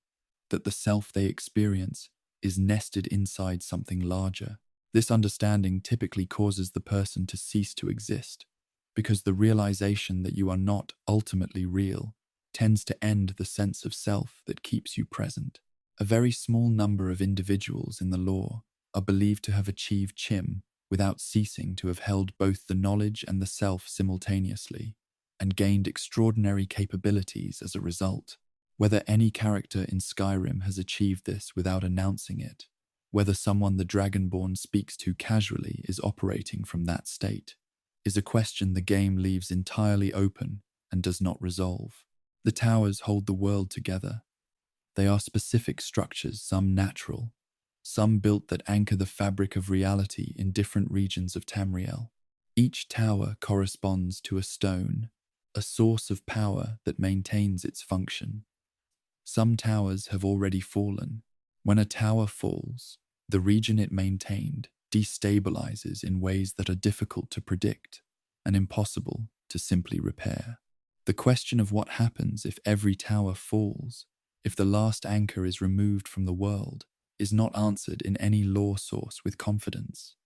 that the self they experience is nested inside something larger. This understanding typically causes the person to cease to exist, because the realization that you are not ultimately real tends to end the sense of self that keeps you present. A very small number of individuals in the lore are believed to have achieved Chim without ceasing to have held both the knowledge and the self simultaneously, and gained extraordinary capabilities as a result. Whether any character in Skyrim has achieved this without announcing it, whether someone the Dragonborn speaks to casually is operating from that state, is a question the game leaves entirely open and does not resolve. The towers hold the world together. They are specific structures, some natural, some built that anchor the fabric of reality in different regions of Tamriel. Each tower corresponds to a stone, a source of power that maintains its function. Some towers have already fallen. When a tower falls, the region it maintained destabilizes in ways that are difficult to predict and impossible to simply repair. The question of what happens if every tower falls, if the last anchor is removed from the world, is not answered in any lore source with confidence.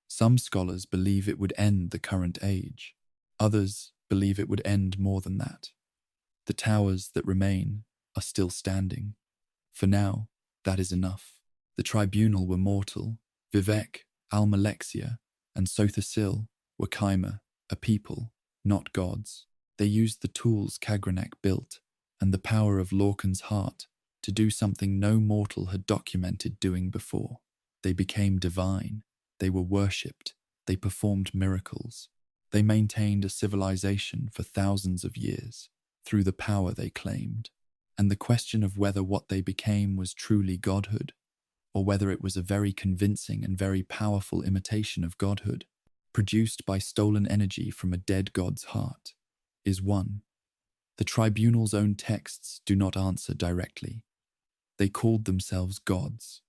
Some scholars believe it would end the current age. Others believe it would end more than that. The towers that remain are still standing. For now, that is enough. The tribunal were mortal. Vivek, Almalexia, and Sothasil were Chima, a people, not gods. They used the tools Kagranak built and the power of Lorcan's heart to do something no mortal had documented doing before. They became divine. They were worshipped. They performed miracles. They maintained a civilization for thousands of years through the power they claimed. And the question of whether what they became was truly godhood, or whether it was a very convincing and very powerful imitation of godhood, produced by stolen energy from a dead god's heart, is one. The tribunal's own texts do not answer directly. They called themselves gods.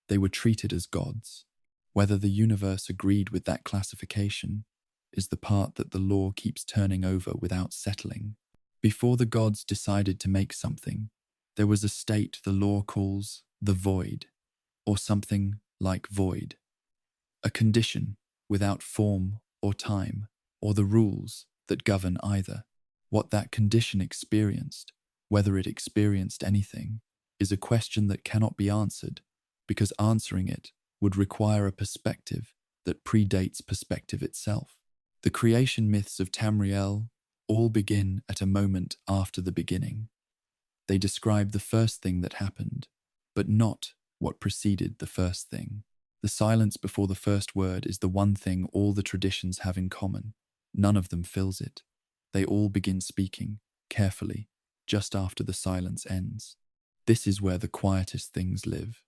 They were treated as gods. Whether the universe agreed with that classification is the part that the law keeps turning over without settling. Before the gods decided to make something, there was a state the law calls the void, or something like void. A condition without form or time, or the rules that govern either. What that condition experienced, whether it experienced anything, is a question that cannot be answered, because answering it would require a perspective that predates perspective itself. The creation myths of Tamriel all begin at a moment after the beginning. They describe the first thing that happened, but not what preceded the first thing. The silence before the first word is the one thing all the traditions have in common. None of them fills it. They all begin speaking, carefully, just after the silence ends. This is where the quietest things live.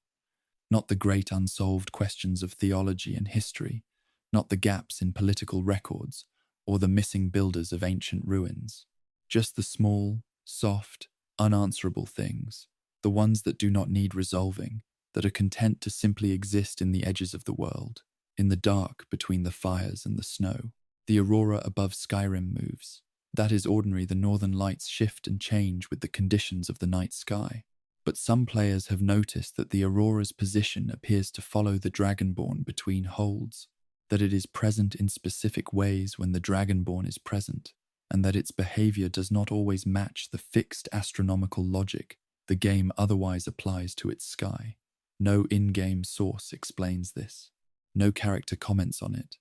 Not the great unsolved questions of theology and history, not the gaps in political records, or the missing builders of ancient ruins. Just the small, soft, unanswerable things, the ones that do not need resolving, that are content to simply exist in the edges of the world, in the dark between the fires and the snow. The aurora above Skyrim moves. That is ordinary. The northern lights shift and change with the conditions of the night sky. But some players have noticed that the aurora's position appears to follow the dragonborn between holds, that it is present in specific ways when the dragonborn is present, and that its behavior does not always match the fixed astronomical logic the game otherwise applies to its sky. No in-game source explains this. No character comments on it.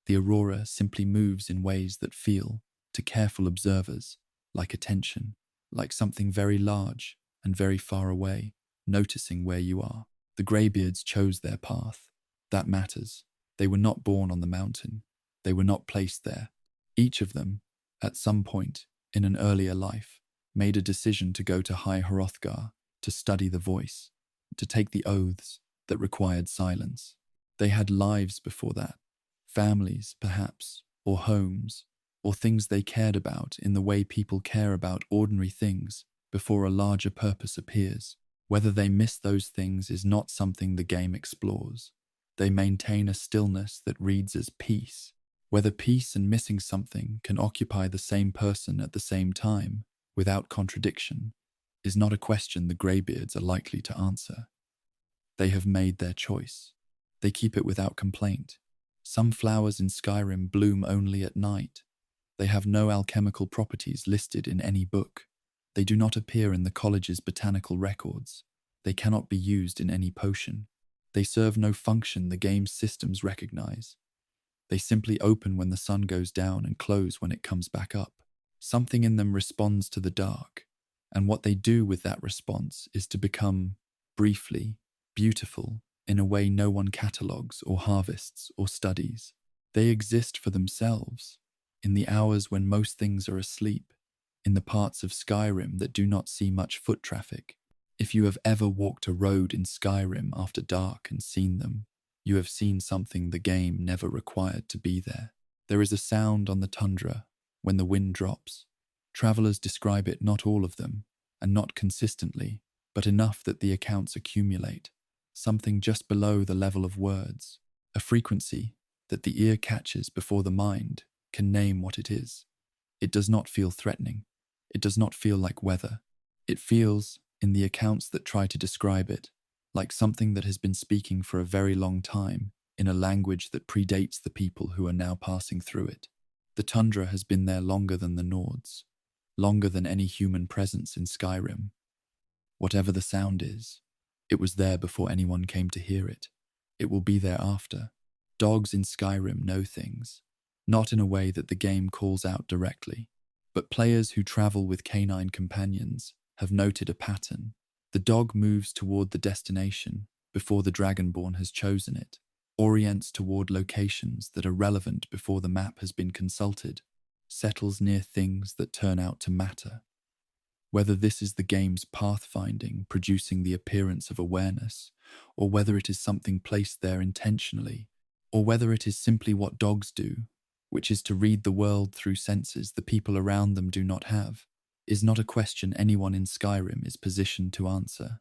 The aurora simply moves in ways that feel, to careful observers, like attention, like something very large and very far away, noticing where you are. The greybeards chose their path. That matters. They were not born on the mountain. They were not placed there. Each of them, at some point in an earlier life, made a decision to go to High Hrothgar, to study the voice, to take the oaths that required silence. They had lives before that, families, perhaps, or homes, or things they cared about in the way people care about ordinary things before a larger purpose appears. Whether they miss those things is not something the game explores. They maintain a stillness that reads as peace. Whether peace and missing something can occupy the same person at the same time, without contradiction, is not a question the greybeards are likely to answer. They have made their choice. They keep it without complaint. Some flowers in Skyrim bloom only at night. They have no alchemical properties listed in any book. They do not appear in the college's botanical records. They cannot be used in any potion. They serve no function the game's systems recognize. They simply open when the sun goes down and close when it comes back up. Something in them responds to the dark, and what they do with that response is to become, briefly, beautiful in a way no one catalogues or harvests or studies. They exist for themselves, in the hours when most things are asleep, in the parts of Skyrim that do not see much foot traffic. If you have ever walked a road in Skyrim after dark and seen them, you have seen something the game never required to be there. There is a sound on the tundra when the wind drops. Travelers describe it, not all of them, and not consistently, but enough that the accounts accumulate. Something just below the level of words, a frequency that the ear catches before the mind can name what it is. It does not feel threatening. It does not feel like weather. It feels, in the accounts that try to describe it, like something that has been speaking for a very long time in a language that predates the people who are now passing through it. The tundra has been there longer than the Nords, longer than any human presence in Skyrim. Whatever the sound is, it was there before anyone came to hear it. It will be there after. Dogs in Skyrim know things, not in a way that the game calls out directly, but players who travel with canine companions have noted a pattern. The dog moves toward the destination before the Dragonborn has chosen it, orients toward locations that are relevant before the map has been consulted, settles near things that turn out to matter. Whether this is the game's pathfinding producing the appearance of awareness, or whether it is something placed there intentionally, or whether it is simply what dogs do, which is to read the world through senses the people around them do not have, is not a question anyone in Skyrim is positioned to answer.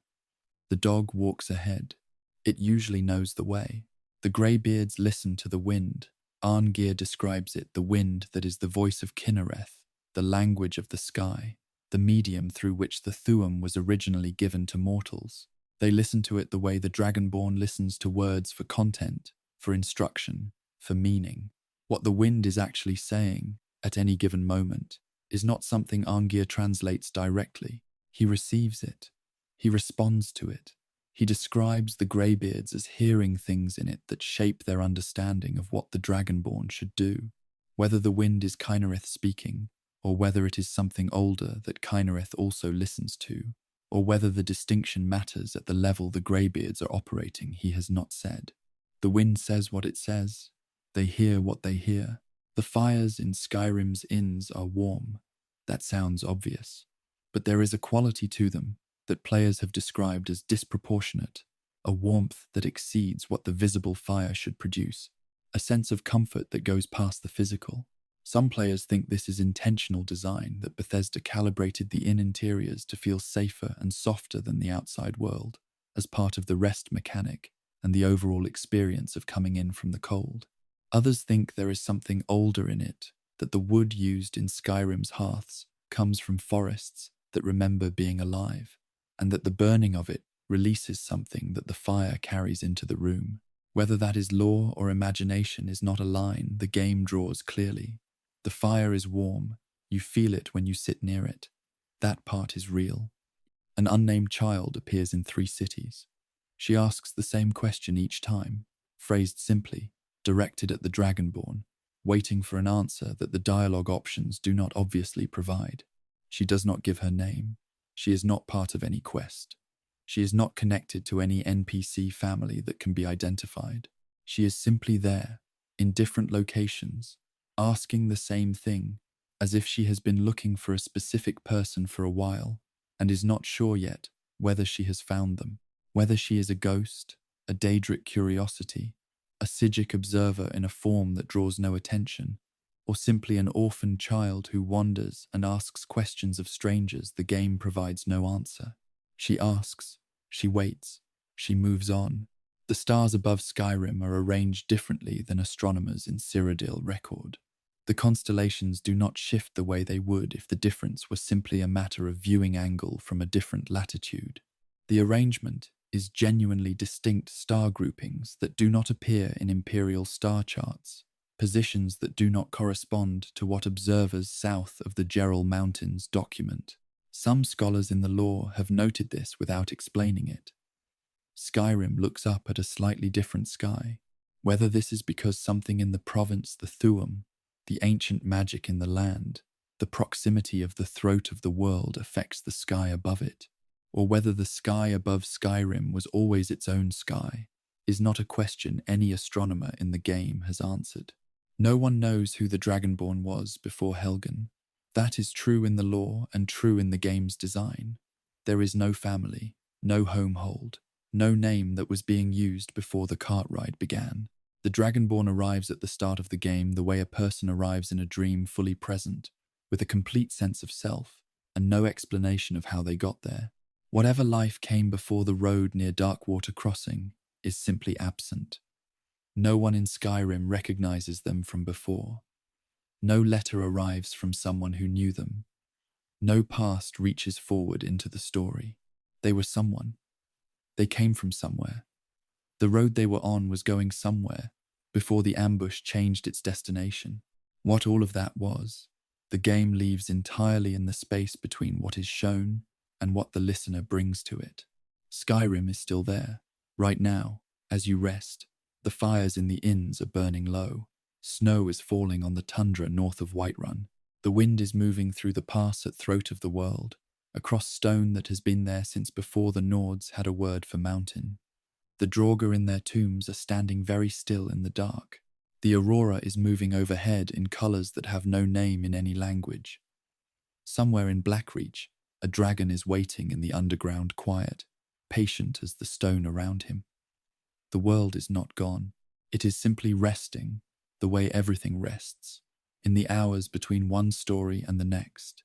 The dog walks ahead. It usually knows the way. The greybeards listen to the wind. Arngeir describes it, the wind that is the voice of Kinnereth, the language of the sky, the medium through which the Thuum was originally given to mortals. They listen to it the way the Dragonborn listens to words for content, for instruction, for meaning. What the wind is actually saying, at any given moment, is not something Arngeir translates directly. He receives it. He responds to it. He describes the greybeards as hearing things in it that shape their understanding of what the Dragonborn should do. Whether the wind is Kynareth speaking, or whether it is something older that Kynareth also listens to, or whether the distinction matters at the level the greybeards are operating, he has not said. The wind says what it says. They hear what they hear. The fires in Skyrim's inns are warm. That sounds obvious. But there is a quality to them that players have described as disproportionate, a warmth that exceeds what the visible fire should produce, a sense of comfort that goes past the physical. Some players think this is intentional design, that Bethesda calibrated the inn interiors to feel safer and softer than the outside world, as part of the rest mechanic and the overall experience of coming in from the cold. Others think there is something older in it, that the wood used in Skyrim's hearths comes from forests that remember being alive, and that the burning of it releases something that the fire carries into the room. Whether that is lore or imagination is not a line the game draws clearly. The fire is warm. You feel it when you sit near it. That part is real. An unnamed child appears in 3 cities. She asks the same question each time, phrased simply, directed at the Dragonborn, waiting for an answer that the dialogue options do not obviously provide. She does not give her name. She is not part of any quest. She is not connected to any NPC family that can be identified. She is simply there, in different locations, asking the same thing, as if she has been looking for a specific person for a while, and is not sure yet whether she has found them, whether she is a ghost, a Daedric curiosity, a Psijic observer in a form that draws no attention, or simply an orphaned child who wanders and asks questions of strangers the game provides no answer. She asks, she waits, she moves on. The stars above Skyrim are arranged differently than astronomers in Cyrodiil record. The constellations do not shift the way they would if the difference were simply a matter of viewing angle from a different latitude. The arrangement is genuinely distinct star groupings that do not appear in imperial star charts, positions that do not correspond to what observers south of the Gerald Mountains document. Some scholars in the lore have noted this without explaining it. Skyrim looks up at a slightly different sky. Whether this is because something in the province, the Thuum, the ancient magic in the land, the proximity of the throat of the world affects the sky above it, or whether the sky above Skyrim was always its own sky, is not a question any astronomer in the game has answered. No one knows who the Dragonborn was before Helgen. That is true in the lore and true in the game's design. There is no family, no homehold, no name that was being used before the cart ride began. The Dragonborn arrives at the start of the game the way a person arrives in a dream, fully present, with a complete sense of self, and no explanation of how they got there. Whatever life came before the road near Darkwater Crossing is simply absent. No one in Skyrim recognizes them from before. No letter arrives from someone who knew them. No past reaches forward into the story. They were someone. They came from somewhere. The road they were on was going somewhere before the ambush changed its destination. What all of that was, The game leaves entirely in the space between what is shown and what the listener brings to it. Skyrim is still there. Right now, as you rest, the fires in the inns are burning low. Snow is falling on the tundra north of Whiterun. The wind is moving through the pass at Throat of the World, across stone that has been there since before the Nords had a word for mountain. The Draugr in their tombs are standing very still in the dark. The aurora is moving overhead in colours that have no name in any language. Somewhere in Blackreach, a dragon is waiting in the underground quiet, patient as the stone around him. The world is not gone. It is simply resting, the way everything rests, in the hours between one story and the next.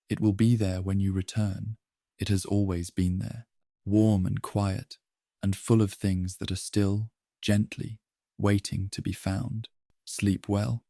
It will be there when you return. It has always been there, warm and quiet, and full of things that are still, gently, waiting to be found. Sleep well.